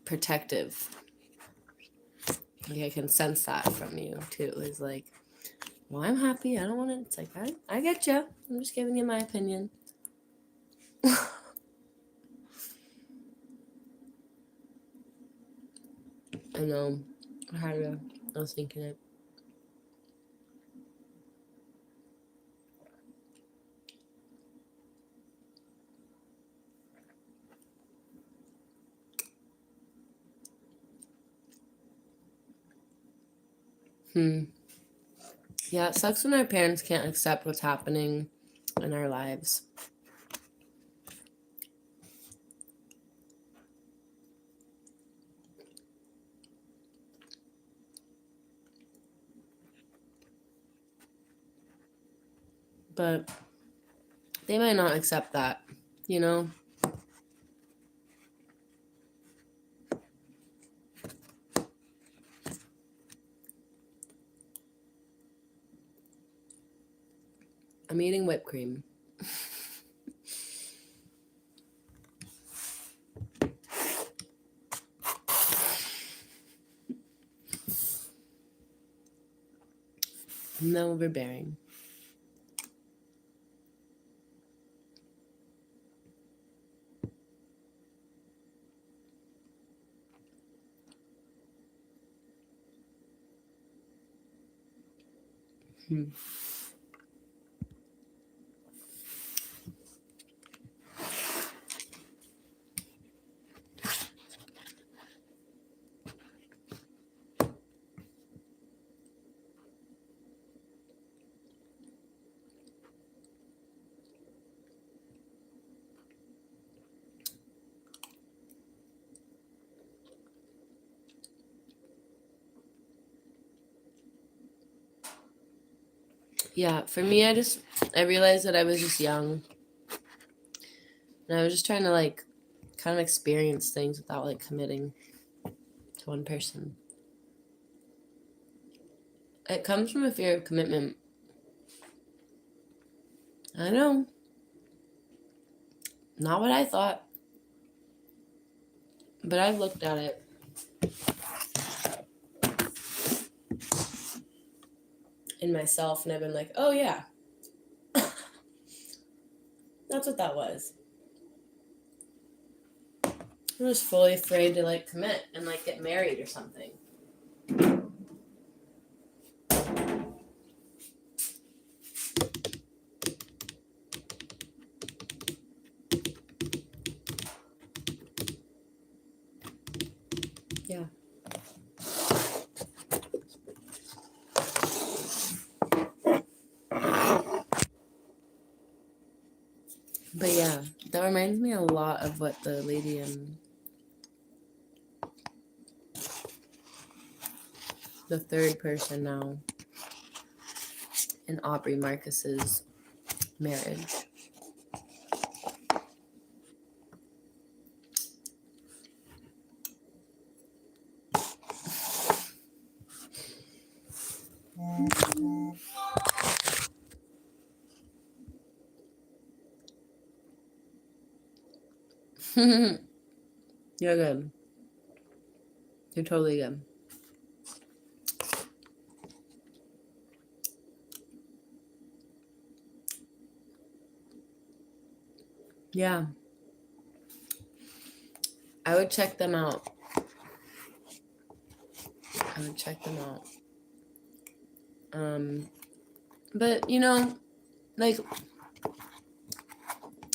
Speaker 1: protective. Like I can sense that from you too. It's like, well, I'm happy. I don't want to. It's like I get you. I'm just giving you my opinion. I know. I was thinking it. Yeah, it sucks when our parents can't accept what's happening in our lives. But they might not accept that, you know? I'm eating whipped cream. No overbearing. Yeah, for me, I realized that I was just young. And I was just trying to like kind of experience things without like committing to one person. It comes from a fear of commitment. I know. Not what I thought. But I've looked at it. In myself and I've been like, oh yeah. That's what that was. I was fully afraid to like commit and like get married or something. Yeah. But yeah, that reminds me a lot of what the lady in the third person now in Aubrey Marcus's marriage. You're good. You're totally good. Yeah. I would check them out. But like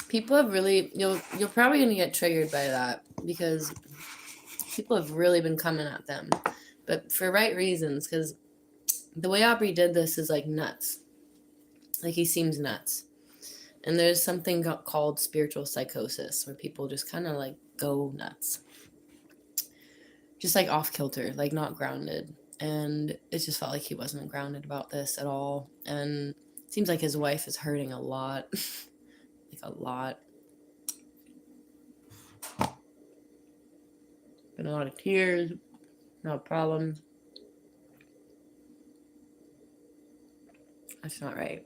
Speaker 1: people have really you're probably gonna get triggered by that because people have really been coming at them, but for right reasons. Because the way Aubrey did this is like nuts. Like he seems nuts. And there's something called spiritual psychosis where people just kind of like go nuts. Just like off kilter, like not grounded. And it just felt like he wasn't grounded about this at all. And it seems like his wife is hurting a lot. Like a lot. Been a lot of tears, no problems. That's not right.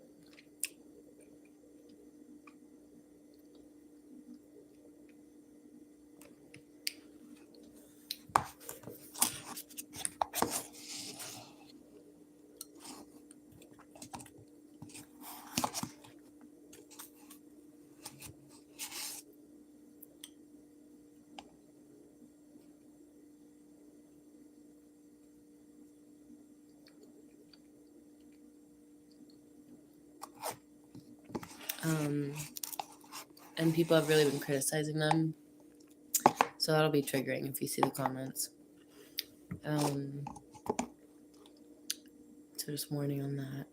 Speaker 1: And people have really been criticizing them. So that'll be triggering if you see the comments. So just warning on that.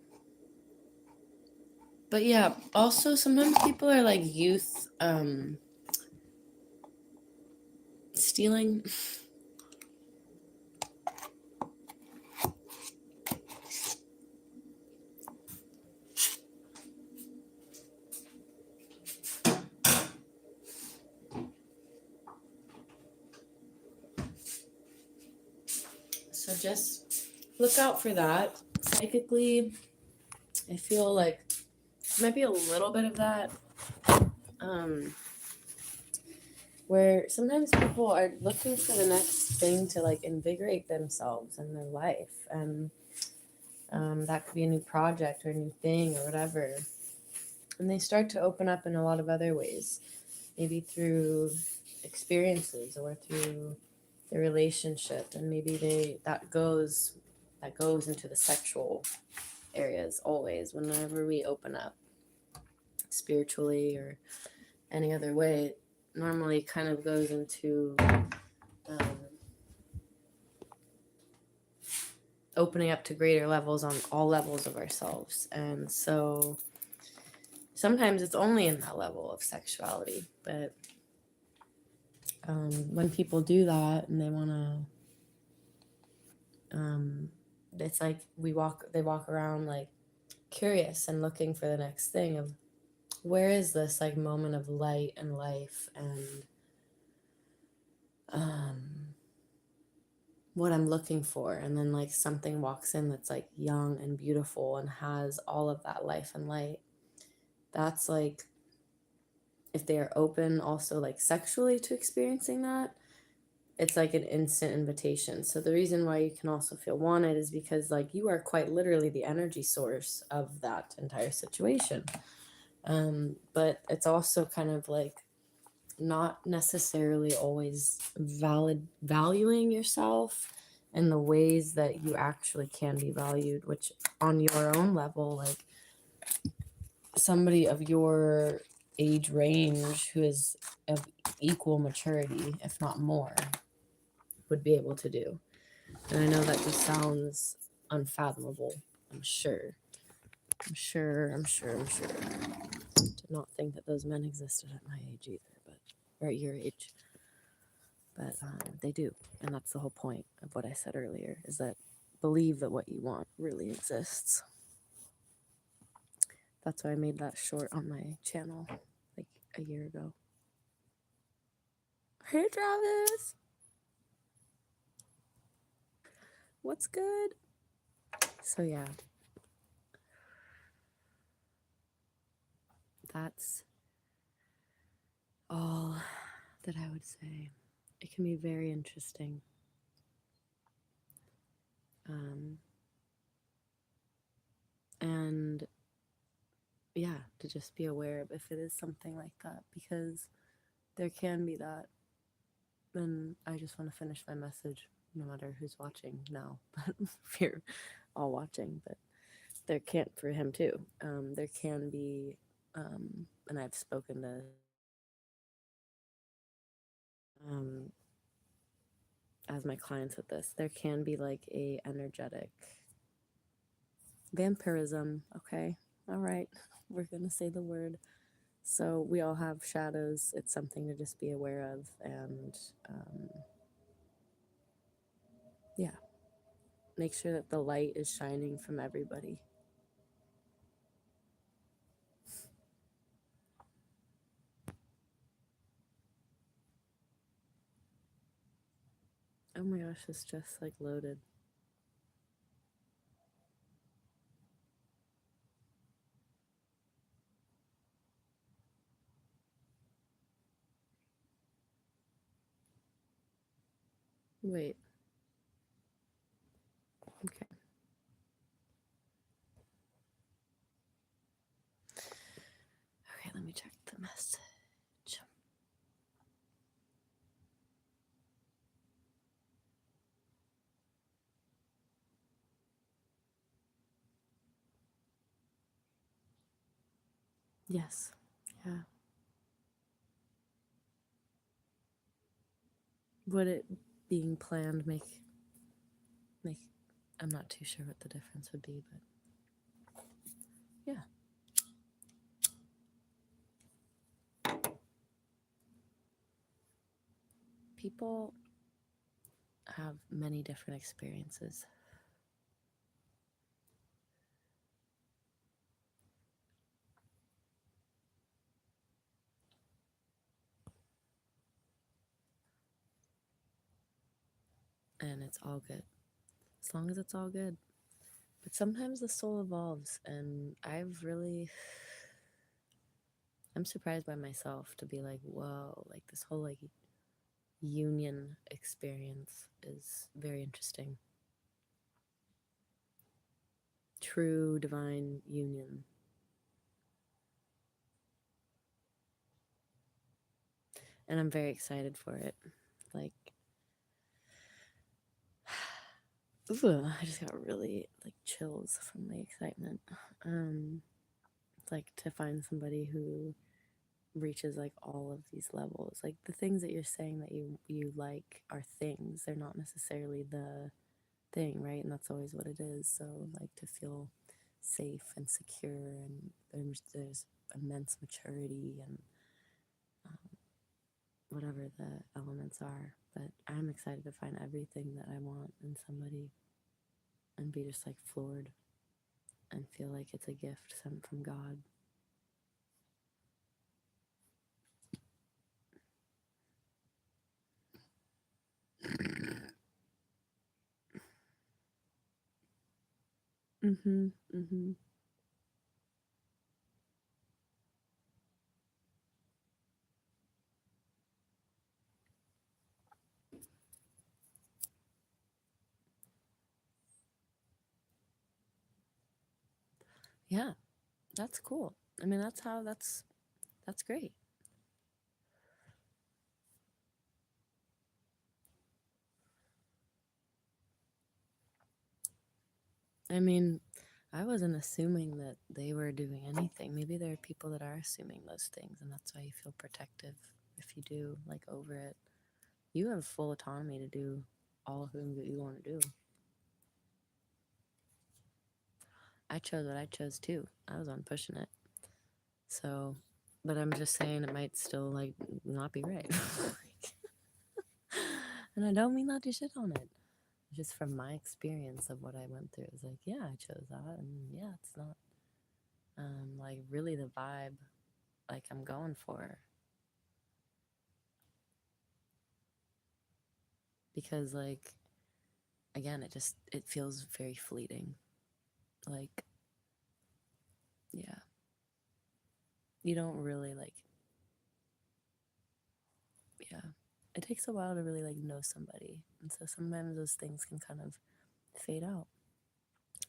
Speaker 1: But yeah, also sometimes people are like youth stealing. So just look out for that. Psychically, I feel like there might be a little bit of that. Where sometimes people are looking for the next thing to like invigorate themselves in their life. And that could be a new project or a new thing or whatever. And they start to open up in a lot of other ways, maybe through experiences or through the relationship, and maybe that goes into the sexual areas always. Whenever we open up spiritually or any other way, it normally kind of goes into opening up to greater levels on all levels of ourselves. And so sometimes it's only in that level of sexuality, but when people do that and they want to it's like they walk around like curious and looking for the next thing of where is this like moment of light and life and what I'm looking for. And then like something walks in that's like young and beautiful and has all of that life and light. That's like, if they are open also like sexually to experiencing that, it's like an instant invitation. So the reason why you can also feel wanted is because like you are quite literally the energy source of that entire situation. But it's also kind of like not necessarily always valuing yourself in the ways that you actually can be valued, which on your own level, like somebody of your age range who is of equal maturity, if not more, would be able to do. And I know that just sounds unfathomable. I'm sure. Did not think that those men existed at my age either, or at your age. But they do. And that's the whole point of what I said earlier, is that believe that what you want really exists. That's why I made that short on my channel like a year ago. Hey, Travis. What's good? So, yeah. That's all that I would say. It can be very interesting. And yeah, to just be aware of if it is something like that, because there can be that. And I just want to finish my message, no matter who's watching now, but if you're all watching, but there can't for him too. There can be, and I've spoken to um, as my clients with this. There can be like a energetic vampirism. Okay, all right, we're gonna say the word. So we all have shadows. It's something to just be aware of, and yeah, make sure that the light is shining from everybody. Oh my gosh, it's just like loaded. Wait, okay. Okay, let me check the message. Yes. Yeah. Would it being planned make I'm not too sure what the difference would be, but yeah. People have many different experiences. And it's all good. As long as it's all good. But sometimes the soul evolves, and I'm surprised by myself to be like, whoa, like this whole like union experience is very interesting. True divine union. And I'm very excited for it. Like, ooh, I just got really like chills from the excitement. Like to find somebody who reaches like all of these levels. Like the things that you're saying that you like are things. They're not necessarily the thing, right? And that's always what it is. So like to feel safe and secure, and there's immense maturity and whatever the elements are. But I'm excited to find everything that I want in somebody and be just like floored and feel like it's a gift sent from God. Mm-hmm. Mm-hmm. Yeah, that's cool. I mean, that's great. I mean, I wasn't assuming that they were doing anything. Maybe there are people that are assuming those things, and that's why you feel protective if you do, like, over it. You have full autonomy to do all of things that you want to do. I chose what I chose too. I was on pushing it. So, but I'm just saying it might still, like, not be right. And I don't mean not to shit on it. Just from my experience of what I went through, it's like, yeah, I chose that, and yeah, it's not like really the vibe like I'm going for, because like again it feels very fleeting. Like, yeah, you don't really like, yeah, it takes a while to really like know somebody, and so sometimes those things can kind of fade out,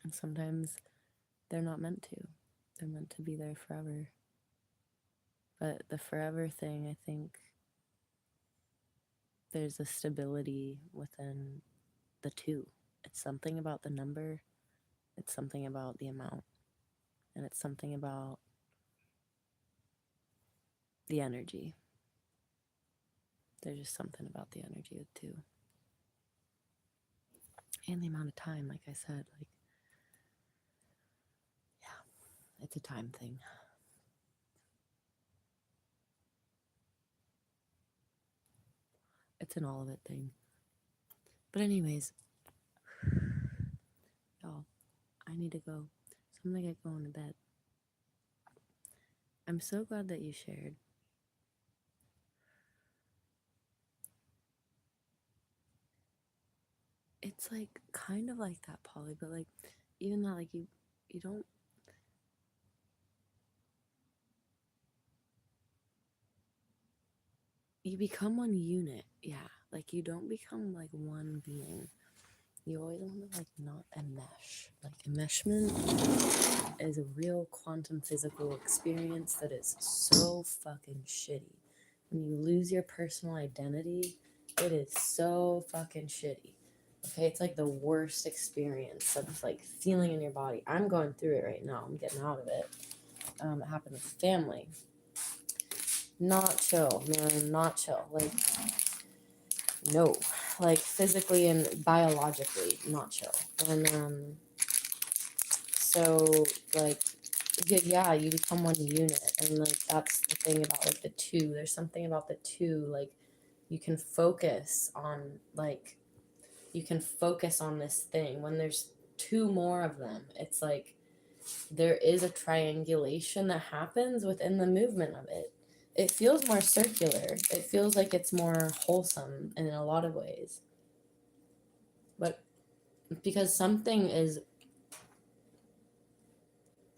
Speaker 1: and sometimes they're not meant to. They're meant to be there forever. But the forever thing, I think there's a stability within the two. It's something about the number. It's something about the amount, and it's something about the energy. There's just something about the energy with two. And the amount of time, like I said, like, yeah, it's a time thing. It's an all of it thing. But anyways, y'all, I need to go. So I'm gonna get going to bed. I'm so glad that you shared. It's like kind of like that, Polly, but like even that, like you don't. You become one unit, yeah. Like you don't become like one being. You always want to like not enmesh. Like enmeshment is a real quantum physical experience that is so fucking shitty. When you lose your personal identity, it is so fucking shitty. Okay, it's like the worst experience of like feeling in your body. I'm going through it right now. I'm getting out of it. It happened with family. Not chill, man. Not chill. Like, no. Like physically and biologically, not chill. And so like, yeah, you become one unit, and like that's the thing about like the two. There's something about the two. Like, you can focus on like you can focus on this thing. When there's two more of them, it's like there is a triangulation that happens within the movement of it. It feels more circular. It feels like it's more wholesome in a lot of ways. But because something is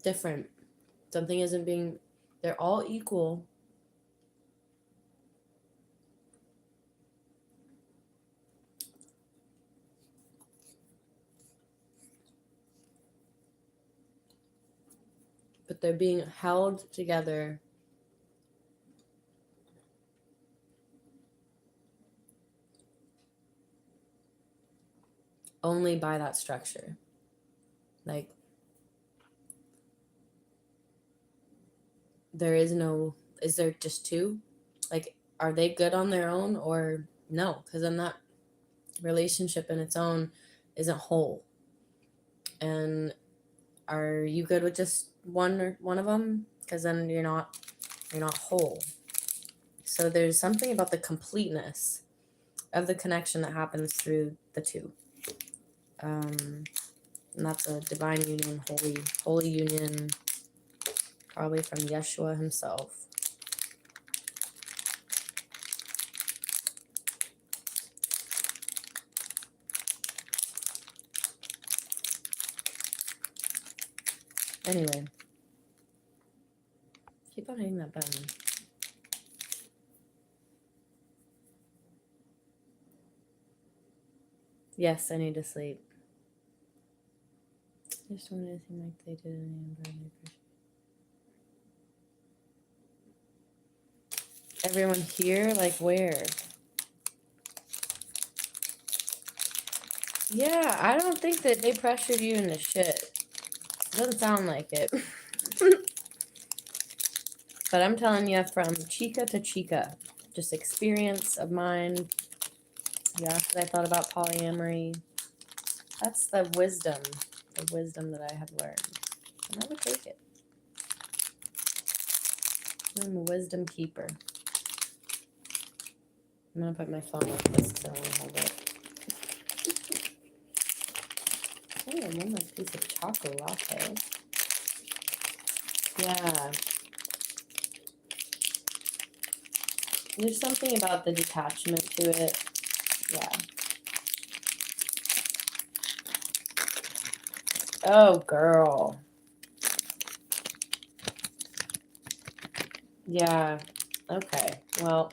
Speaker 1: different, something isn't being, they're all equal. But they're being held together only by that structure. Like, there is no, is there just two? Like, are they good on their own or no? Because then that relationship in its own isn't whole. And are you good with just one of them? Because then you're not whole. So there's something about the completeness of the connection that happens through the two. And that's a divine union, holy union, probably from Yeshua himself. Anyway, keep on hitting that button. Yes, I need to sleep. I just wanted to seem like they did an Amber. Everyone here? Like where? Yeah, I don't think that they pressured you into shit. Doesn't sound like it. But I'm telling you, from chica to chica, just experience of mine. You asked what I thought about polyamory. That's the wisdom that I have learned. I'll never take it. I'm a wisdom keeper. I'm gonna put my phone like this because I don't want to hold it. Oh, one nice piece of chocolate latte. Yeah. There's something about the detachment to it. Yeah. Oh, girl. Yeah. Okay. Well.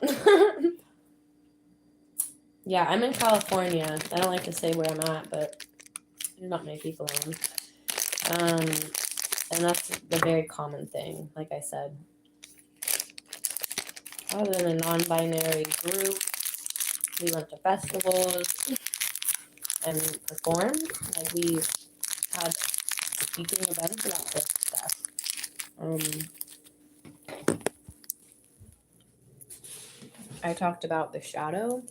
Speaker 1: Yeah, I'm in California. I don't like to say where I'm at, but there's not many people around. And that's the very common thing, like I said. I was in a non-binary group. We went to festivals and performed. Like, we had speaking about this stuff. I talked about the shadow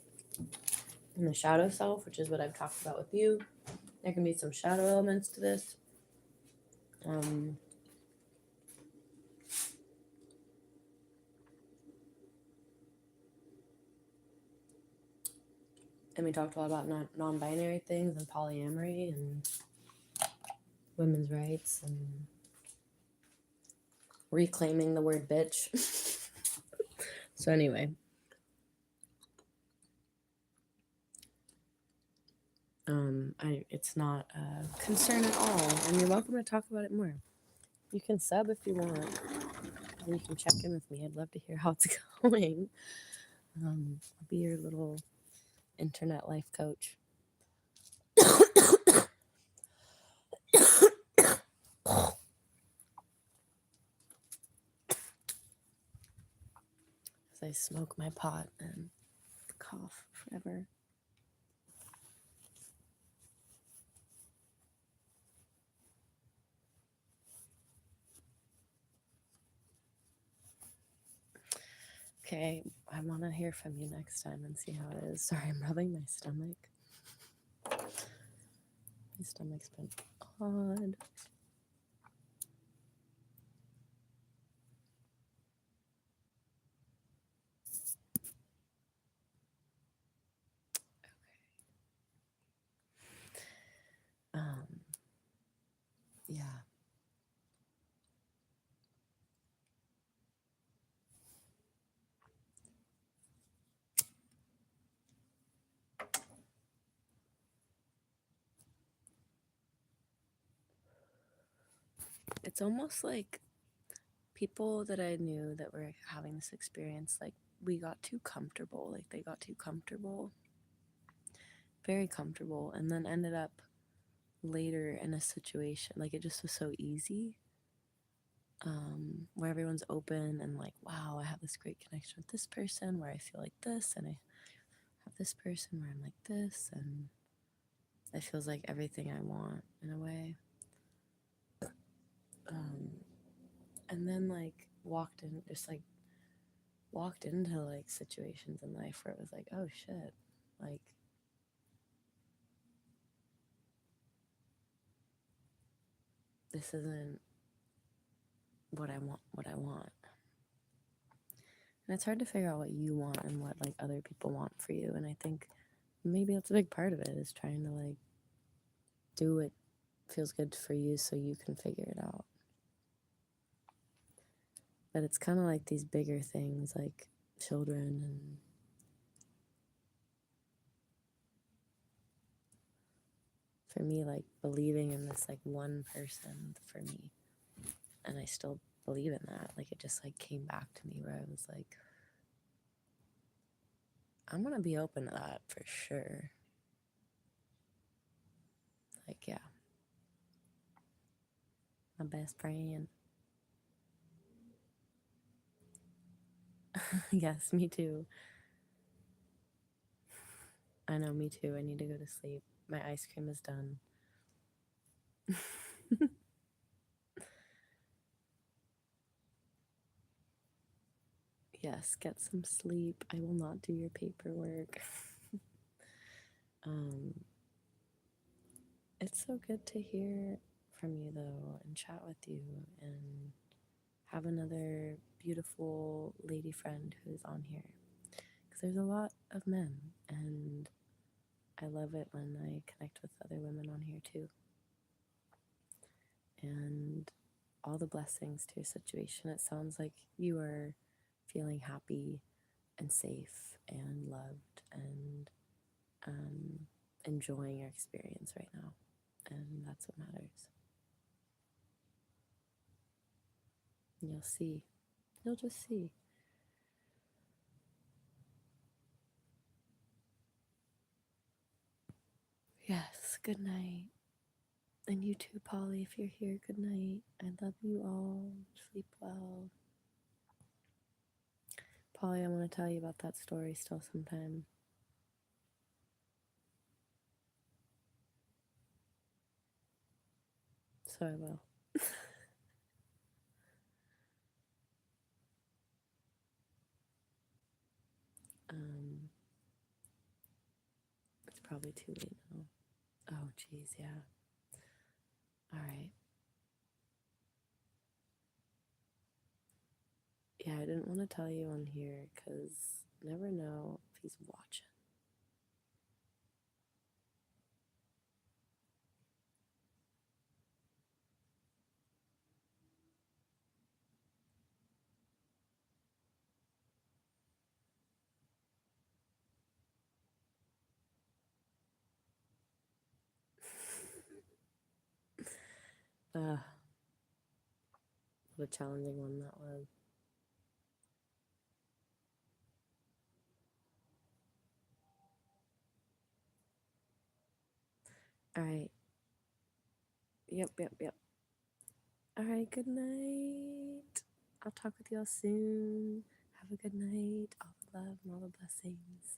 Speaker 1: and the shadow self, which is what I've talked about with you. There can be some shadow elements to this. And we talked a lot about non-binary things and polyamory and women's rights and reclaiming the word bitch. So anyway, it's not a concern at all, and you're welcome to talk about it more. You can sub if you want, or you can check in with me. I'd love to hear how it's going. I'll be your little internet life coach. As I smoke my pot and cough forever. Okay, I want to hear from you next time and see how it is. Sorry, I'm rubbing my stomach. My stomach's been odd. Yeah. It's almost like people that I knew that were having this experience, like we got too comfortable, like they got too comfortable, very comfortable, and then ended up later in a situation, like it just was so easy, where everyone's open and like, wow, I have this great connection with this person where I feel like this, and I have this person where I'm like this, and it feels like everything I want in a way. And then like walked into like situations in life where it was like, oh shit, like this isn't what I want. And it's hard to figure out what you want and what like other people want for you. And I think maybe that's a big part of it, is trying to like do what feels good for you so you can figure it out. But it's kind of like these bigger things like children and for me, like believing in this like one person for me. And I still believe in that. Like it just like came back to me where I was like, I'm gonna be open to that for sure. Like, yeah. My best friend. Yes, me too. I know, me too. I need to go to sleep. My ice cream is done. Yes, get some sleep. I will not do your paperwork. It's so good to hear from you though and chat with you and have another beautiful lady friend who's on here. Because there's a lot of men, and I love it when I connect with other women on here too. And all the blessings to your situation. It sounds like you are feeling happy and safe and loved and enjoying your experience right now. And that's what matters. You'll see. You'll just see. Yes, good night. And you too, Polly, if you're here, good night. I love you all. Sleep well. Polly, I want to tell you about that story still sometime. so I will. It's probably too late now. Oh, geez, yeah. All right. Yeah, I didn't want to tell you on here because never know if he's watching. What a challenging one that was. All right. Yep. All right, good night. I'll talk with y'all soon. Have a good night. All the love and all the blessings.